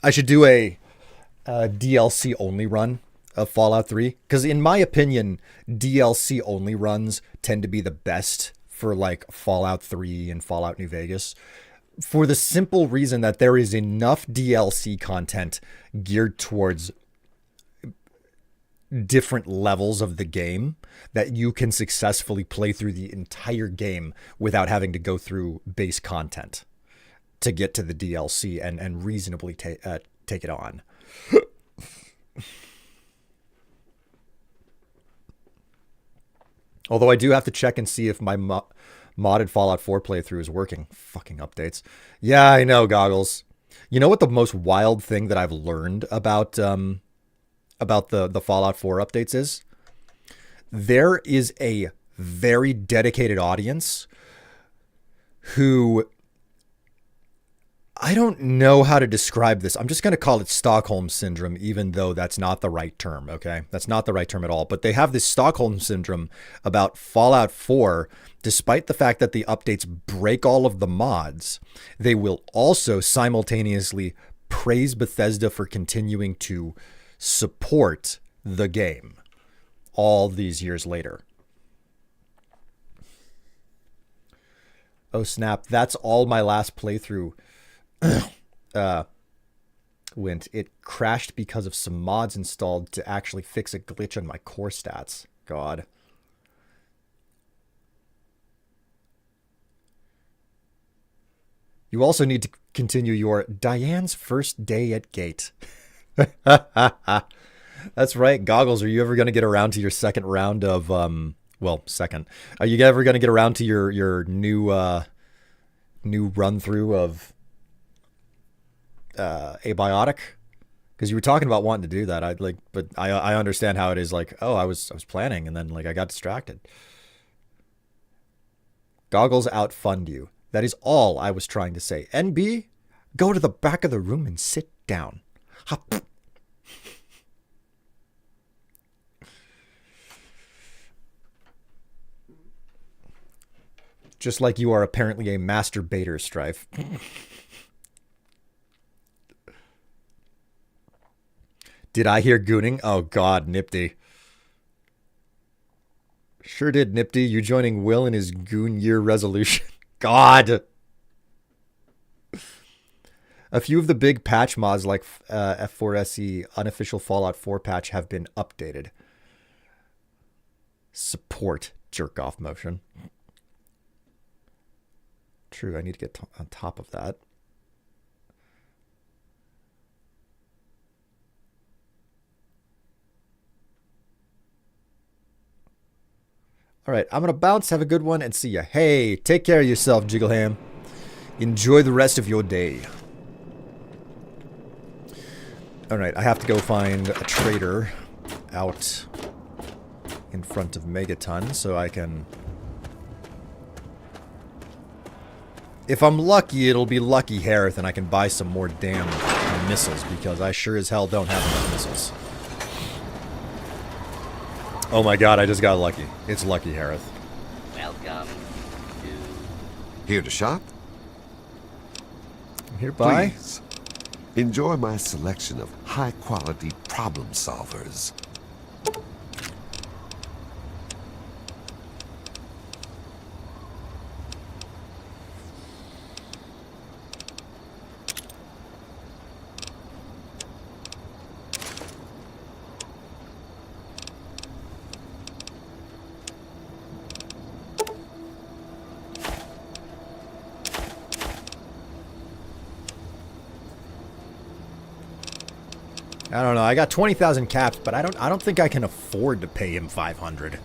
should do a DLC only run of Fallout 3, because in my opinion, DLC only runs tend to be the best for like Fallout 3 and Fallout New Vegas, for the simple reason that there is enough DLC content geared towards different levels of the game that you can successfully play through the entire game without having to go through base content to get to the DLC and reasonably take it on. Although I do have to check and see if my modded Fallout 4 playthrough is working. Fucking updates. Yeah, I know, Goggles. You know what the most wild thing that I've learned about the Fallout 4 updates is? There is a very dedicated audience who... I don't know how to describe this. I'm just going to call it Stockholm Syndrome, even though that's not the right term, okay? That's not the right term at all. But they have this Stockholm Syndrome about Fallout 4, despite the fact that the updates break all of the mods. They will also simultaneously praise Bethesda for continuing to support the game all these years later. Oh, snap. That's all my last playthrough went. It crashed because of some mods installed to actually fix a glitch on my core stats. God. You also need to continue your Diane's first day at gate. That's right. Goggles, are you ever going to get around to your second round of second. Are you ever going to get around to your new run through of Abiotic? Because you were talking about wanting to do that. I understand how it is. Like, oh, I was planning, and then like I got distracted. Goggles outfund you. That is all I was trying to say. NB, go to the back of the room and sit down. Hop. Just like you are apparently a masturbator, Strife. Did I hear gooning? Oh, God, Nipty. Sure did, Nipty. You joining Will in his goon year resolution. God. A few of the big patch mods like F4SE unofficial Fallout 4 patch have been updated. port jerk-off motion. True, I need to get on top of that. All right, I'm going to bounce, have a good one, and see ya. Hey, take care of yourself, Jiggleham. Enjoy the rest of your day. All right, I have to go find a trader out in front of Megaton so I can... If I'm lucky, it'll be Lucky Harith and I can buy some more damn missiles because I sure as hell don't have enough missiles. Oh my god, I just got lucky. It's Lucky Harith. Welcome to... Here to shop? Hereby. Please, enjoy my selection of high-quality problem solvers. I don't know. I got 20,000 caps, but I don't think I can afford to pay him 500.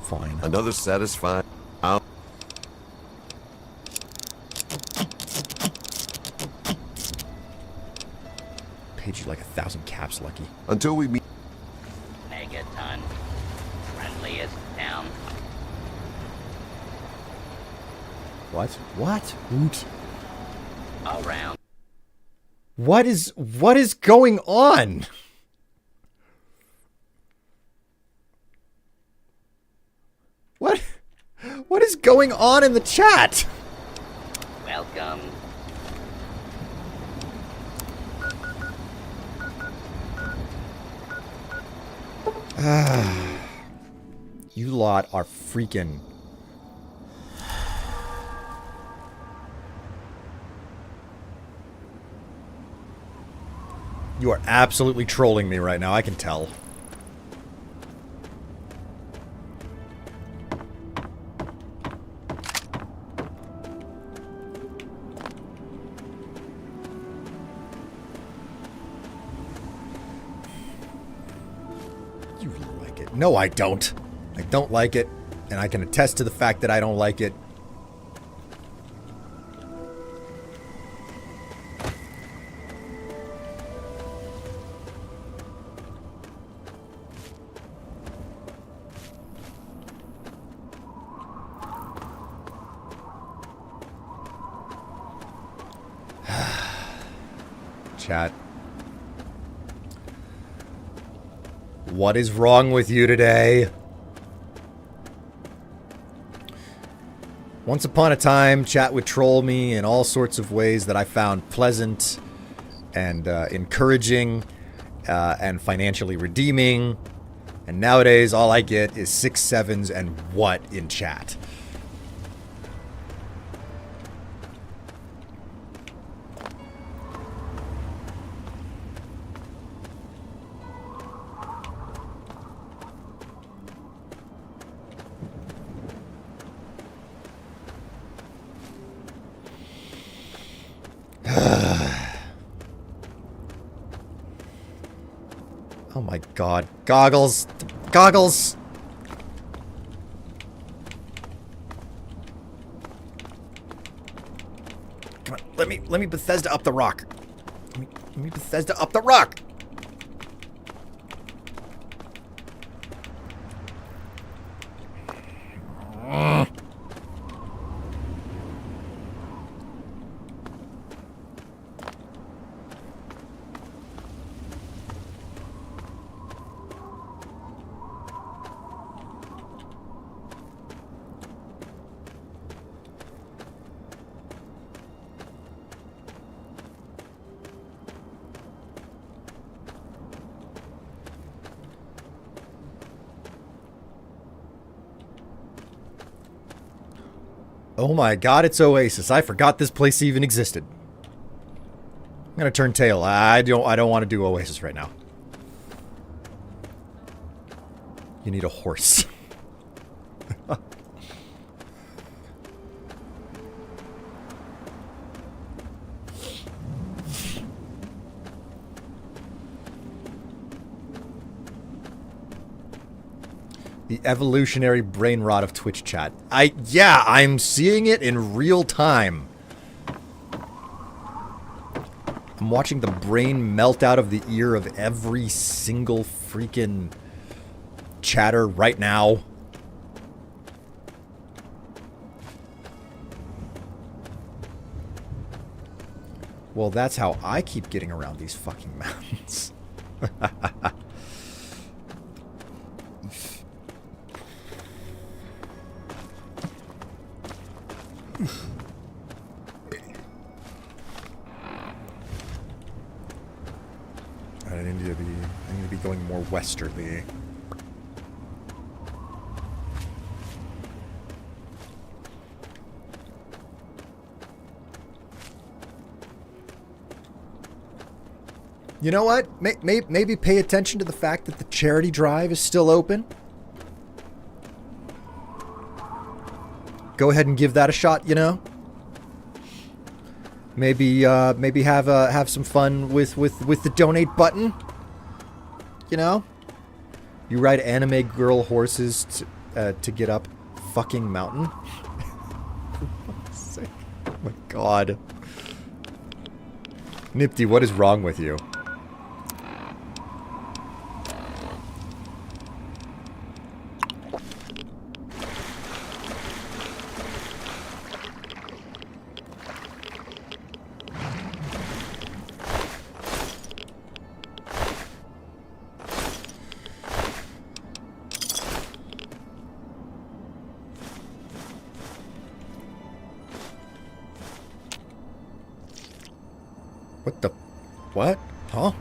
Fine. Another satisfied. Paid you like 1,000 caps, Lucky. Until we meet. Megaton. Friendliest town. What? What? Oot. All round. What is going on? What is going on in the chat? Welcome. You lot are freaking... You are absolutely trolling me right now, I can tell. You like it. No, I don't. I don't like it, and I can attest to the fact that I don't like it. Chat. What is wrong with you today? Once upon a time, chat would troll me in all sorts of ways that I found pleasant and encouraging and financially redeeming. And nowadays, all I get is 6 7s and what in chat. Oh my god. Goggles. Goggles. Come on. Let me Bethesda up the rock. Let me Bethesda up the rock. Oh my god, it's Oasis. I forgot this place even existed. I'm gonna turn tail. I don't want to do Oasis right now. You need a horse. The evolutionary brain rot of Twitch chat. Yeah, I'm seeing it in real time. I'm watching the brain melt out of the ear of every single freaking chatter right now. Well, that's how I keep getting around these fucking mountains. I need to be going more westerly. You know what? Maybe pay attention to the fact that the charity drive is still open. Go ahead and give that a shot, you know? Maybe have some fun with the donate button. You know? You ride anime girl horses to get up fucking mountain. Oh my god. Nipty, what is wrong with you? What the... What? Huh?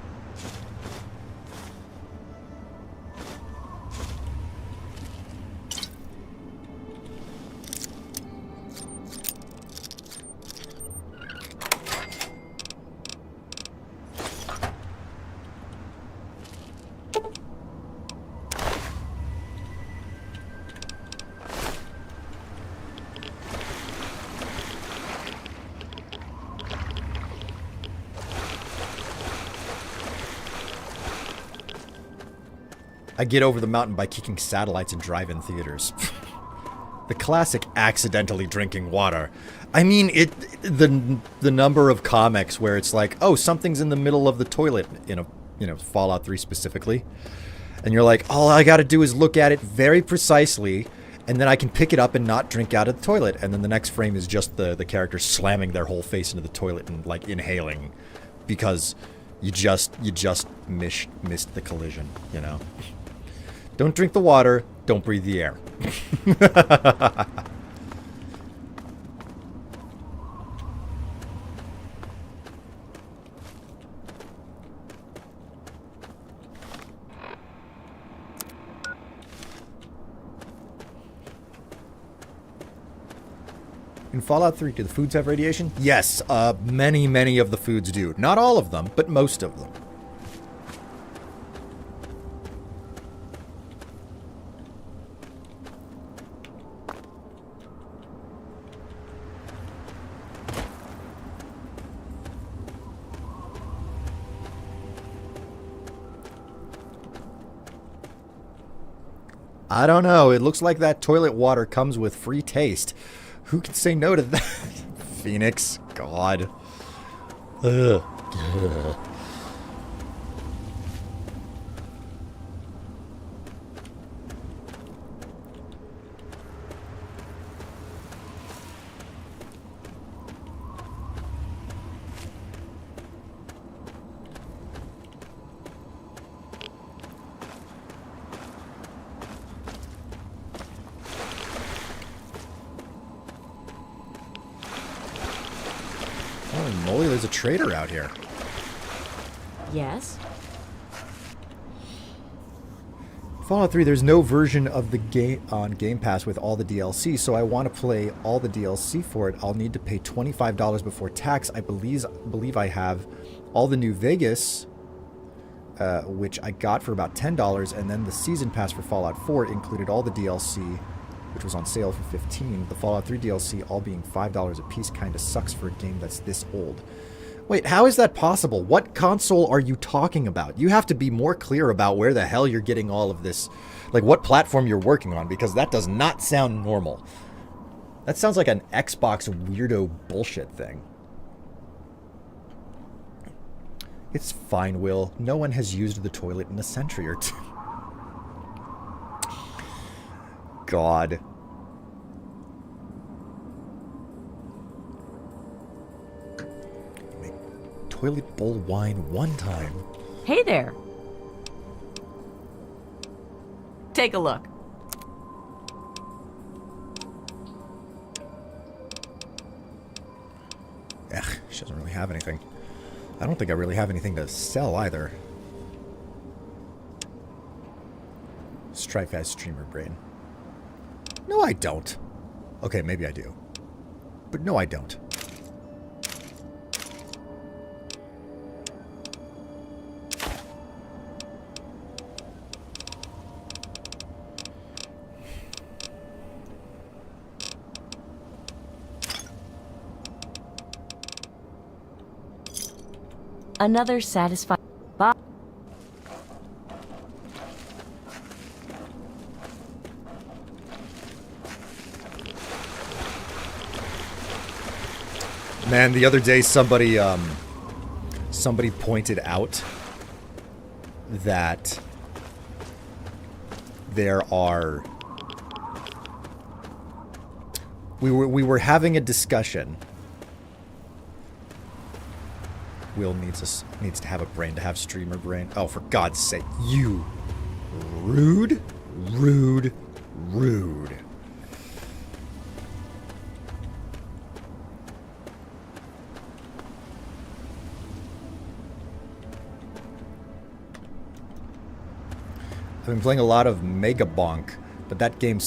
I get over the mountain by kicking satellites in drive-in theaters. The classic accidentally drinking water. I mean, the number of comics where it's like, oh, something's in the middle of the toilet in a Fallout 3 specifically, and you're like, all I got to do is look at it very precisely, and then I can pick it up and not drink out of the toilet. And then the next frame is just the character slamming their whole face into the toilet and like inhaling, because you just missed the collision, you know. Don't drink the water, don't breathe the air. In Fallout 3, do the foods have radiation? Yes, many of the foods do. Not all of them, but most of them. I don't know. It looks like that toilet water comes with free taste. Who can say no to that? Phoenix. God. Ugh. Ugh. Holy moly, there's a trader out here. Yes? Fallout 3, there's no version of the game on Game Pass with all the DLC, so I want to play all the DLC for it. I'll need to pay $25 before tax. I believe I have all the New Vegas, which I got for about $10, and then the Season Pass for Fallout 4 included all the DLC, which was on sale for $15. The Fallout 3 DLC all being $5 a piece kinda sucks for a game that's this old. Wait, how is that possible? What console are you talking about? You have to be more clear about where the hell you're getting all of this, like what platform you're working on, because that does not sound normal. That sounds like an Xbox weirdo bullshit thing. It's fine, Will. No one has used the toilet in a century or two. God. Make toilet bowl wine one time. Hey there. Take a look. Ugh, she doesn't really have anything. I don't think I really have anything to sell either. Strife has streamer brain. No, I don't. Okay, maybe I do. But no, I don't. Another satisfying. Man, the other day somebody pointed out that there are we were having a discussion. Will needs to have a brain to have streamer brain. Oh, for God's sake, you rude. I've been playing a lot of Mega Bonk, but that game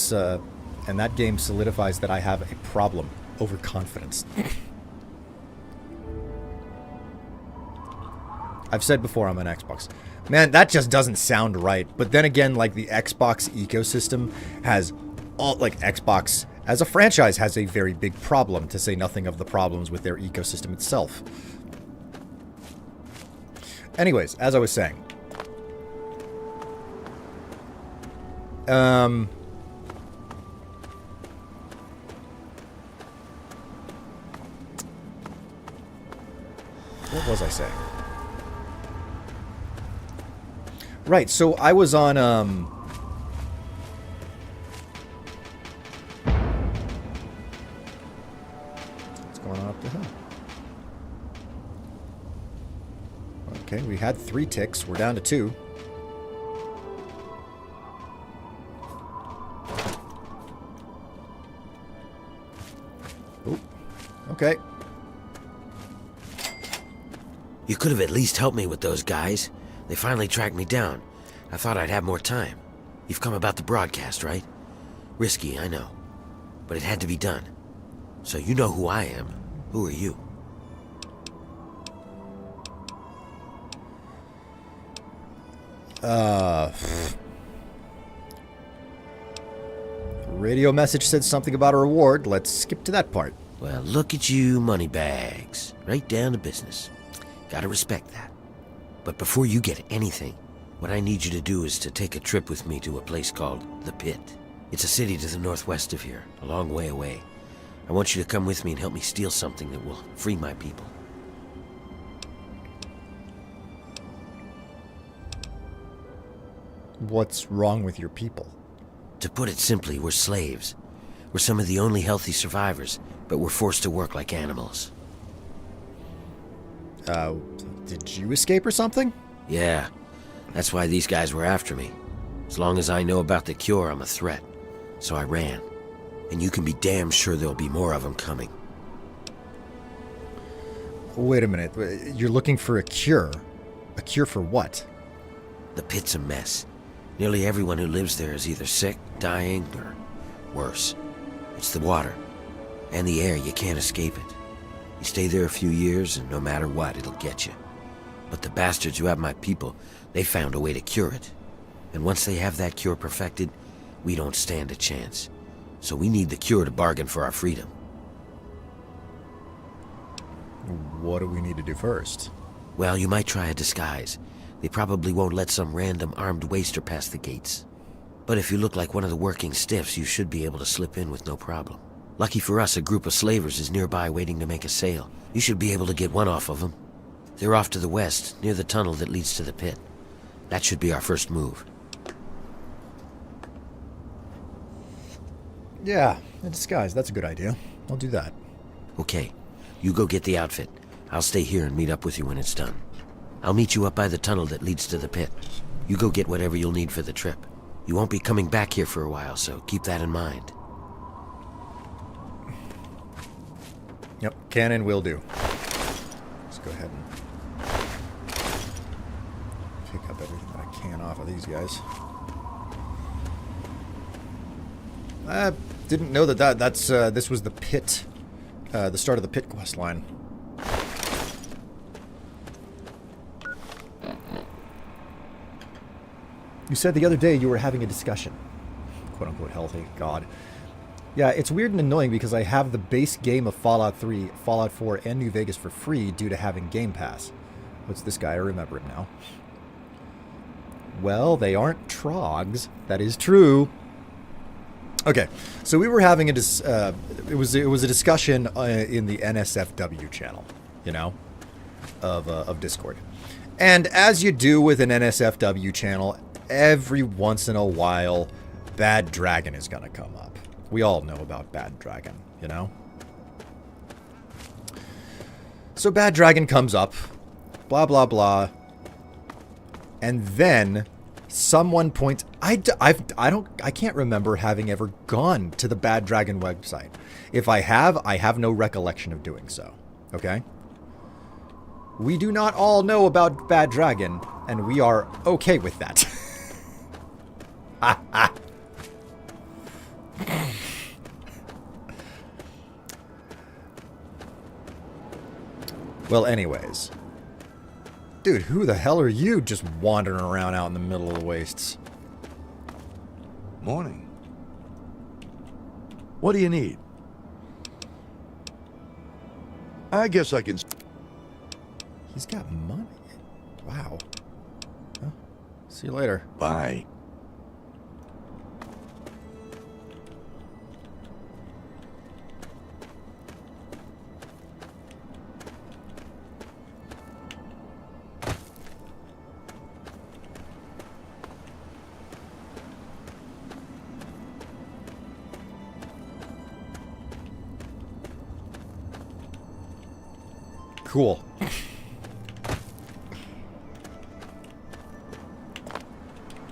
solidifies that I have a problem: overconfidence. I've said before I'm an Xbox. Man, that just doesn't sound right. But then again, like the Xbox ecosystem has all, like Xbox as a franchise has a very big problem, to say nothing of the problems with their ecosystem itself. Anyways, as I was saying. What was I saying? Right, so I was on, what's going on up the hill? Okay, we had 3 ticks. We're down to 2. Oop. Okay. You could have at least helped me with those guys. They finally tracked me down. I thought I'd have more time. You've come about the broadcast, right? Risky, I know. But it had to be done. So you know who I am. Who are you? Radio message said something about a reward. Let's skip to that part. Well, look at you, moneybags. Right down to business. Gotta respect that. But before you get anything, what I need you to do is to take a trip with me to a place called The Pit. It's a city to the northwest of here, a long way away. I want you to come with me and help me steal something that will free my people. What's wrong with your people? To put it simply, we're slaves. We're some of the only healthy survivors, but we're forced to work like animals. Did you escape or something? Yeah, that's why these guys were after me. As long as I know about the cure, I'm a threat. So I ran. And you can be damn sure there'll be more of them coming. Wait a minute. You're looking for a cure? A cure for what? The pit's a mess. Nearly everyone who lives there is either sick, dying, or worse. It's the water. And the air, you can't escape it. You stay there a few years, and no matter what, it'll get you. But the bastards who have my people, they found a way to cure it. And once they have that cure perfected, we don't stand a chance. So we need the cure to bargain for our freedom. What do we need to do first? Well, you might try a disguise. They probably won't let some random armed waster pass the gates. But if you look like one of the working stiffs, you should be able to slip in with no problem. Lucky for us, a group of slavers is nearby waiting to make a sale. You should be able to get one off of them. They're off to the west, near the tunnel that leads to the pit. That should be our first move. Yeah, a disguise. That's a good idea. I'll do that. Okay, you go get the outfit. I'll stay here and meet up with you when it's done. I'll meet you up by the tunnel that leads to the pit. You go get whatever you'll need for the trip. You won't be coming back here for a while, so keep that in mind. Yep, can and will do. Let's go ahead and pick up everything that I can off of these guys. I didn't know that's this was the pit, the start of the pit quest line. You said the other day you were having a discussion. Quote unquote healthy. God. Yeah, it's weird and annoying because I have the base game of Fallout 3, Fallout 4, and New Vegas for free due to having Game Pass. What's this guy? I remember him now. Well, they aren't trogs. That is true. Okay, so we were having a it was a discussion in the NSFW channel, you know, of Discord, and as you do with an NSFW channel, every once in a while, Bad Dragon is gonna come up. We all know about Bad Dragon, you know? So Bad Dragon comes up, blah, blah, blah. And then someone points... I can't remember having ever gone to the Bad Dragon website. If I have no recollection of doing so. Okay? We do not all know about Bad Dragon, and we are okay with that. Ha ha. Well, anyways. Dude, who the hell are you just wandering around out in the middle of the wastes? Morning. What do you need? I guess I can... He's got money. Wow. Huh? See you later. Bye. Cool.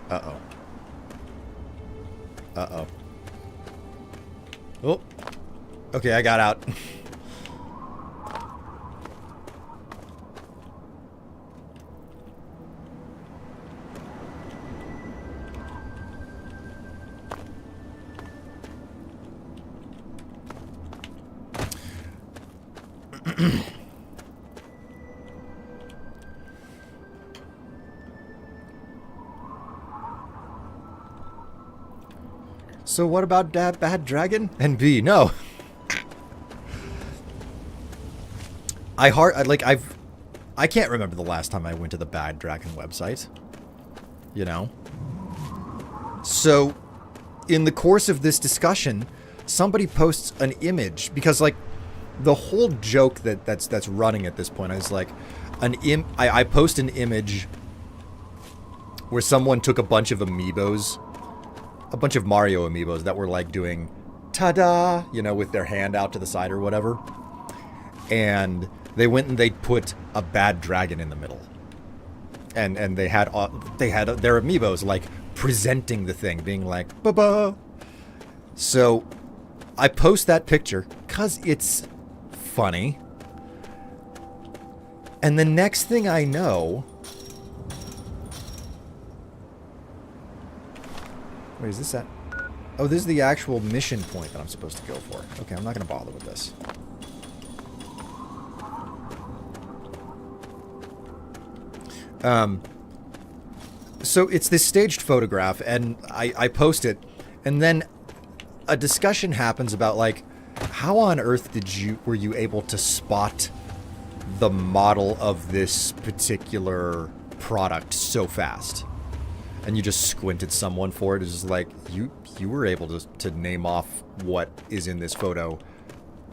Uh-oh. Uh-oh. Oh. Okay, I got out. So what about that Bad Dragon? And B, no. I can't remember the last time I went to the Bad Dragon website. You know? So, in the course of this discussion, somebody posts an image, because, like, the whole joke that's running at this point is, like, I post an image where someone took a bunch of amiibos, a bunch of Mario amiibos that were, like, doing ta-da, you know, with their hand out to the side or whatever. And they went and they put a Bad Dragon in the middle. And they had their amiibos, like, presenting the thing, being like, ba-ba. So, I post that picture, because it's funny. And the next thing I know... Wait, is this at... Oh, this is the actual mission point that I'm supposed to go for. Okay, I'm not going to bother with this. So it's this staged photograph, and I post it, and then a discussion happens about, like, how on earth were you able to spot the model of this particular product so fast? And you just squinted someone for it. It's just like, you were able to name off what is in this photo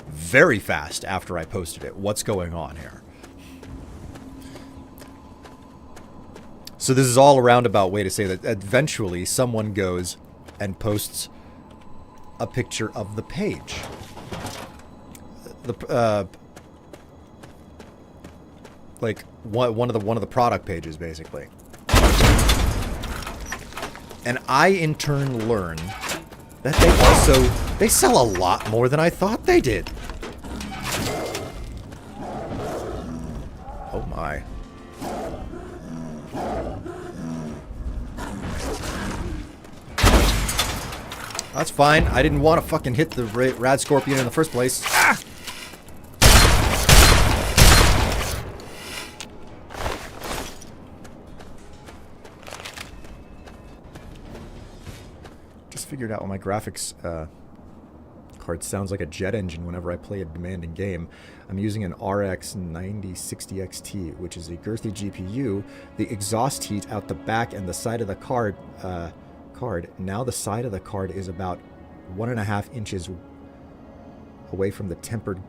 very fast after I posted it. What's going on here? So this is all a roundabout way to say that eventually someone goes and posts a picture of the page. Like one of the product pages, basically. And I in turn learn that they sell a lot more than I thought they did. Oh my. That's fine. I didn't want to fucking hit the rad scorpion in the first place. Ah! Just figured out what my graphics card sounds like a jet engine whenever I play a demanding game. I'm using an RX 9060 XT, which is a girthy GPU. The exhaust heat out the back and the side of the card. Now the side of the card is about 1.5 inches away from the tempered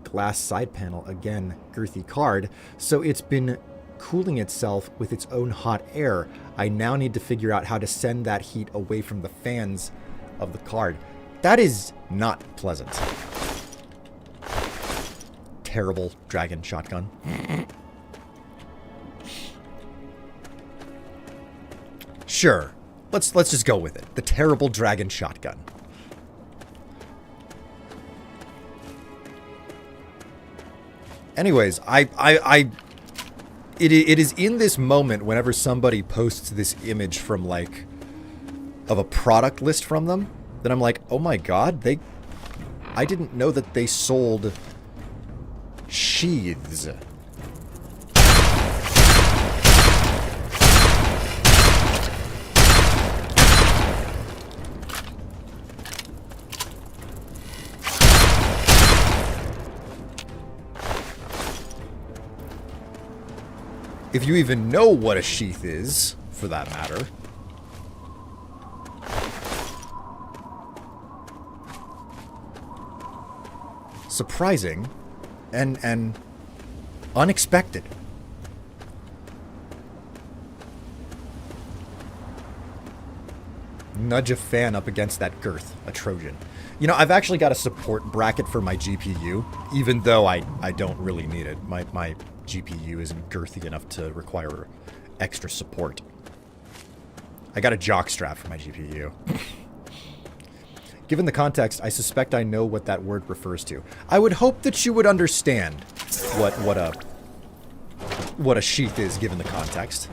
glass side panel. Again, girthy card. So it's been cooling itself with its own hot air. I now need to figure out how to send that heat away from the fans of the card. That is not pleasant. Terrible dragon shotgun. Sure. Let's just go with it. The terrible dragon shotgun. Anyways, it is in this moment whenever somebody posts this image from of a product list from them that I'm like, oh my god, I didn't know that they sold sheaths. If you even know what a sheath is, for that matter. Surprising and unexpected. Nudge a fan up against that girth, a Trojan. You know, I've actually got a support bracket for my GPU, even though I don't really need it. My GPU isn't girthy enough to require extra support. I got a jock strap for my GPU. Given the context, I suspect I know what that word refers to. I would hope that you would understand what a sheath is given the context.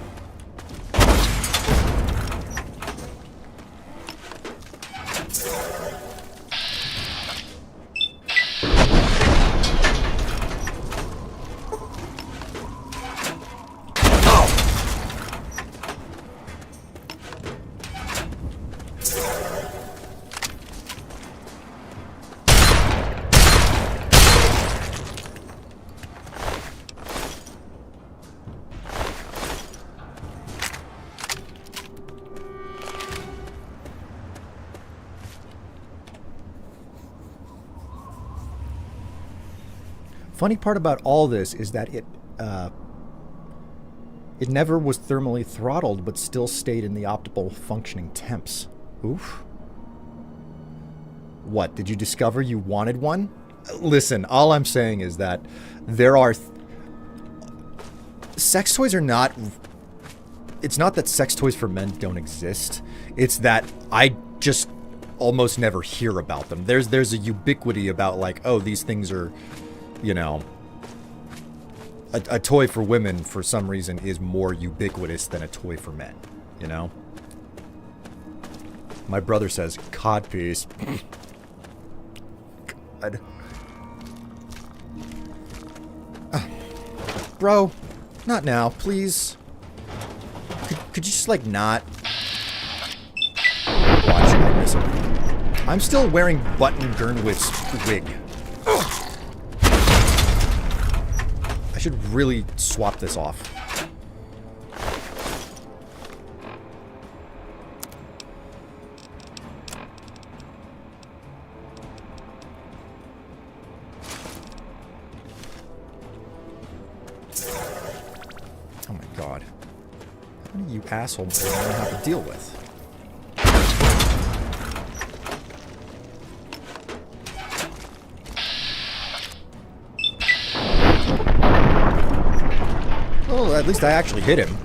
Funny part about all this is that it never was thermally throttled, but still stayed in the optimal functioning temps. Oof. What, did you discover you wanted one? Listen, all I'm saying is that there are... sex toys are not... It's not that sex toys for men don't exist. It's that I just almost never hear about them. There's a ubiquity about, like, oh, these things are... You know, a toy for women, for some reason, is more ubiquitous than a toy for men, you know? My brother says, codpiece. God. Bro, not now, please. Could you just, like, not... Watch, I miss him. I'm still wearing Button Gurnwit's wig. I should really swap this off. Oh my god. How many you assholes do I have to deal with? Oh, at least I actually hit him.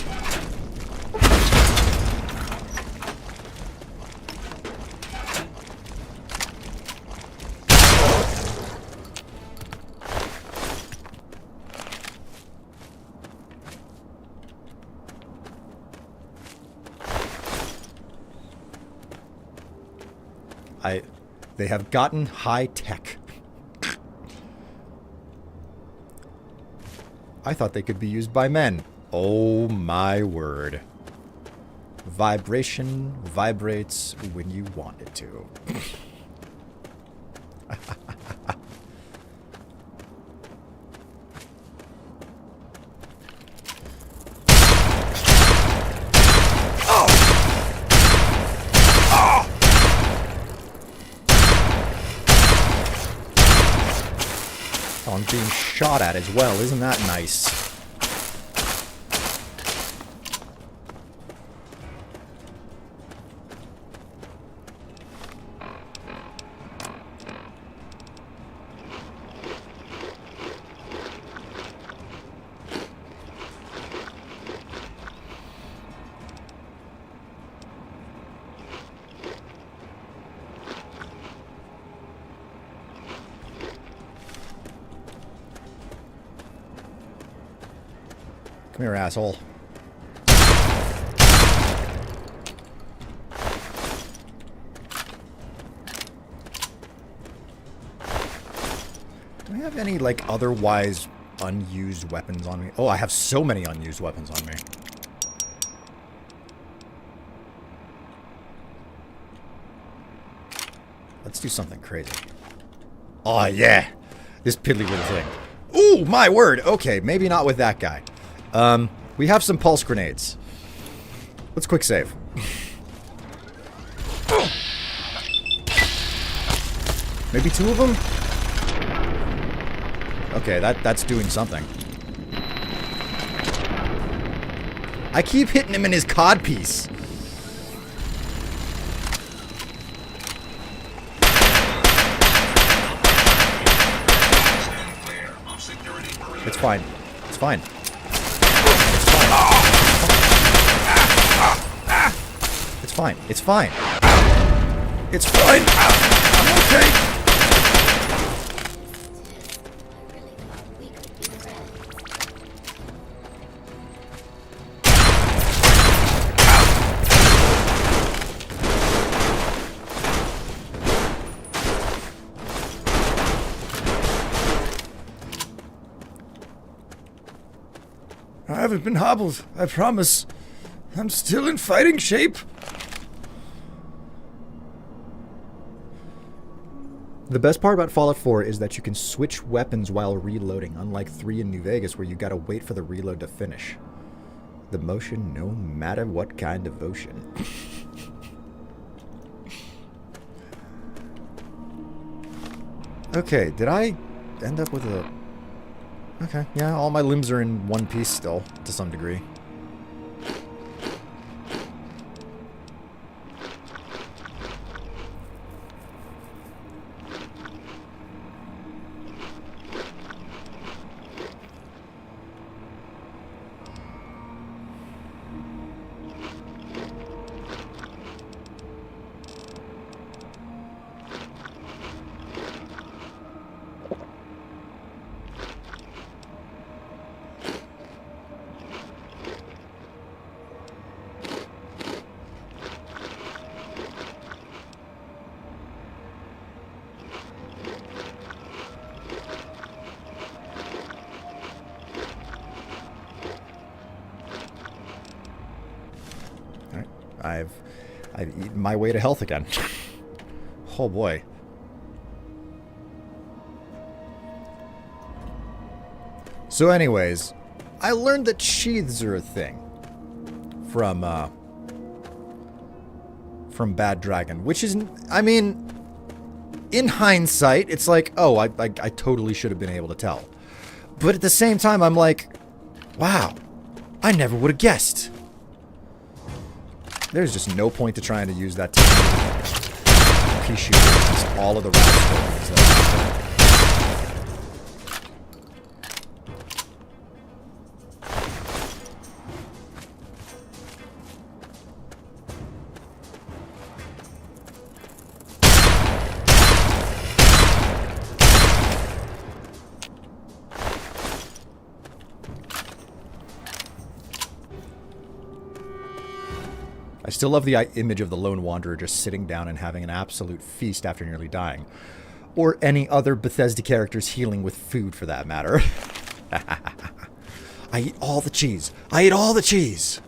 They have gotten high tech. I thought they could be used by men. Oh my word. Vibration vibrates when you want it to. Oh, I'm being shot at as well. Isn't that nice? Come here, asshole. Do I have any, like, otherwise unused weapons on me? Oh, I have so many unused weapons on me. Let's do something crazy. Oh, yeah! This piddly little thing. Ooh, my word! Okay, maybe not with that guy. We have some pulse grenades. Let's quick save. Maybe 2 of them? Okay, that's doing something. I keep hitting him in his codpiece. It's fine. It's fine. It's fine. It's fine. It's fine. I'm okay. I haven't been hobbled, I promise. I'm still in fighting shape. The best part about Fallout 4 is that you can switch weapons while reloading, unlike 3 in New Vegas where you gotta wait for the reload to finish. The motion, no matter what kind of ocean. Okay, did I end up with a... Okay, yeah, all my limbs are in one piece still, to some degree. I've eaten my way to health again. Oh boy. So anyways, I learned that sheaths are a thing from Bad Dragon, which is, I mean, in hindsight, it's like, oh, I totally should have been able to tell. But at the same time, I'm like, wow, I never would have guessed. There's just no point to trying to use that pea shooter against all of the rat scorpions that are out there. I still love the image of the Lone Wanderer just sitting down and having an absolute feast after nearly dying. Or any other Bethesda characters healing with food, for that matter. I eat all the cheese. I eat all the cheese!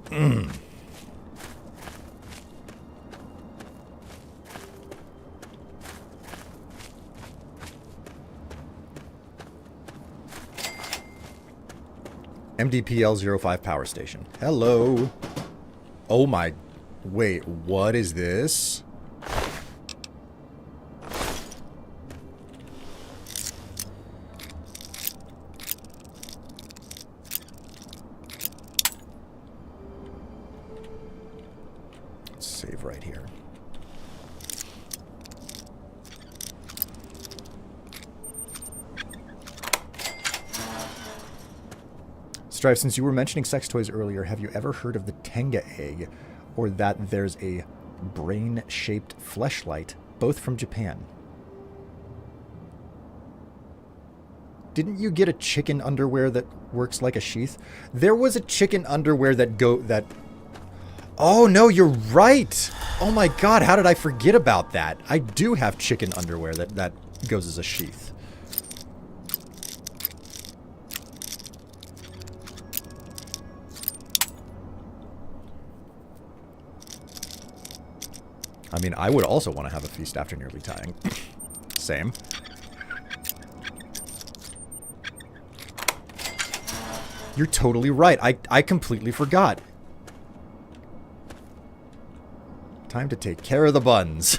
Mmm. MDPL-05 power station. Hello. Oh my... Wait, what is this? Let's save right here. Strife, since you were mentioning sex toys earlier, have you ever heard of the Tenga egg, or that there's a brain-shaped fleshlight, both from Japan? Didn't you get a chicken underwear that works like a sheath? There was a chicken underwear that Oh no, you're right! Oh my god, how did I forget about that? I do have chicken underwear that goes as a sheath. I mean, I would also want to have a feast after nearly dying. Same. You're totally right. I completely forgot. Time to take care of the buns.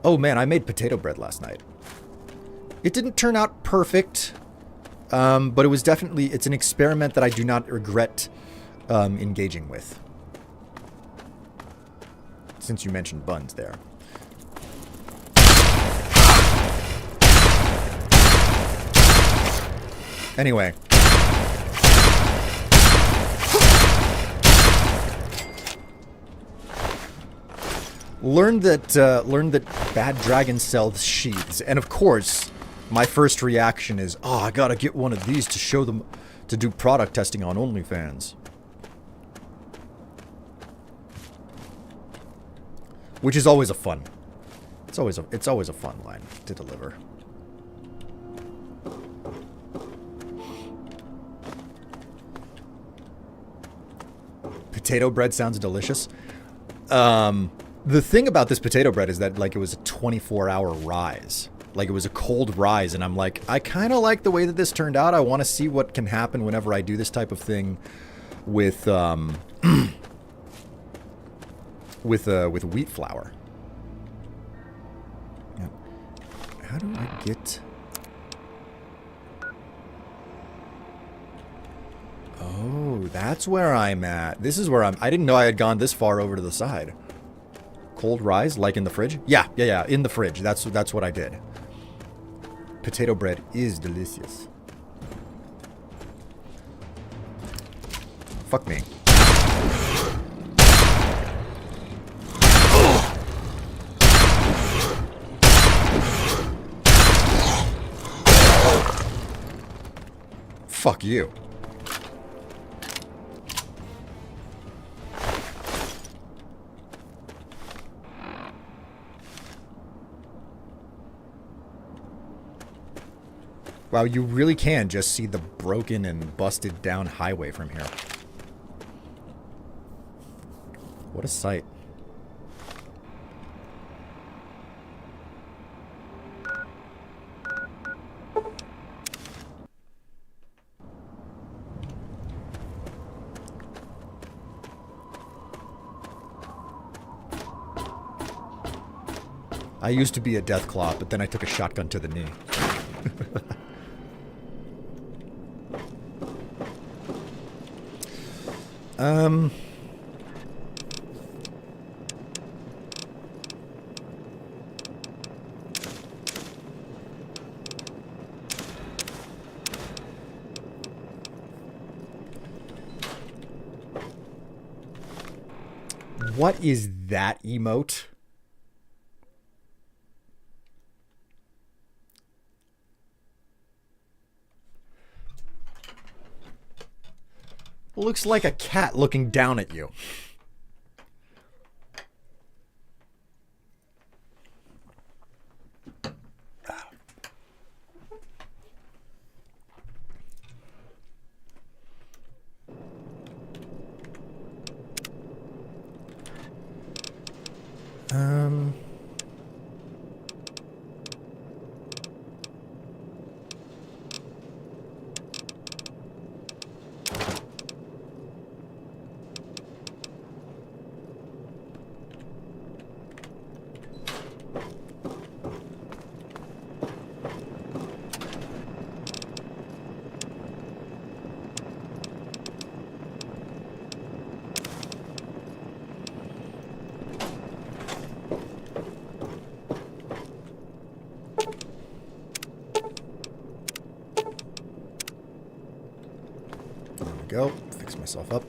Oh man, I made potato bread last night. It didn't turn out perfect, but it was definitely, it's an experiment that I do not regret engaging with. Since you mentioned buns there. Anyway. Learned that Bad Dragon sells sheaths, and of course, my first reaction is, oh, I gotta get one of these to show them, to do product testing on OnlyFans. Which is always a fun. It's always a fun line to deliver. Potato bread sounds delicious. The thing about this potato bread is that, like, it was a 24-hour rise. Like, it was a cold rise, and I'm like, I kind of like the way that this turned out. I want to see what can happen whenever I do this type of thing with with wheat flour. Yeah. How do I get... Oh, that's where I'm at. This is where I'm... I didn't know I had gone this far over to the side. Cold rise, like in the fridge? Yeah, in the fridge. That's what I did. Potato bread is delicious. Fuck me. Fuck you. Wow, you really can just see the broken and busted down highway from here. What a sight. I used to be a Deathclaw, but then I took a shotgun to the knee. What is that emote? Looks like a cat looking down at you. Go. Fix myself up.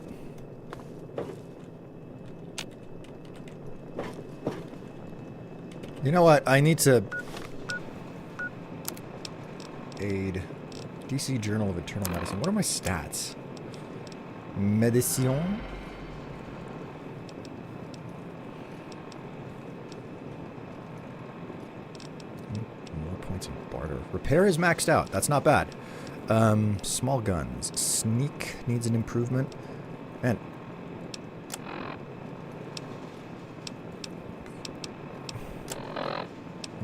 You know what? I need to aid DC Journal of Eternal Medicine. What are my stats? Medicine? More points in barter. Repair is maxed out. That's not bad. Small guns. Sneak needs an improvement. And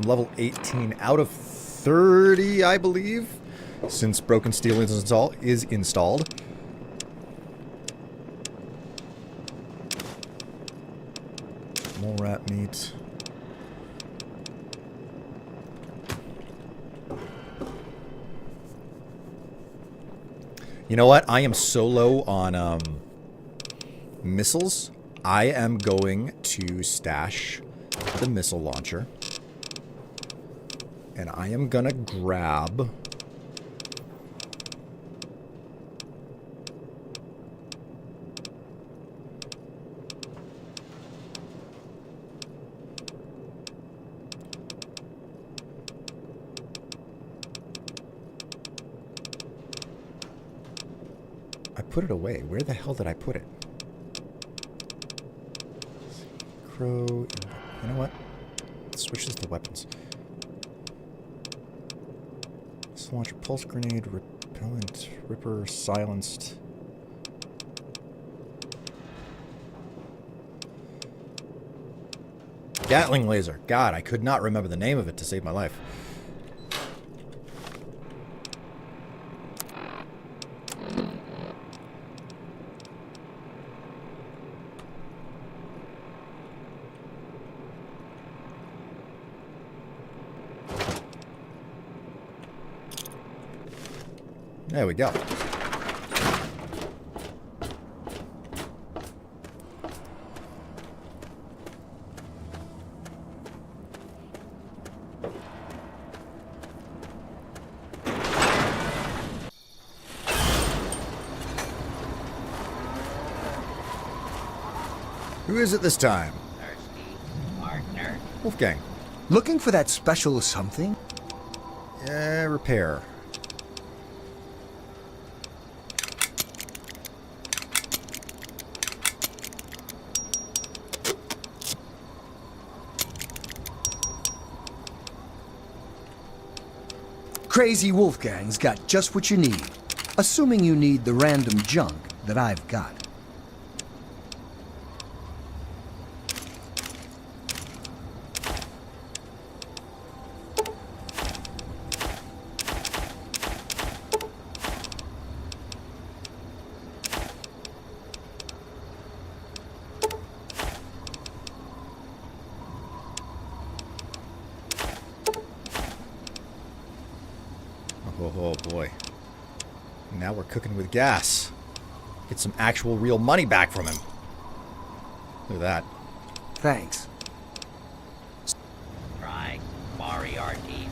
level 18 out of 30, I believe, since Broken Steel is installed. More rat meat. You know what? I am so low on missiles. I am going to stash the missile launcher. And I am gonna grab I put it away. Where the hell did I put it? Crow. You know what? Let's switch this to weapons. Launcher, pulse grenade, repellent, ripper, silenced. Gatling laser. God, I could not remember the name of it to save my life. There we go. Who is it this time? Thirsty partner. Wolfgang. Looking for that special something? Yeah, repair. Crazy Wolfgang's got just what you need. Assuming you need the random junk that I've got. Oh boy. Now we're cooking with gas. Get some actual real money back from him. Look at that. Thanks. Try Moriarty's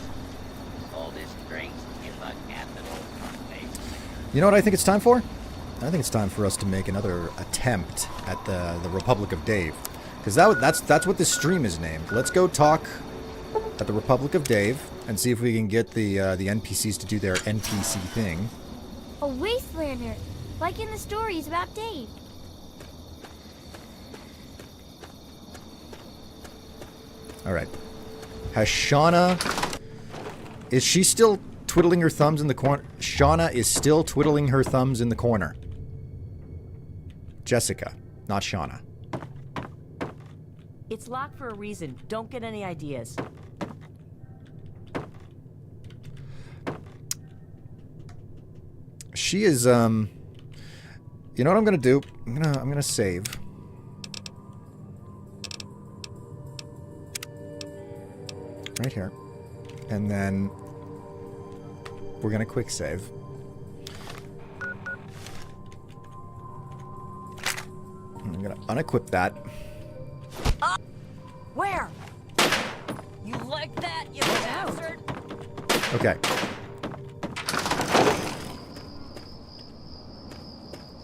oldest drinks in the capital of Wasteland. You know what I think it's time for? I think it's time for us to make another attempt at the Republic of Dave. Because that's what this stream is named. Let's go talk at the Republic of Dave and see if we can get the NPCs to do their NPC thing. A Wastelander, like in the stories about Dave. Alright. Has Shauna... Is she still twiddling her thumbs in the corner? Shauna is still twiddling her thumbs in the corner. Jessica, not Shauna. It's locked for a reason. Don't get any ideas. She is, you know what I'm gonna do? I'm gonna save. Right here. And then we're gonna quick save. I'm gonna unequip that. Where? You like that, you bastard? Okay.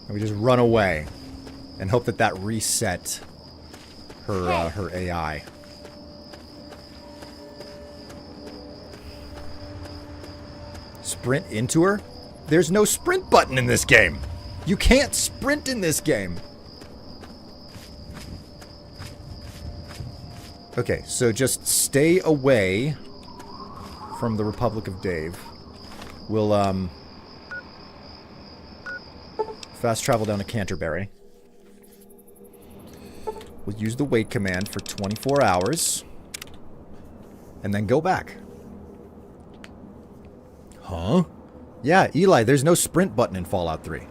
And we just run away and hope that that reset her her AI. Sprint into her? There's no sprint button in this game. You can't sprint in this game. Okay, so just stay away from the Republic of Dave. We'll, fast travel down to Canterbury. We'll use the wait command for 24 hours. And then go back. Huh? Yeah, Eli, there's no sprint button in Fallout 3.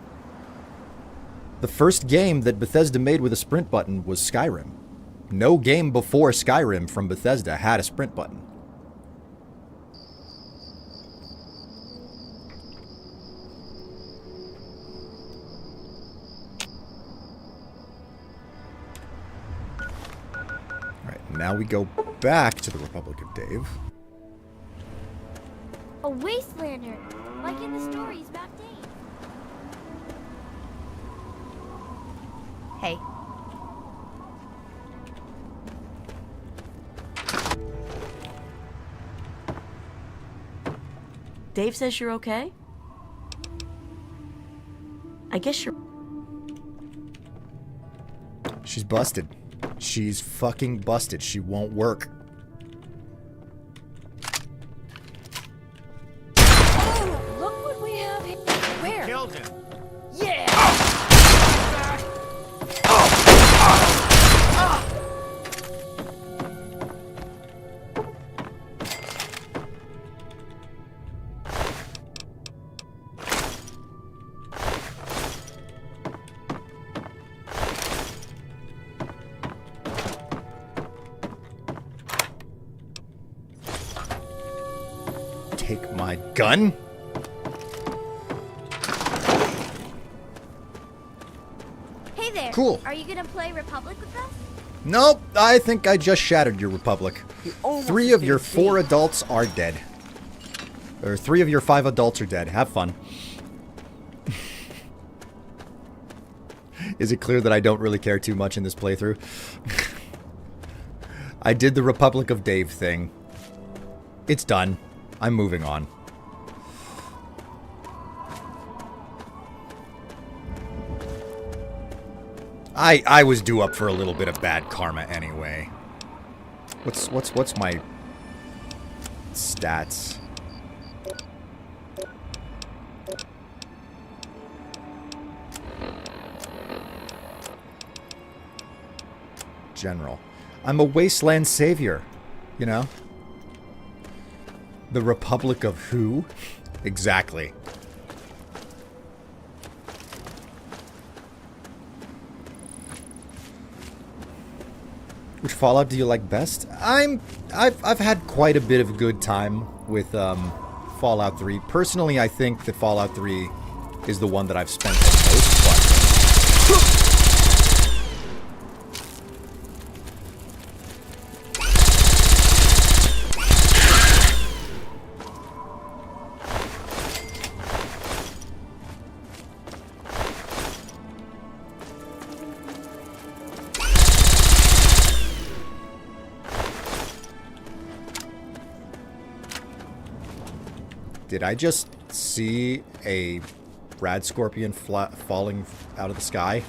The first game that Bethesda made with a sprint button was Skyrim. No game before Skyrim from Bethesda had a sprint button. Alright, now we go back to the Republic of Dave. A Wastelander, like in the stories about Dave. Hey. Dave says you're okay? I guess you're... She's busted. She's fucking busted. She won't work. Oh, look what we have here. Where? Killed him. Yeah! Take my gun? Hey there. Cool. Are you gonna play Republic with us? Nope, I think I just shattered your Republic. almost 3 of your did 4 adults are dead. Or 3 of your 5 adults are dead. Have fun. Is it clear that I don't really care too much in this playthrough? I did the Republic of Dave thing. It's done. I'm moving on. I was due up for a little bit of bad karma anyway. What's my stats? General. I'm a wasteland savior, you know? The Republic of who? Exactly. Which Fallout do you like best? I've had quite a bit of a good time with Fallout 3. Personally, I think that Fallout 3 is the one that I've spent the most playing. Did I just see a rad scorpion falling out of the sky?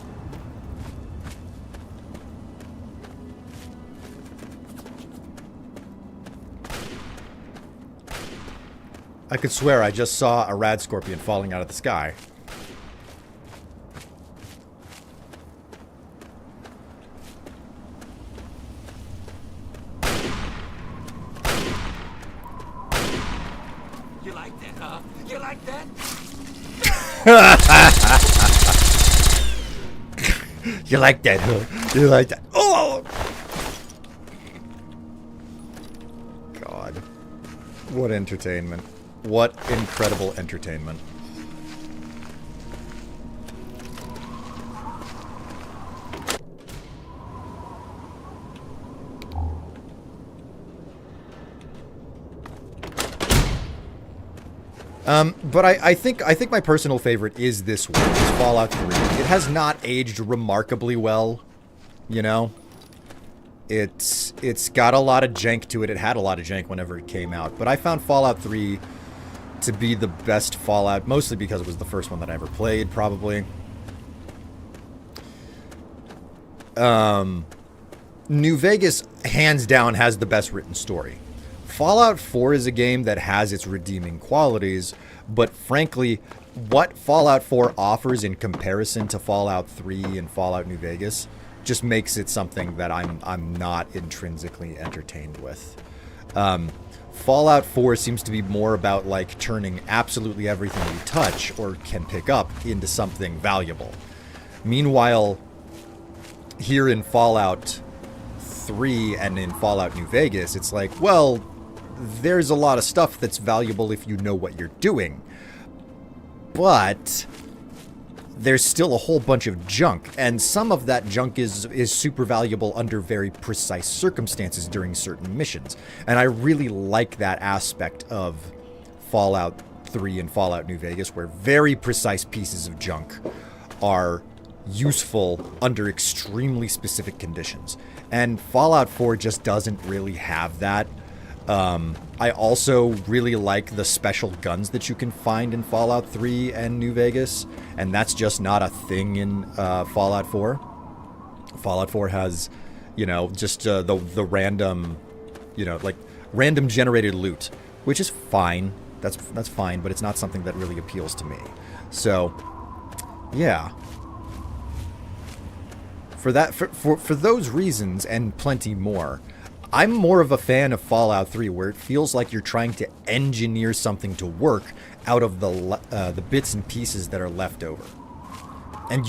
I could swear I just saw a rad scorpion falling out of the sky. You like that, huh? You like that? You like that, huh? You like that? Oh! God. What entertainment. What incredible entertainment. But I think my personal favorite is this one, is Fallout 3. It has not aged remarkably well, you know? It's got a lot of jank to it. It had a lot of jank whenever it came out. But I found Fallout 3 to be the best Fallout, mostly because it was the first one that I ever played, probably. New Vegas, hands down, has the best written story. Fallout 4 is a game that has its redeeming qualities, but frankly, what Fallout 4 offers in comparison to Fallout 3 and Fallout New Vegas just makes it something that I'm not intrinsically entertained with. Fallout 4 seems to be more about like turning absolutely everything you touch or can pick up into something valuable. Meanwhile, here in Fallout 3 and in Fallout New Vegas, it's like, well, there's a lot of stuff that's valuable if you know what you're doing. But there's still a whole bunch of junk, and some of that junk is super valuable under very precise circumstances during certain missions. And I really like that aspect of Fallout 3 and Fallout New Vegas, where very precise pieces of junk are useful under extremely specific conditions. And Fallout 4 just doesn't really have that. I also really like the special guns that you can find in Fallout 3 and New Vegas, and that's just not a thing in Fallout 4. Fallout 4 has, you know, just the random, you know, like random generated loot, which is fine. That's fine, but it's not something that really appeals to me. So, yeah. For those reasons and plenty more, I'm more of a fan of Fallout 3, where it feels like you're trying to engineer something to work out of the bits and pieces that are left over. And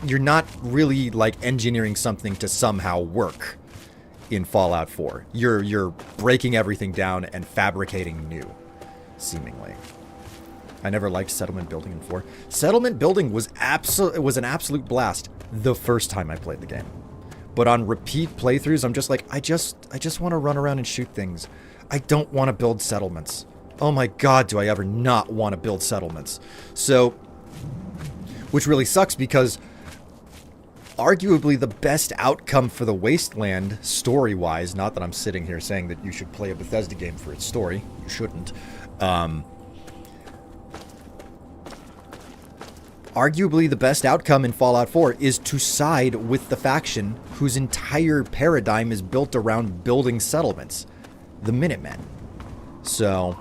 you're not really like engineering something to somehow work in Fallout 4. You're breaking everything down and fabricating new, seemingly. I never liked settlement building in 4. Settlement building was an absolute blast the first time I played the game. But on repeat playthroughs, I'm just like, I just want to run around and shoot things. I don't want to build settlements. Oh my god, do I ever not want to build settlements. So, which really sucks because arguably the best outcome for the Wasteland, story-wise, not that I'm sitting here saying that you should play a Bethesda game for its story, you shouldn't, arguably the best outcome in Fallout 4 is to side with the faction whose entire paradigm is built around building settlements, the Minutemen. So,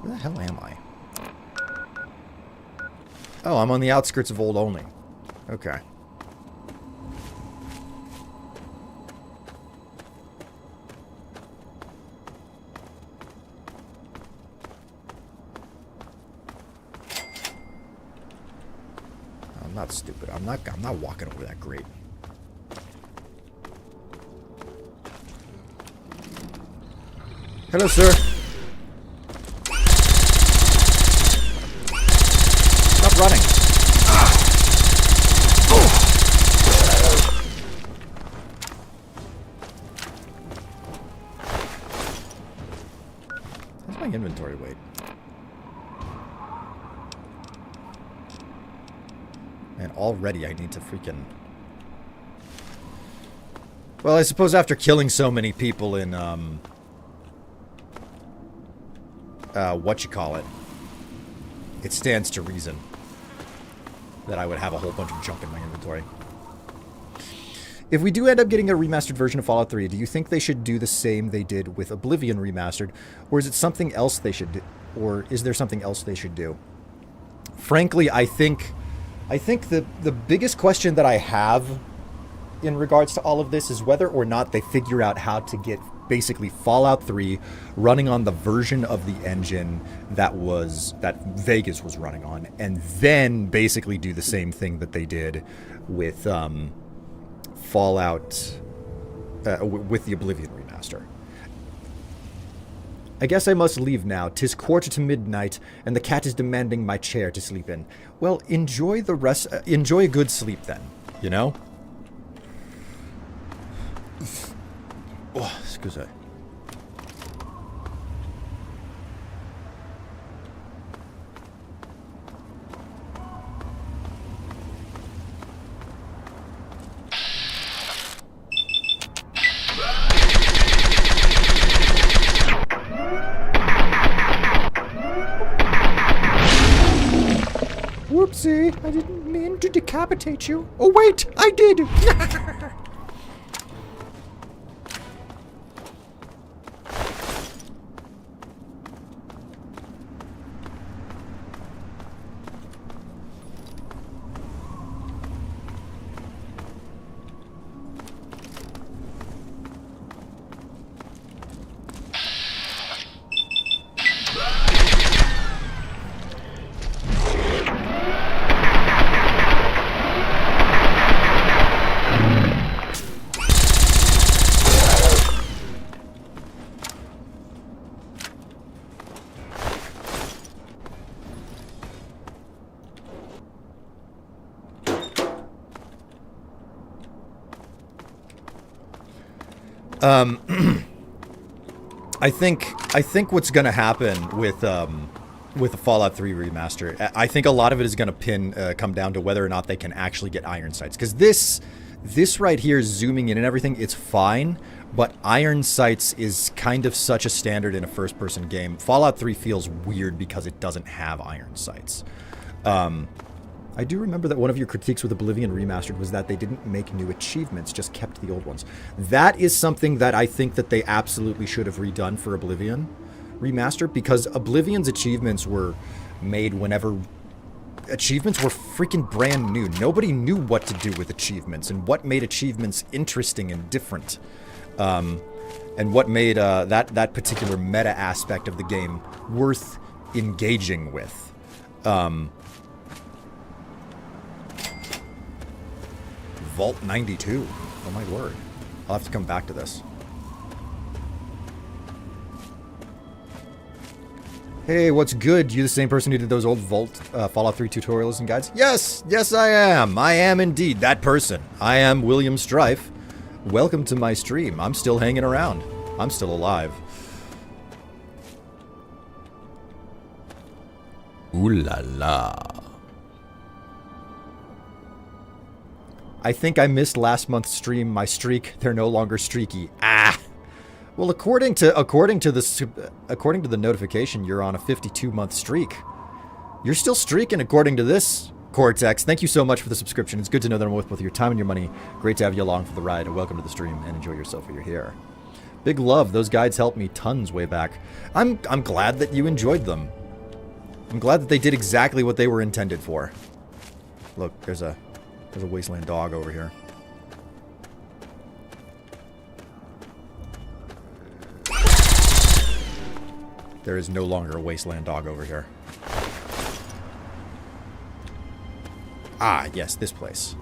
where the hell am I? Oh, I'm on the outskirts of Old Olney. Okay. I'm not stupid. I'm not walking over that grate. Hello, sir. Stop running. How's my inventory weight? And already I need to freaking... Well, I suppose after killing so many people in, whatchamacallit, it stands to reason that I would have a whole bunch of junk in my inventory. If we do end up getting a remastered version of Fallout 3, do you think they should do the same they did with Oblivion Remastered? Or is it something else they should do? Or is there something else they should do? Frankly, I think the biggest question that I have in regards to all of this is whether or not they figure out how to get basically Fallout 3 running on the version of the engine that Vegas was running on, and then basically do the same thing that they did with Fallout with the Oblivion remaster. I guess I must leave now. 'Tis 1:45, and the cat is demanding my chair to sleep in. Well, enjoy the rest. Enjoy a good sleep then. You know. Oh, excuse me. Whoopsie, I didn't mean to decapitate you. Oh wait, I did! I think what's gonna happen with the Fallout 3 remaster, I think a lot of it is gonna come down to whether or not they can actually get iron sights. Because this right here, zooming in and everything, it's fine, but iron sights is kind of such a standard in a first-person game. Fallout 3 feels weird because it doesn't have iron sights. I do remember that one of your critiques with Oblivion Remastered was that they didn't make new achievements, just kept the old ones. That is something that I think that they absolutely should have redone for Oblivion Remastered, because Oblivion's achievements were made whenever achievements were freaking brand new. Nobody knew what to do with achievements and what made achievements interesting and different. And what made that particular meta aspect of the game worth engaging with. Vault 92. Oh my word. I'll have to come back to this. Hey, what's good? You the same person who did those old Vault Fallout 3 tutorials and guides? Yes! Yes, I am! I am indeed that person. I am William Strife. Welcome to my stream. I'm still hanging around. I'm still alive. Ooh la la. I think I missed last month's stream. My streak, they're no longer streaky. Ah! Well, according to the notification, you're on a 52-month streak. You're still streaking according to this, Cortex. Thank you so much for the subscription. It's good to know that I'm worth both your time and your money. Great to have you along for the ride, and welcome to the stream, and enjoy yourself while you're here. Big love. Those guides helped me tons way back. I'm glad that you enjoyed them. I'm glad that they did exactly what they were intended for. Look, there's a wasteland dog over here. There is no longer a wasteland dog over here. Ah, yes, this place.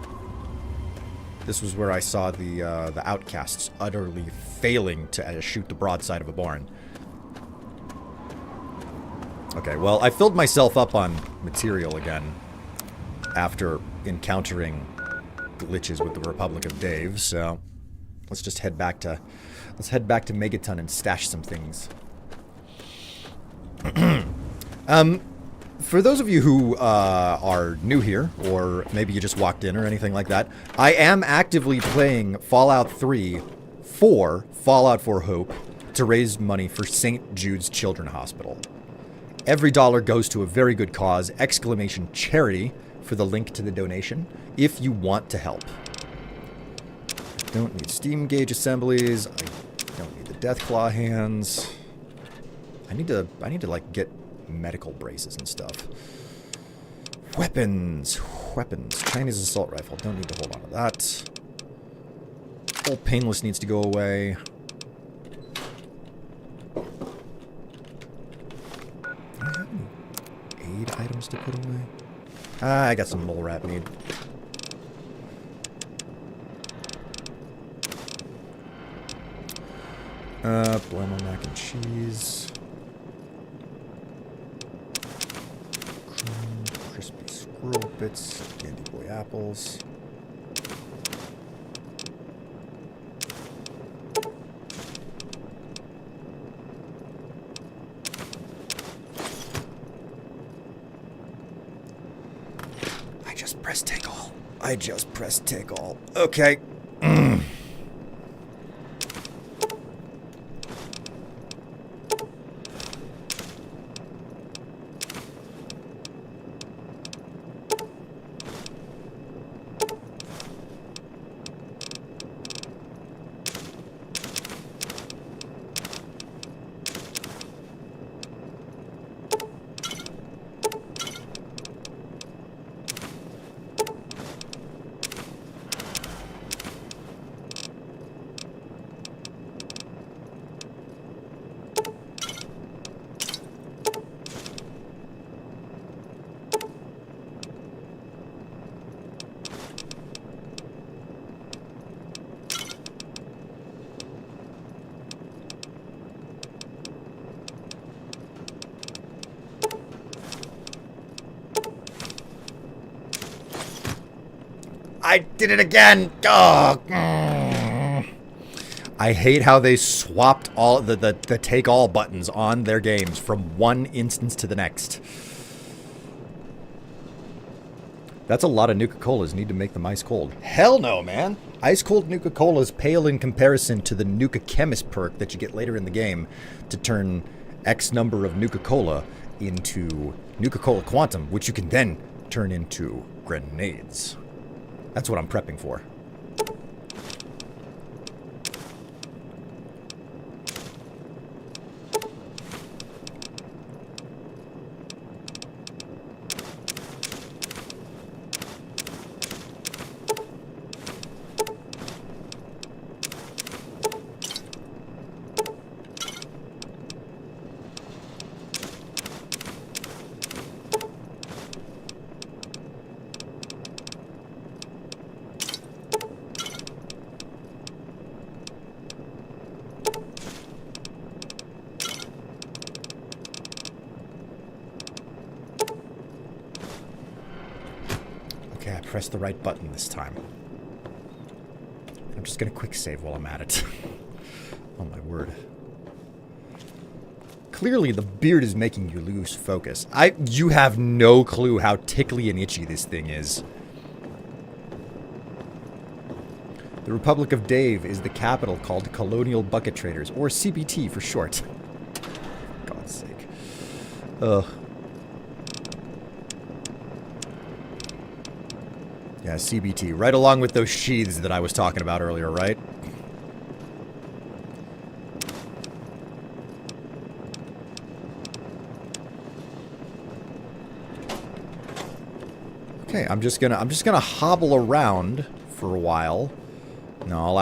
This was where I saw the outcasts utterly failing to shoot the broadside of a barn. Okay, well, I filled myself up on material again after encountering glitches with the Republic of Dave, so let's just head back to Megaton and stash some things. For those of you who are new here, or maybe you just walked in or anything like that, I am actively playing Fallout 3 for Fallout 4 Hope to raise money for St. Jude's Children's Hospital. Every dollar goes to a very good cause, exclamation charity, for the link to the donation, if you want to help. Don't need steam gauge assemblies, I don't need the Deathclaw hands. I need to like get medical braces and stuff. Weapons. Chinese assault rifle. Don't need to hold on to that. Old painless needs to go away. Do I have any aid items to put away? I got some mole rat meat. Blamo mac and cheese. Crispy squirrel bits. Candy boy apples. I just pressed take all. Okay. I did it again! Oh. I hate how they swapped all the take all buttons on their games from one instance to the next. That's a lot of Nuka-Colas. Need to make them ice cold. Hell no, man! Ice cold Nuka-Colas pale in comparison to the Nuka Chemist perk that you get later in the game to turn X number of Nuka-Cola into Nuka-Cola Quantum, which you can then turn into grenades. That's what I'm prepping for. Press the right button this time. I'm just gonna quick save while I'm at it. Oh my word. Clearly the beard is making you lose focus. You have no clue how tickly and itchy this thing is. The Republic of Dave is the capital called Colonial Bucket Traders, or CBT for short. For God's sake. Ugh. Yeah, CBT. Right along with those sheaths that I was talking about earlier, right? Okay, I'm just gonna hobble around for a while. No, I'll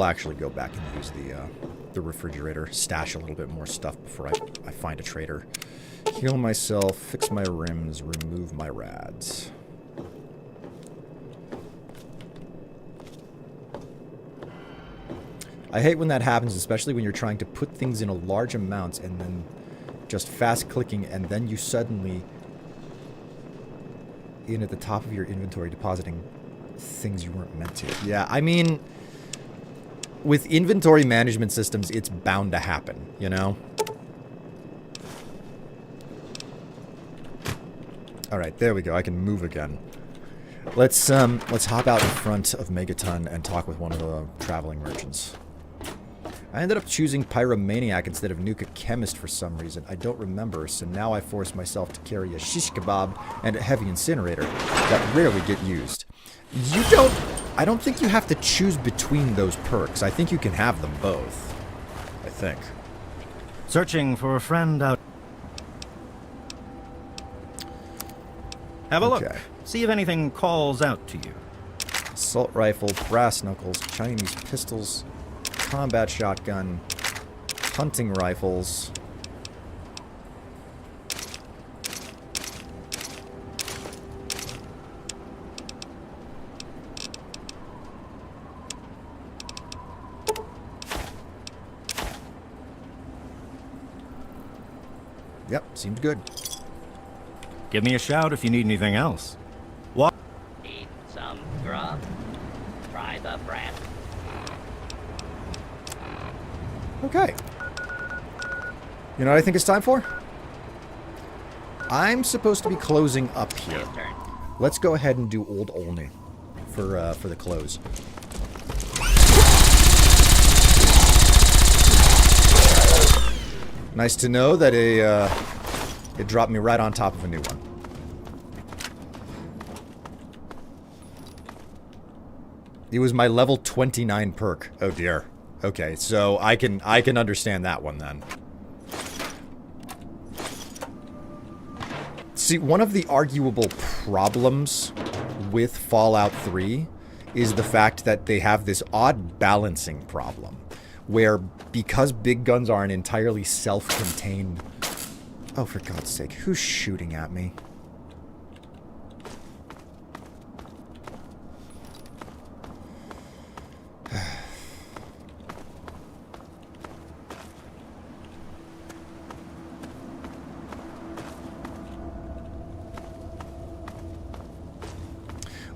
actually go back and use the refrigerator, stash a little bit more stuff before I find a trader. Heal myself, fix my rims, remove my rads. I hate when that happens, especially when you're trying to put things in a large amounts and then just fast clicking, and then you suddenly in at the top of your inventory depositing things you weren't meant to. Yeah, I mean, with inventory management systems, it's bound to happen, you know? Alright, there we go. I can move again. Let's hop out in front of Megaton and talk with one of the traveling merchants. I ended up choosing Pyromaniac instead of Nuka Chemist for some reason. I don't remember, so now I force myself to carry a shish kebab and a heavy incinerator that rarely get used. I don't think you have to choose between those perks. I think you can have them both. I think. Searching for a friend out. Have a look. See if anything calls out to you. Assault rifle, brass knuckles, Chinese pistols, combat shotgun, hunting rifles. Yep, seems good. Give me a shout if you need anything else. What? Need some grub? Try the bread. Okay. You know what I think it's time for? I'm supposed to be closing up here. Let's go ahead and do Old Olney for the close. Nice to know that it dropped me right on top of a new one. It was my level 29 perk. Oh dear. Okay, so I can understand that one then. See, one of the arguable problems with Fallout 3 is the fact that they have this odd balancing problem where because big guns are an entirely self-contained... Oh, for God's sake, who's shooting at me?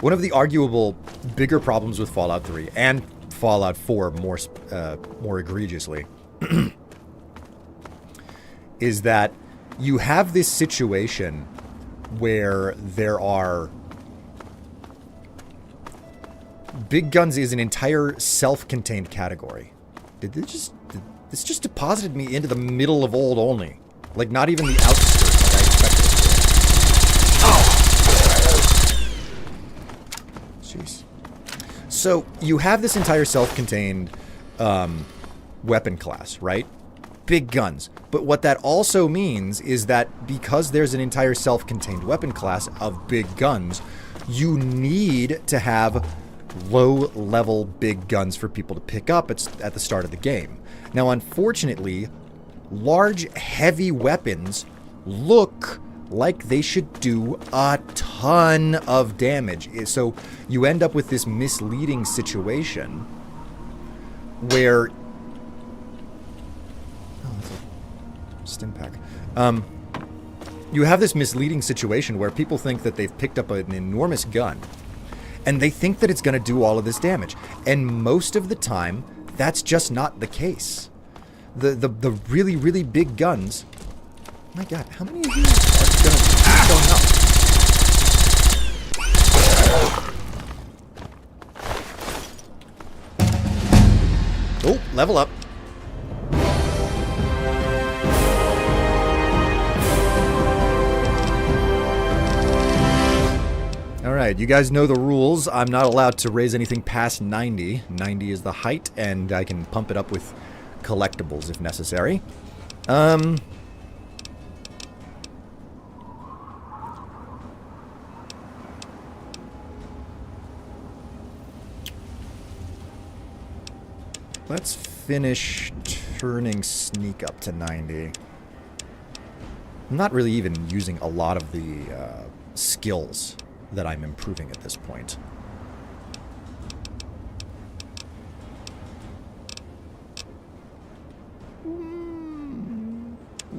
One of the arguable bigger problems with Fallout 3 and Fallout 4 more egregiously is that you have this situation where there are big guns is an entire self-contained category. This just deposited me into the middle of Old Olney. Like, not even the outskirts like I expected it to. Oh! Jeez. So, you have this entire self-contained weapon class, right? Big guns. But what that also means is that because there's an entire self-contained weapon class of big guns, you need to have low-level big guns for people to pick up at the start of the game. Now, unfortunately, large, heavy weapons look like they should do a ton of damage. So you end up with this misleading situation where... Oh, that's a stim pack. You have this misleading situation where people think that they've picked up an enormous gun and they think that it's going to do all of this damage. And most of the time, that's just not the case. The really, really big guns... My God, how many of you are going to... I don't know. Oh, level up. Alright, you guys know the rules. I'm not allowed to raise anything past 90. 90 is the height, and I can pump it up with collectibles if necessary. Let's finish turning sneak up to 90. I'm not really even using a lot of the skills that I'm improving at this point.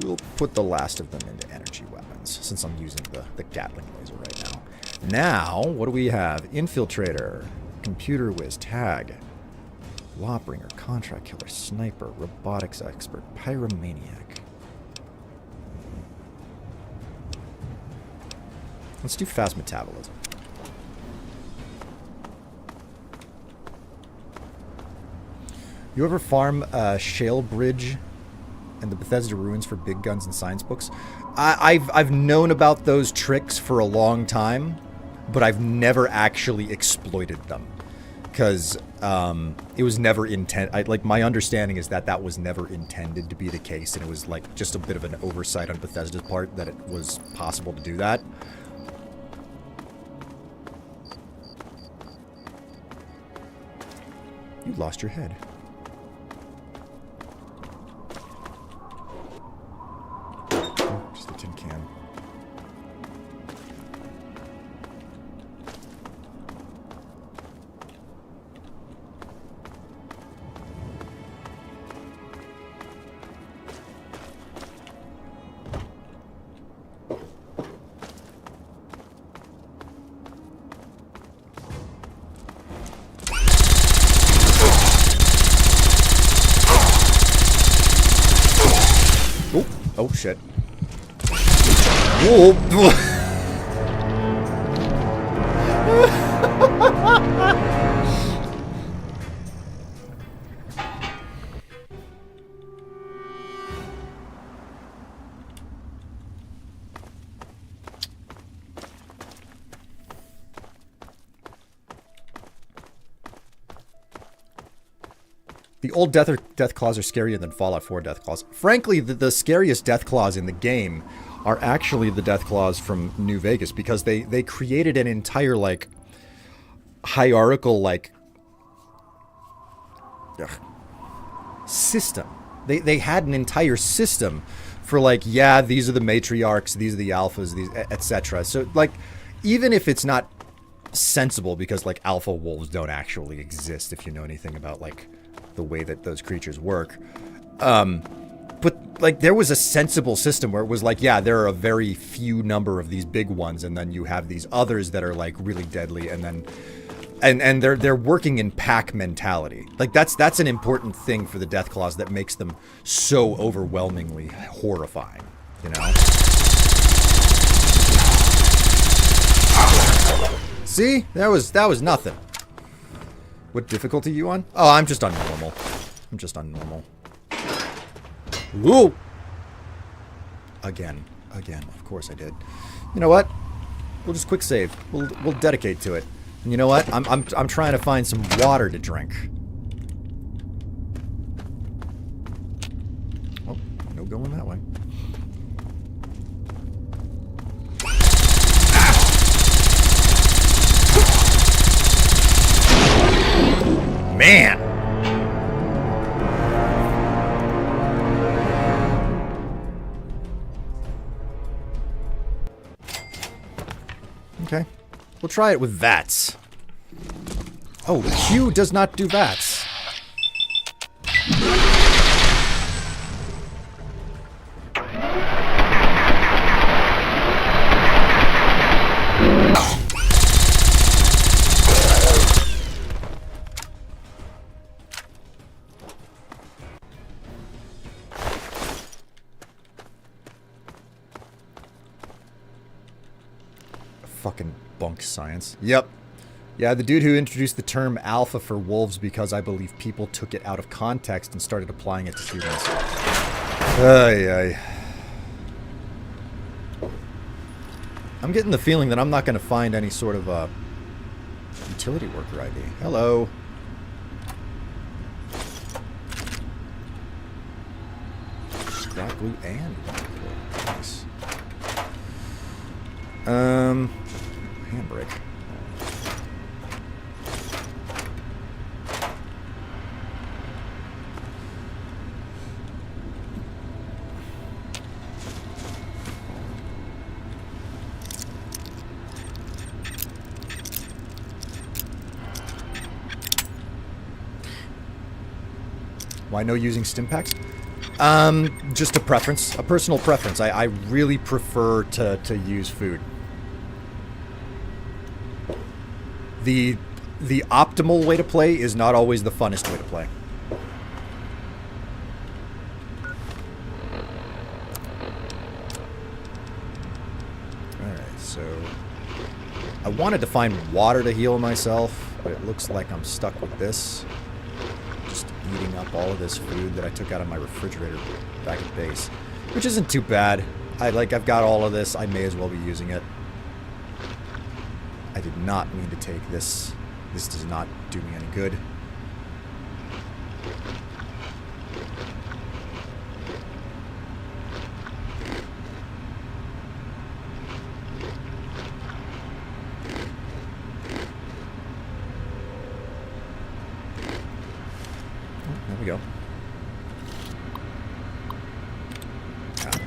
We'll put the last of them into energy weapons, since I'm using the Gatling laser right now. Now, what do we have? Infiltrator, Computer Whiz, Tag, Lawbringer, Contract Killer, Sniper, Robotics Expert, Pyromaniac. Let's do Fast Metabolism. You ever farm Shale Bridge and the Bethesda Ruins for big guns and science books? I've known about those tricks for a long time, but I've never actually exploited them because it was never intended. Like, my understanding is that that was never intended to be the case, and it was like just a bit of an oversight on Bethesda's part that it was possible to do that. You lost your head. Oh, just a tin can. Oh, shit. Whoa. The old death claws are scarier than Fallout 4 death claws. Frankly, the scariest death claws in the game are actually the death claws from New Vegas, because they created an entire, like, hierarchical, like, system. They had an entire system for, like, yeah, these are the matriarchs, these are the alphas, these, etc. So, like, even if it's not sensible, because, like, alpha wolves don't actually exist, if you know anything about, like, the way that those creatures work. But, like, there was a sensible system where it was like, yeah, there are a very few number of these big ones, and then you have these others that are, like, really deadly, and then... And they're working in pack mentality. Like, that's an important thing for the Deathclaws that makes them so overwhelmingly horrifying, you know? See? That was nothing. What difficulty are you on? Oh, I'm just on normal. I'm just on normal. Whoa! Again. Of course I did. You know what? We'll just quick save. We'll dedicate to it. And you know what? I'm trying to find some water to drink. Oh, no going that way. Man! Okay. We'll try it with VATS. Oh, Q does not do VATS. Fucking bunk science. Yep. Yeah, the dude who introduced the term alpha for wolves because I believe people took it out of context and started applying it to humans. Ay. I'm getting the feeling that I'm not going to find any sort of utility worker ID. Hello. Scrap glue and nice. Handbrake. Why no using stim packs? Just a preference, a personal preference. I really prefer to use food. The optimal way to play is not always the funnest way to play. Alright, so I wanted to find water to heal myself, but it looks like I'm stuck with this. Just eating up all of this food that I took out of my refrigerator back at base. Which isn't too bad. I've got all of this, I may as well be using it. I did not mean to take this. This does not do me any good. There we go.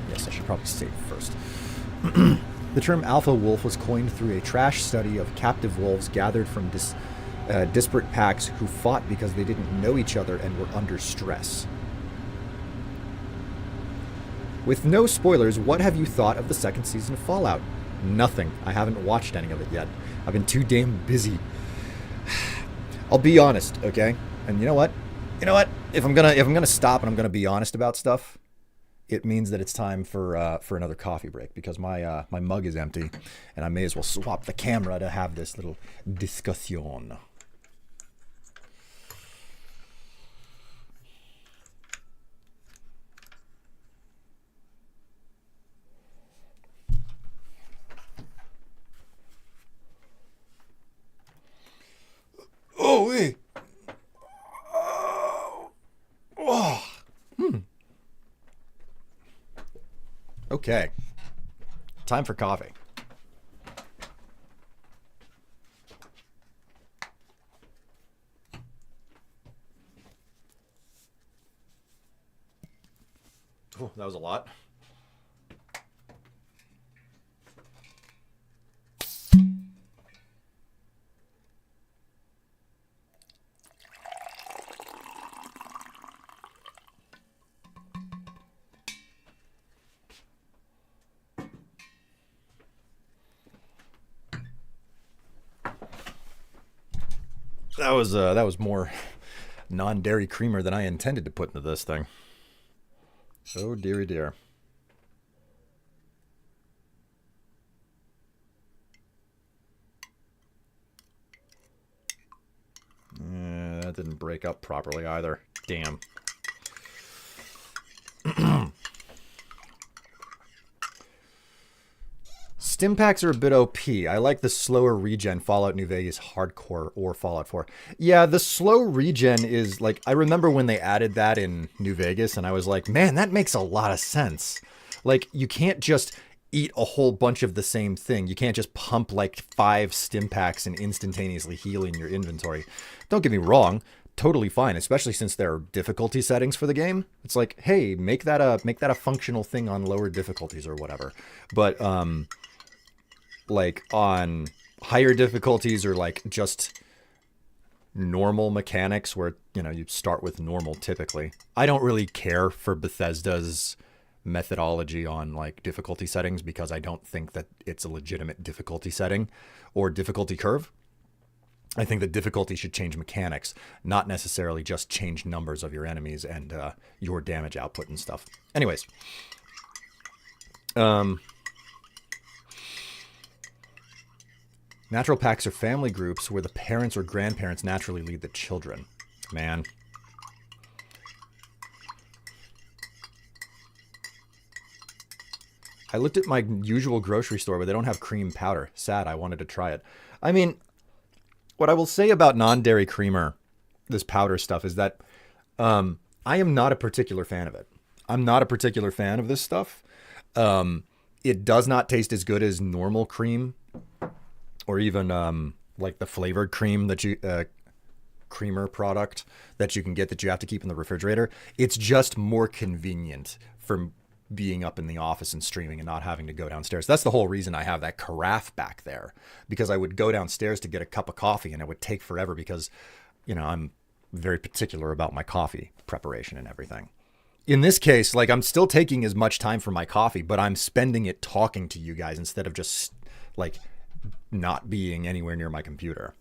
Yes, I should probably save first. The term alpha wolf was coined through a trash study of captive wolves gathered from disparate packs who fought because they didn't know each other and were under stress. With no spoilers, what have you thought of the second season of Fallout? Nothing. I haven't watched any of it yet. I've been too damn busy. I'll be honest, okay? And you know what? You know what? If I'm gonna stop and I'm gonna be honest about stuff, it means that it's time for another coffee break, because my mug is empty, and I may as well swap the camera to have this little discussion. Oh, hey. Oh. Okay. Time for coffee. Oh, that was a lot. That was more non-dairy creamer than I intended to put into this thing. Oh dearie dear. That didn't break up properly either. Damn. Stim packs are a bit OP. I like the slower regen Fallout New Vegas Hardcore or Fallout 4. Yeah, the slow regen is like, I remember when they added that in New Vegas and I was like, man, that makes a lot of sense. Like, you can't just eat a whole bunch of the same thing. You can't just pump like 5 stim packs and instantaneously heal in your inventory. Don't get me wrong. Totally fine, especially since there are difficulty settings for the game. It's like, hey, make that a functional thing on lower difficulties or whatever. But, like on higher difficulties or like just normal mechanics where, you know, you start with normal typically. I don't really care for Bethesda's methodology on like difficulty settings because I don't think that it's a legitimate difficulty setting or difficulty curve. I think that difficulty should change mechanics, not necessarily just change numbers of your enemies and your damage output and stuff. Anyways. Natural packs are family groups where the parents or grandparents naturally lead the children. Man. I looked at my usual grocery store, but they don't have cream powder. Sad, I wanted to try it. I mean, what I will say about non-dairy creamer, this powder stuff, is that I am not a particular fan of it. I'm not a particular fan of this stuff. It does not taste as good as normal cream. Or even like the flavored cream that you creamer product that you can get that you have to keep in the refrigerator. It's just more convenient for being up in the office and streaming and not having to go downstairs. That's the whole reason I have that carafe back there, because I would go downstairs to get a cup of coffee and it would take forever because, you know, I'm very particular about my coffee preparation and everything. In this case, like, I'm still taking as much time for my coffee, but I'm spending it talking to you guys instead of just, like, not being anywhere near my computer.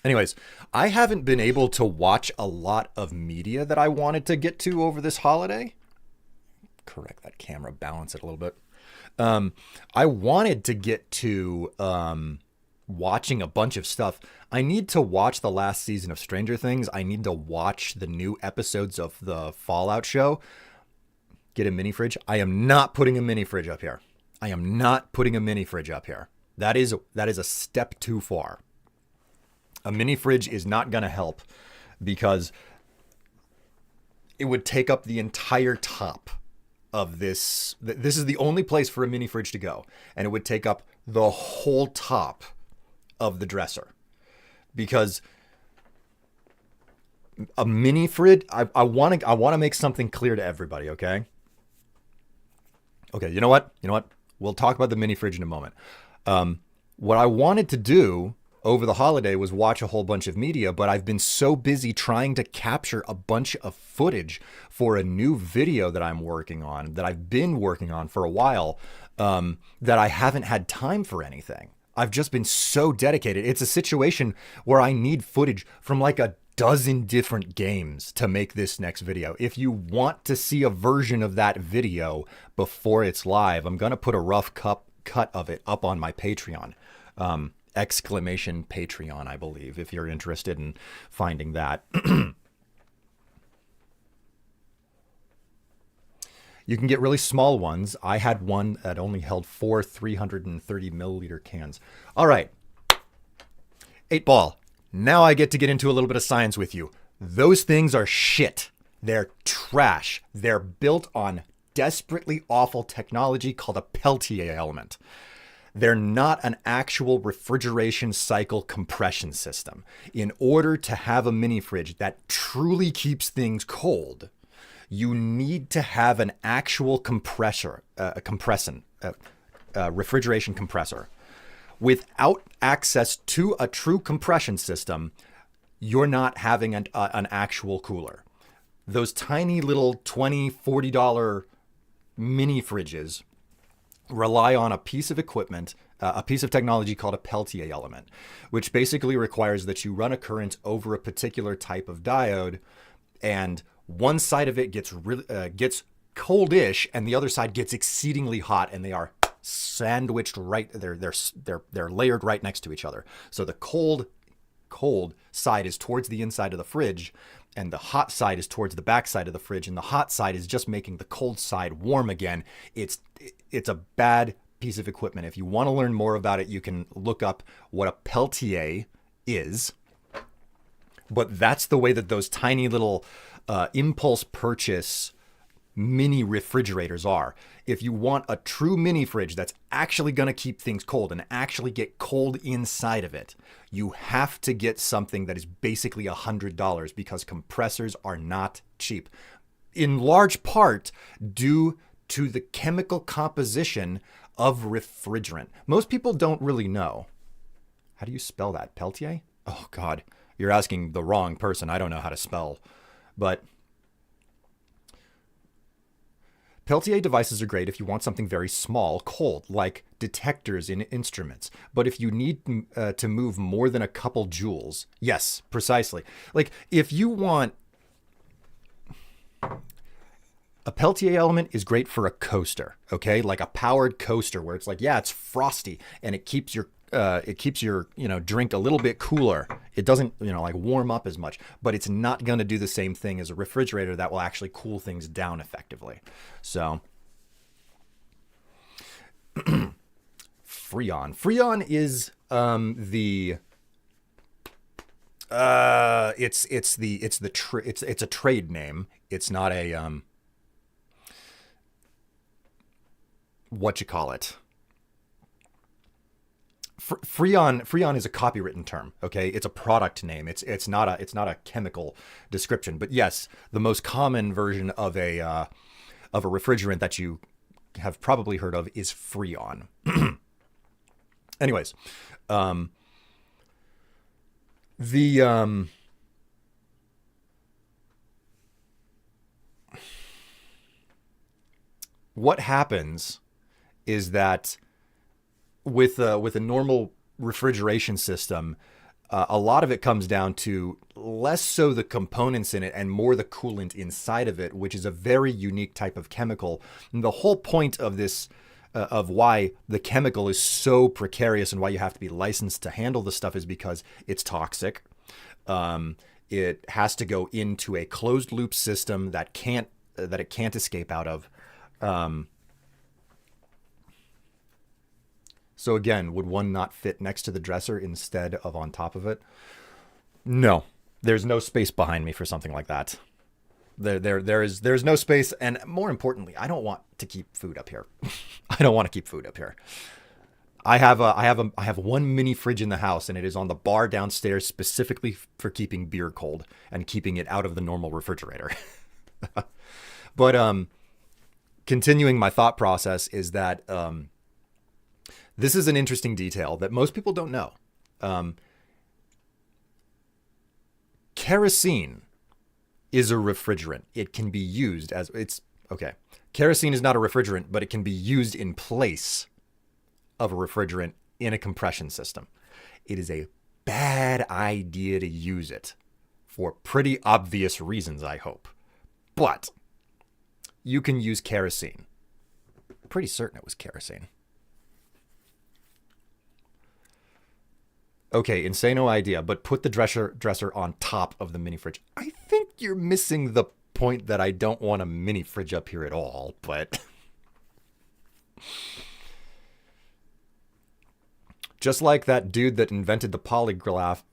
Anyways, I haven't been able to watch a lot of media that I wanted to get to over this holiday. Correct that camera, balance it a little bit. I wanted to get to watching a bunch of stuff. I need to watch the last season of Stranger Things. I need to watch the new episodes of the Fallout show. Get a mini fridge. I am not putting a mini fridge up here. I am not putting a mini fridge up here. That is a step too far. A mini fridge is not going to help because it would take up the entire top of this. This is the only place for a mini fridge to go, and it would take up the whole top of the dresser because a mini fridge. I want to make something clear to everybody. Okay. You know what? We'll talk about the mini fridge in a moment. What I wanted to do over the holiday was watch a whole bunch of media, but I've been so busy trying to capture a bunch of footage for a new video that I'm working on, that I've been working on for a while, that I haven't had time for anything. I've just been so dedicated. It's a situation where I need footage from like a dozen different games to make this next video. If you want to see a version of that video before it's live, I'm going to put a rough cut of it up on my Patreon. Exclamation Patreon, I believe, if you're interested in finding that. You can get really small ones. I had one that only held 4 330 milliliter cans. All right. 8-ball. Now I get to get into a little bit of science with you. Those things are shit. They're trash. They're built on desperately awful technology called a Peltier element. They're not an actual refrigeration cycle compression system. In order to have a mini fridge that truly keeps things cold, you need to have an actual refrigeration compressor. Without access to a true compression system, you're not having an actual cooler. Those tiny little $20, $40 mini fridges rely on a piece of equipment, a piece of technology called a Peltier element, which basically requires that you run a current over a particular type of diode, and one side of it gets coldish, and the other side gets exceedingly hot, and they are sandwiched right. They're layered right next to each other. So the cold side is towards the inside of the fridge, and the hot side is towards the back side of the fridge, and the hot side is just making the cold side warm again. It's a bad piece of equipment. If you want to learn more about it, you can look up what a Peltier is. But that's the way that those tiny little impulse purchase mini refrigerators are. If you want a true mini fridge that's actually going to keep things cold and actually get cold inside of it, you have to get something that is basically $100 because compressors are not cheap. In large part due to the chemical composition of refrigerant. Most people don't really know. How do you spell that? Peltier? Oh, God. You're asking the wrong person. I don't know how to spell. But Peltier devices are great if you want something very small, cold, like detectors in instruments. But if you need to move more than a couple joules, yes, precisely. Like if you want... A Peltier element is great for a coaster, okay? Like a powered coaster where it's like, yeah, it's frosty and it keeps your drink a little bit cooler. It doesn't, like warm up as much, but it's not going to do the same thing as a refrigerator that will actually cool things down effectively. So Freon. Freon is it's a trade name. It's not a what you call it. Freon is a copywritten term. Okay, it's a product name. It's not a chemical description. But yes, the most common version of a refrigerant that you have probably heard of is Freon. Anyways, The, what happens is that with a normal refrigeration system, a lot of it comes down to less so the components in it and more the coolant inside of it, which is a very unique type of chemical. And the whole point of this, of why the chemical is so precarious and why you have to be licensed to handle the stuff, is because it's toxic. It has to go into a closed loop system that it can't escape out of. So again, would one not fit next to the dresser instead of on top of it? No, there's no space behind me for something like that. There's no space, and more importantly, I don't want to keep food up here. I don't want to keep food up here. I have one mini fridge in the house, and it is on the bar downstairs specifically for keeping beer cold and keeping it out of the normal refrigerator. But continuing my thought process is that this is an interesting detail that most people don't know. Kerosene is a refrigerant. It can be used as kerosene is not a refrigerant, but it can be used in place of a refrigerant in a compression system. It is a bad idea to use it for pretty obvious reasons, I hope. But you can use kerosene. Pretty certain it was kerosene. Okay, insano idea, but put the dresser on top of the mini fridge. I think you're missing the point that I don't want a mini fridge up here at all, but just like that dude that invented the polygraph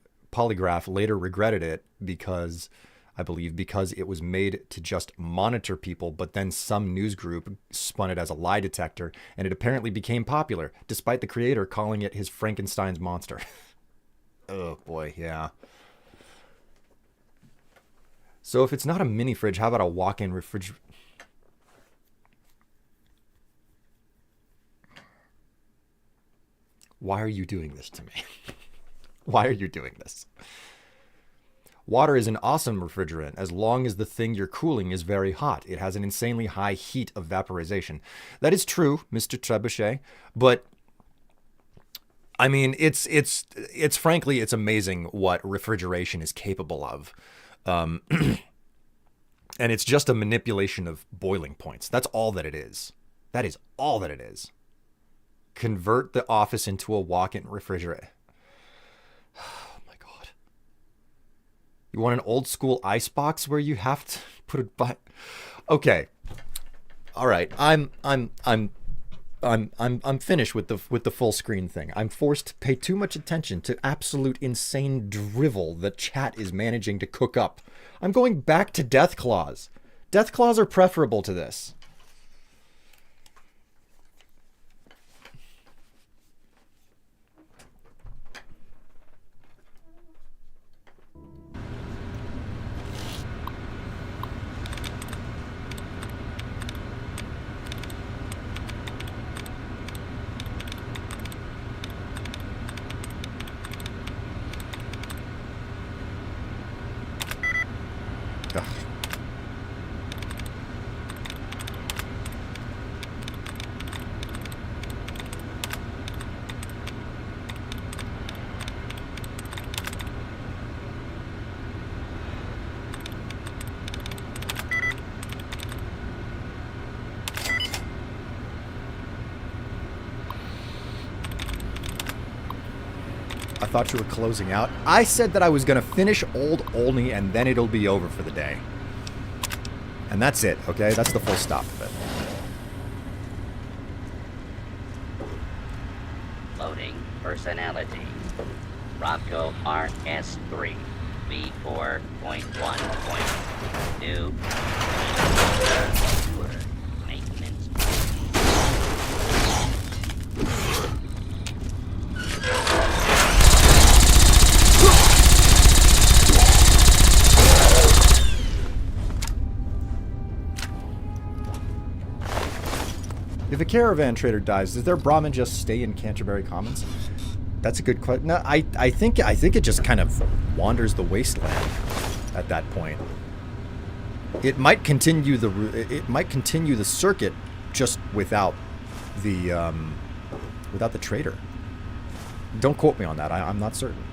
later regretted it because it was made to just monitor people, but then some news group spun it as a lie detector, and it apparently became popular, despite the creator calling it his Frankenstein's monster. Oh boy, yeah. So if it's not a mini fridge, how about a walk-in refrigerator? Why are you doing this to me? Why are you doing this? Water is an awesome refrigerant as long as the thing you're cooling is very hot. It has an insanely high heat of vaporization. That is true, Mr. Trebuchet, but I mean, it's frankly, it's amazing what refrigeration is capable of. And it's just a manipulation of boiling points. That's all that it is. That is all that it is. Convert the office into a walk-in refrigerator. Oh my God. You want an old school icebox where you have to put it by? Okay. All right. I'm finished with the full screen thing. I'm forced to pay too much attention to absolute insane drivel the chat is managing to cook up. I'm going back to Deathclaws. Deathclaws are preferable to this. I thought you were closing out. I said that I was going to finish Old Olney and then it'll be over for the day. And that's it, okay? That's the full stop of it. Loading personality. Robco RS3 V4.1.2 maintenance. If a caravan trader dies, does their Brahmin just stay in Canterbury Commons? That's a good question. No, I think it just kind of wanders the wasteland at that point. It might continue the circuit just without the trader. Don't quote me on that. I'm not certain.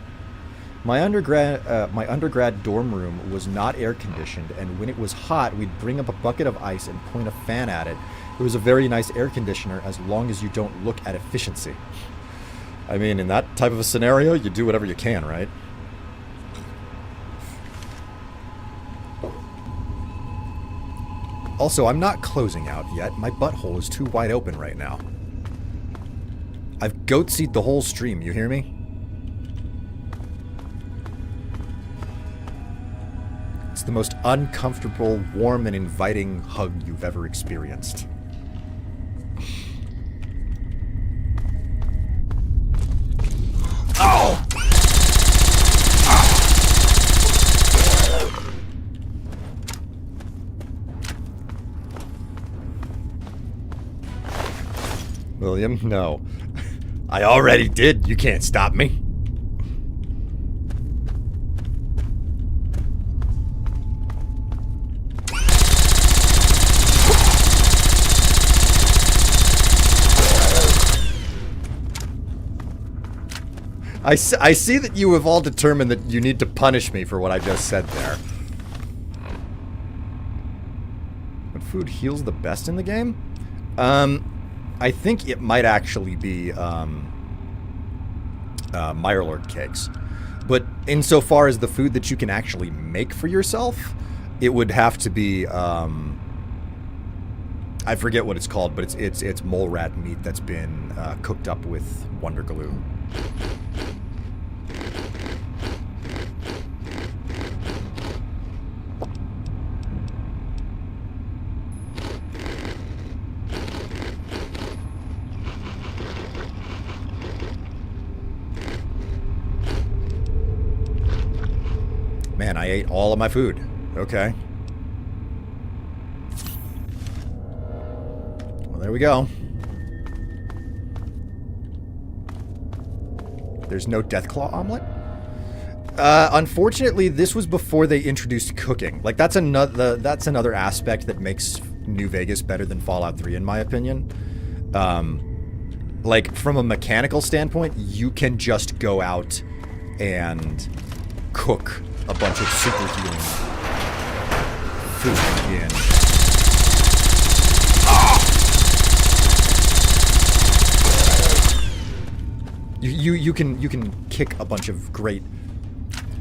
My undergrad dorm room was not air conditioned, and when it was hot, we'd bring up a bucket of ice and point a fan at it. It was a very nice air conditioner as long as you don't look at efficiency. I mean, in that type of a scenario, you do whatever you can, right? Also, I'm not closing out yet. My butthole is too wide open right now. I've goat-seed the whole stream, you hear me? It's the most uncomfortable, warm, and inviting hug you've ever experienced. Oh! William, no. I already did. You can't stop me. I see that you have all determined that you need to punish me for what I just said there. What food heals the best in the game? I think it might actually be Mirelord cakes. But insofar as the food that you can actually make for yourself, it would have to be I forget what it's called, but it's mole rat meat that's been cooked up with Wonder Glue. Man, I ate all of my food. Okay. Well, there we go. There's no Deathclaw omelet? Unfortunately, this was before they introduced cooking. Like, that's another aspect that makes New Vegas better than Fallout 3, in my opinion. Like, from a mechanical standpoint, you can just go out and cook a bunch of super healing food in. You can kick a bunch of great.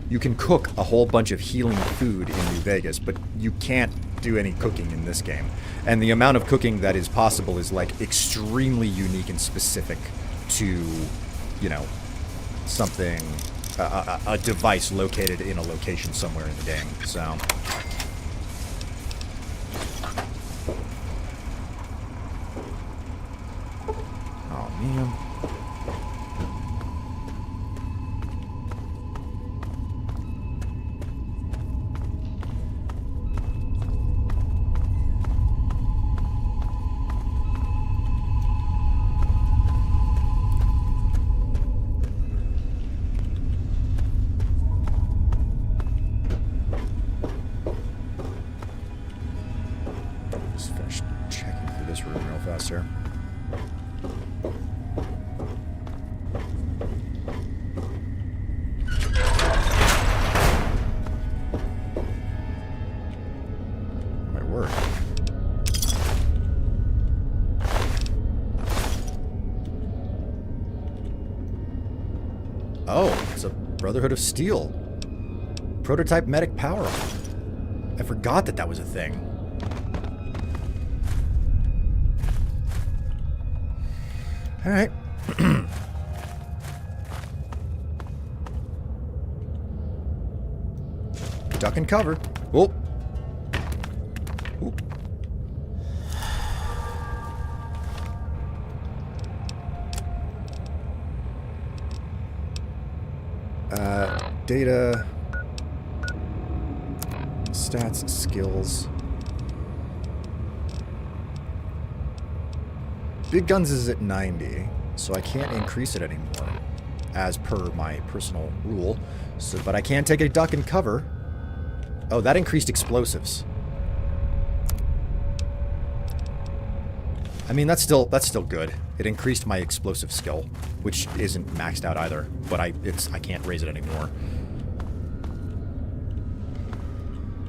You can cook a whole bunch of healing food in New Vegas, but you can't do any cooking in this game. And the amount of cooking that is possible is like extremely unique and specific to, you know, something. A device located in a location somewhere in the game, so... Oh, man. Sir. My word. Oh, it's a Brotherhood of Steel. Prototype medic power. I forgot that was a thing. All right. Duck and cover. Whoop. Whoop. Data. Stats, skills. Big Guns is at 90, so I can't increase it anymore. as per my personal rule. So, but I can take a duck and cover. Oh, that increased explosives. I mean, that's still good. It increased my explosive skill, which isn't maxed out either. But I can't raise it anymore.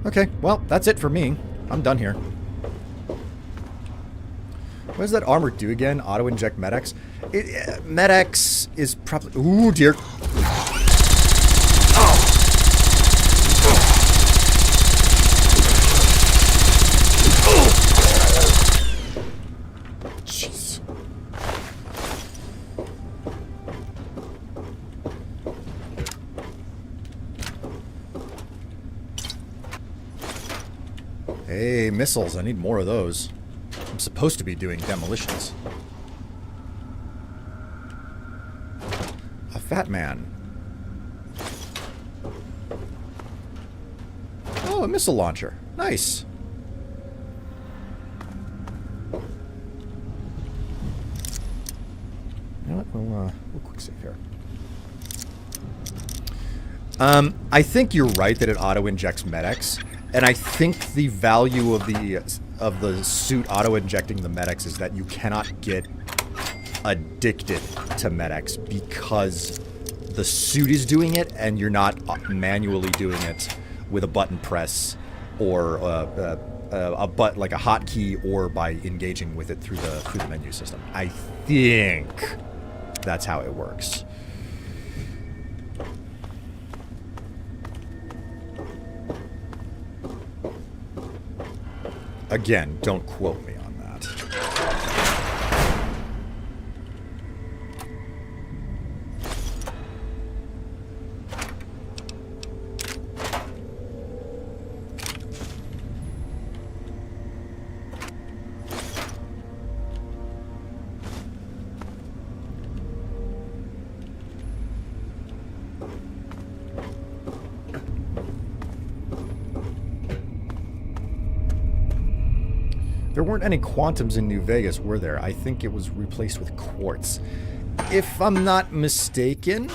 Okay, well, that's it for me. I'm done here. What does that armor do again? Auto-inject Med-X? Med-X is probably... Ooh, dear. Jeez. Hey, missiles. I need more of those. I'm supposed to be doing demolitions. A fat man. Oh, a missile launcher. Nice. You know what? We'll quick save here. I think you're right that it auto-injects Med-X, and I think the value of the suit auto-injecting the Med-X is that you cannot get addicted to Med-X because the suit is doing it, and you're not manually doing it with a button press or a hotkey or by engaging with it through the menu system. I think that's how it works. Again, don't quote me on that. There weren't any quantums in New Vegas, were there? I think it was replaced with quartz. If I'm not mistaken,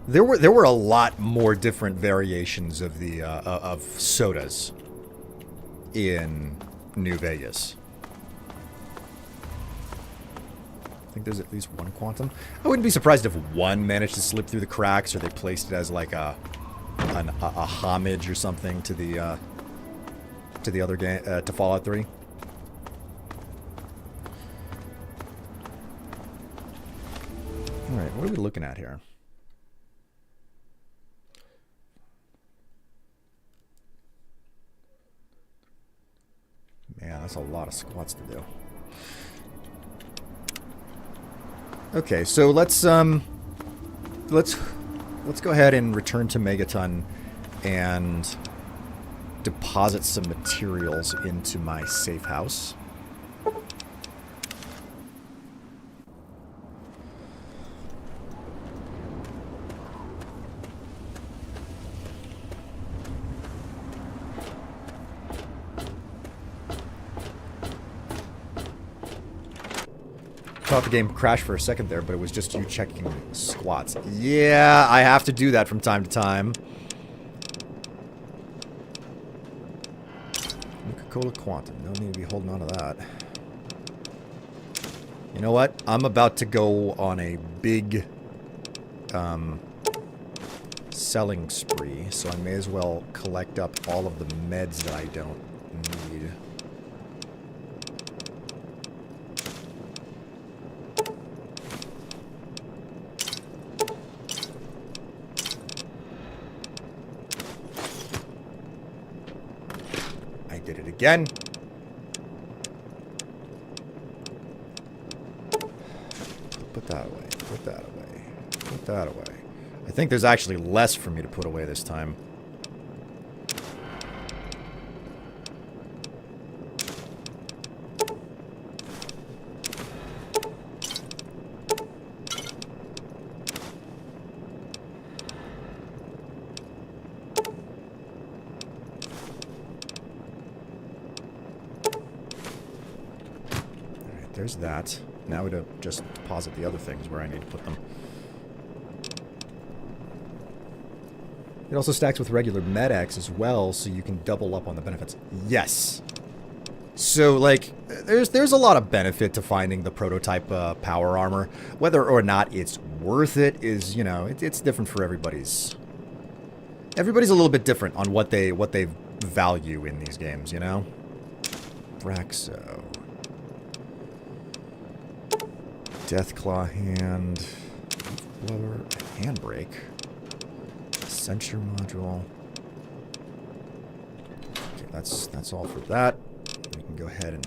there were a lot more different variations of the of sodas in New Vegas. I think there's at least one quantum. I wouldn't be surprised if one managed to slip through the cracks, or they placed it as like a homage or something to the other game, to Fallout 3. Alright, what are we looking at here? Man, that's a lot of squats to do. Okay, so let's go ahead and return to Megaton and deposit some materials into my safe house. Thought the game crashed for a second there, but it was just you checking squats. Yeah, I have to do that from time to time. Nuka-Cola Quantum. No need to be holding on to that. You know what? I'm about to go on a big selling spree, so I may as well collect up all of the meds that I don't need. Did it again. Put that away. Put that away. Put that away. I think there's actually less for me to put away this time. There's that. Now we just deposit the other things where I need to put them. It also stacks with regular Med-X as well, so you can double up on the benefits. Yes. So, like, there's a lot of benefit to finding the prototype power armor. Whether or not it's worth it is, you know, it's different for everybody's. Everybody's a little bit different on what they value in these games, you know? Braxo. Deathclaw hand. Blower. Handbrake. Censure module. Okay, that's all for that. We can go ahead and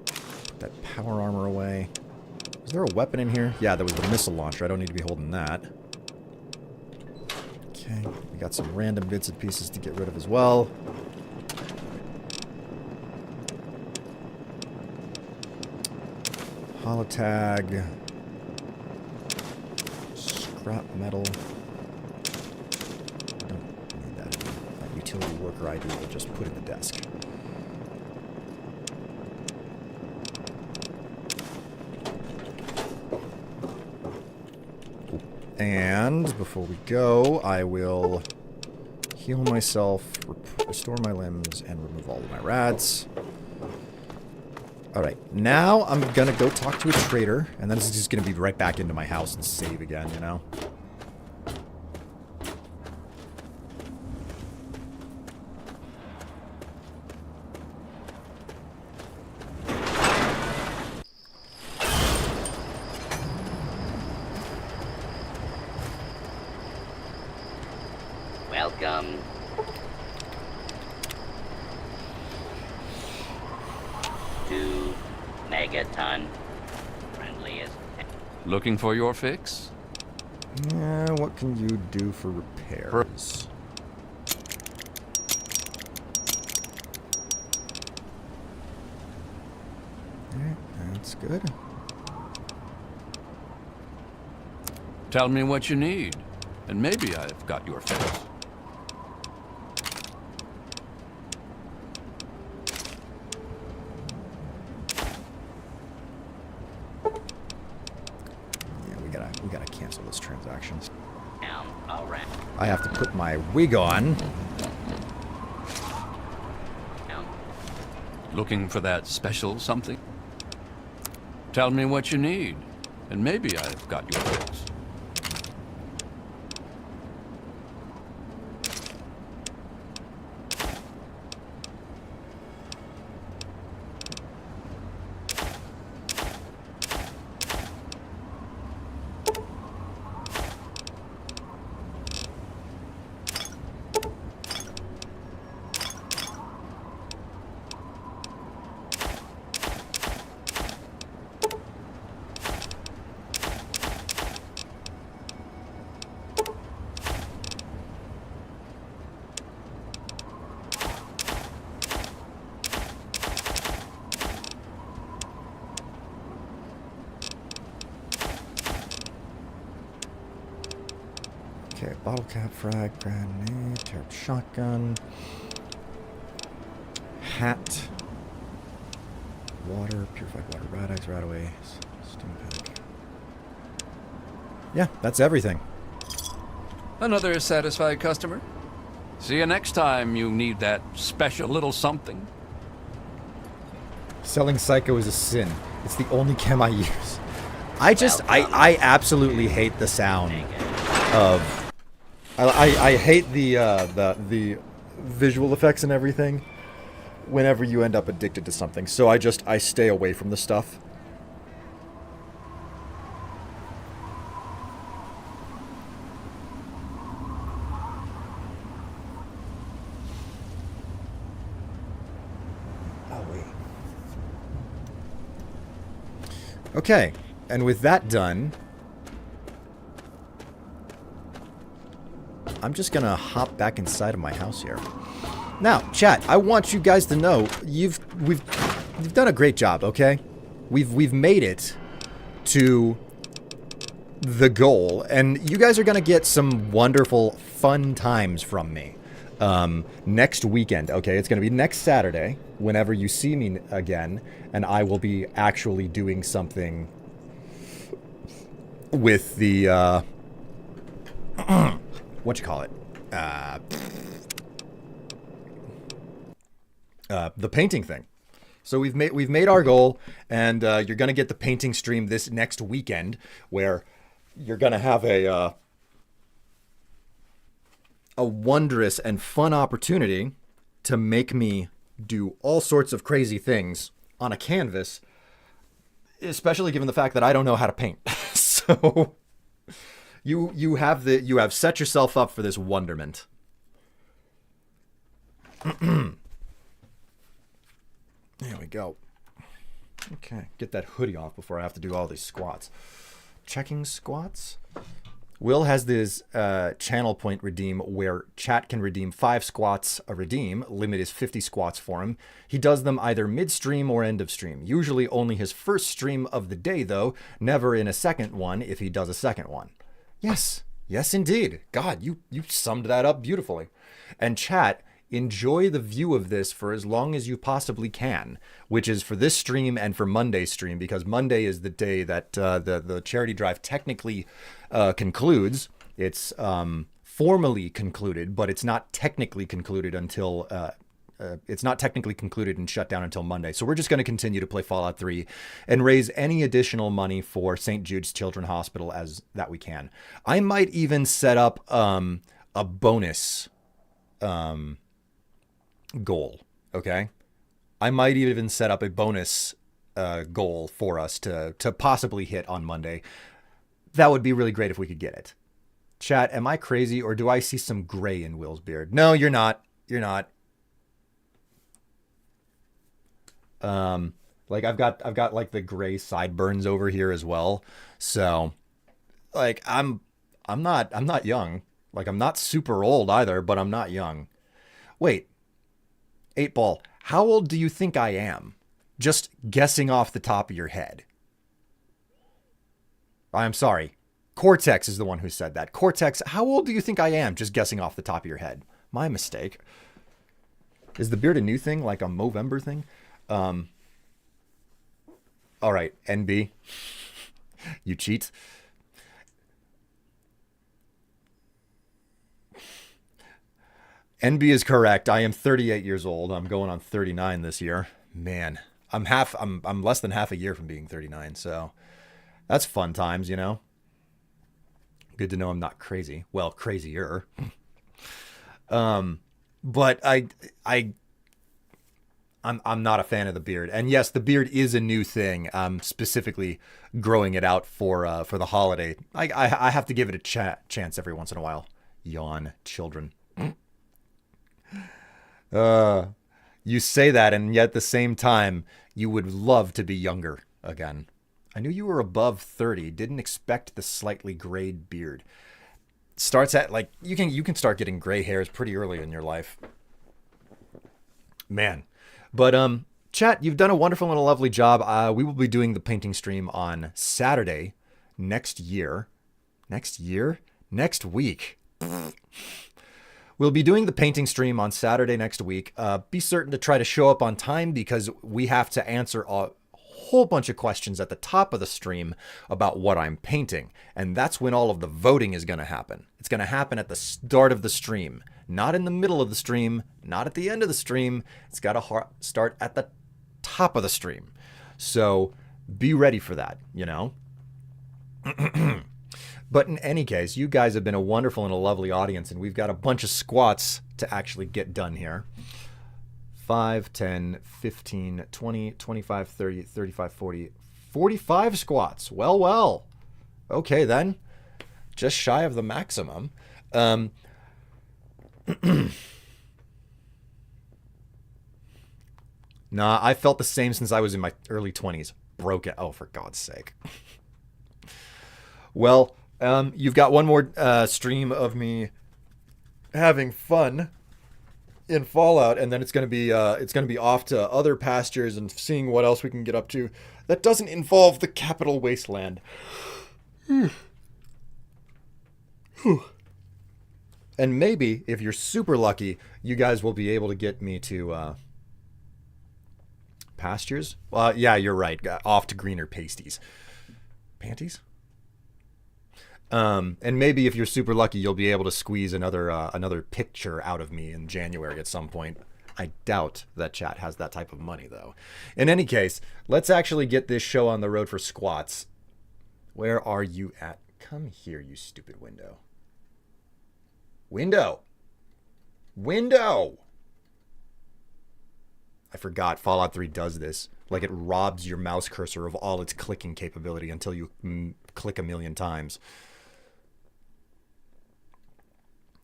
put that power armor away. Is there a weapon in here? Yeah, there was the missile launcher. I don't need to be holding that. Okay, we got some random bits and pieces to get rid of as well. Holotag. Scrap metal. Don't need that. That utility worker ID we'll just put in the desk. And before we go, I will heal myself, restore my limbs, and remove all of my rads. Alright, now I'm gonna go talk to a trader, and then this is just gonna be right back into my house and save again, you know? Welcome. To Megaton. Friendliest. Looking for your fix? Yeah, what can you do for repairs? Alright, that's good. Tell me what you need, and maybe I've got your fix. We gotta cancel this transaction. All right. I have to put my wig on. Looking for that special something? Tell me what you need, and maybe I've got your fix. Okay, bottle cap, frag, grenade, tear-up shotgun, hat, water, purified water, rad-eyes, rad-away, steam pack. Yeah, that's everything. Another satisfied customer? See you next time you need that special little something. Selling Psycho is a sin. It's the only chem I use. I absolutely hate the sound of... I hate the visual effects and everything whenever you end up addicted to something. So I stay away from the stuff. Oh, wait. Okay, and with that done, I'm just gonna hop back inside of my house here. Now, chat, I want you guys to know you've done a great job, okay? We've made it to the goal, and you guys are gonna get some wonderful, fun times from me next weekend. Okay, it's gonna be next Saturday, whenever you see me again, and I will be actually doing something with the the painting thing. So we've made our goal, and you're gonna get the painting stream this next weekend, where you're gonna have a wondrous and fun opportunity to make me do all sorts of crazy things on a canvas, especially given the fact that I don't know how to paint. So you have set yourself up for this wonderment. There we go. Okay, get that hoodie off before I have to do all these squats. Checking squats. Will has this channel point redeem where chat can redeem 5 squats a redeem. Limit is 50 squats for him. He does them either mid-stream or end of stream. Usually only his first stream of the day, though. Never in a second one if he does a second one. Yes. Yes, indeed. God, you summed that up beautifully. And chat, enjoy the view of this for as long as you possibly can, which is for this stream and for Monday's stream, because Monday is the day that the charity drive technically concludes. It's formally concluded, but it's not technically concluded until it's not technically concluded and shut down until Monday. So we're just going to continue to play Fallout 3 and raise any additional money for St. Jude's Children's Hospital as that we can. I might even set up a bonus goal. Okay, I might even set up a bonus goal for us to possibly hit on Monday. That would be really great if we could get it. Chat, am I crazy or do I see some gray in Will's beard? No, you're not. You're not. Like I've got like the gray sideburns over here as well. So like I'm not young. Like I'm not super old either, but I'm not young. Wait. 8-Ball, how old do you think I am? Just guessing off the top of your head. I'm sorry. Cortex is the one who said that. Cortex, how old do you think I am? Just guessing off the top of your head. My mistake. Is the beard a new thing? Like a Movember thing? All right, NB. You cheat. NB is correct. I am 38 years old. I'm going on 39 this year. Man, I'm less than half a year from being 39. So that's fun times, you know. Good to know I'm not crazy. Well, crazier. But I'm not a fan of the beard. And yes, the beard is a new thing. I'm specifically growing it out for the holiday. I have to give it a chance every once in a while. Yawn, children. You say that, and yet at the same time, you would love to be younger again. I knew you were above 30. Didn't expect the slightly grayed beard. Starts at like you can start getting gray hairs pretty early in your life. Man. But chat, you've done a wonderful and a lovely job. We will be doing the painting stream on Saturday next year. Next week. We'll be doing the painting stream on Saturday next week. Be certain to try to show up on time because we have to answer a whole bunch of questions at the top of the stream about what I'm painting. And that's when all of the voting is going to happen. It's going to happen at the start of the stream, not in the middle of the stream, not at the end of the stream. It's got to start at the top of the stream. So be ready for that, you know? But in any case, you guys have been a wonderful and a lovely audience, and we've got a bunch of squats to actually get done here. 5, 10, 15, 20, 25, 30, 35, 40, 45 squats. Well. Okay, then. Just shy of the maximum. Nah, I felt the same since I was in my early 20s. Broke it. Oh, for God's sake. Well, you've got one more stream of me having fun in Fallout, and then it's gonna be off to other pastures and seeing what else we can get up to that doesn't involve the capital Wasteland. And maybe, if you're super lucky, you guys will be able to get me to pastures. Well, yeah, you're right. Off to greener pasties. Panties? And maybe if you're super lucky, you'll be able to squeeze another picture out of me in January at some point. I doubt that chat has that type of money, though. In any case, let's actually get this show on the road for squats. Where are you at? Come here, you stupid window. Window! Window! I forgot Fallout 3 does this. Like, it robs your mouse cursor of all its clicking capability until you click a million times.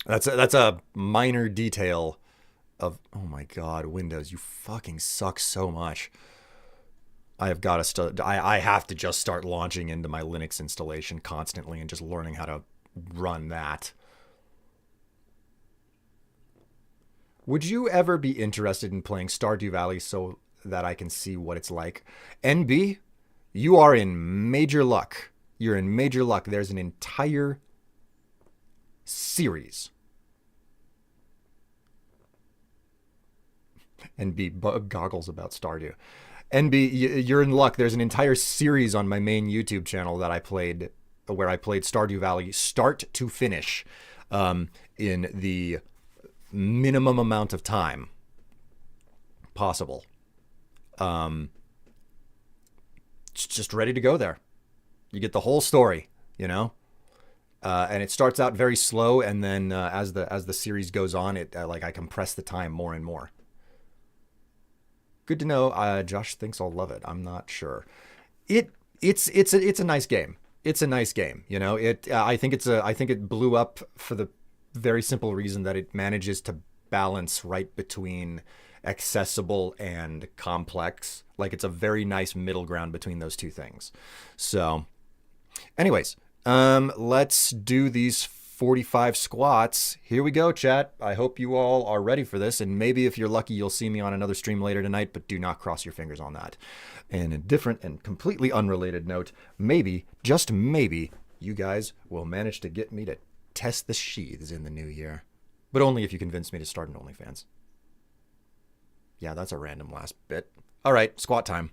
That's a minor detail of... Oh my god, Windows, you fucking suck so much. I have got to... I have to just start launching into my Linux installation constantly and just learning how to run that. Would you ever be interested in playing Stardew Valley so that I can see what it's like? NB, you are in major luck. You're in major luck. There's an entire series. NB goggles about Stardew. NB, you're in luck. There's an entire series on my main YouTube channel that I played, where I played Stardew Valley start to finish, in the minimum amount of time possible. It's just ready to go there. You get the whole story, you know? And it starts out very slow, and then as the series goes on, it like I compress the time more and more. Good to know. Josh thinks I'll love it. I'm not sure. It's a nice game. It's a nice game. You know, I think it blew up for the very simple reason that it manages to balance right between accessible and complex. Like, it's a very nice middle ground between those two things. So, anyways, let's do these 45 squats. Here we go, chat. I hope you all are ready for this, and maybe if you're lucky, you'll see me on another stream later tonight, but do not cross your fingers on that. And a different and completely unrelated note, maybe, just maybe, you guys will manage to get me to test the sheaths in the new year. But only if you convince me to start an OnlyFans. Yeah, that's a random last bit. All right, squat time.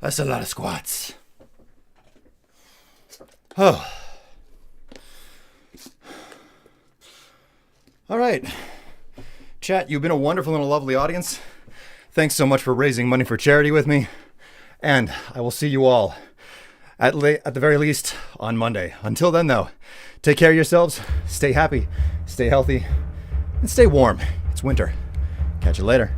That's a lot of squats. Oh. All right. Chat, you've been a wonderful and a lovely audience. Thanks so much for raising money for charity with me. And I will see you all at the very least on Monday. Until then, though, take care of yourselves. Stay happy, stay healthy, and stay warm. It's winter. Catch you later.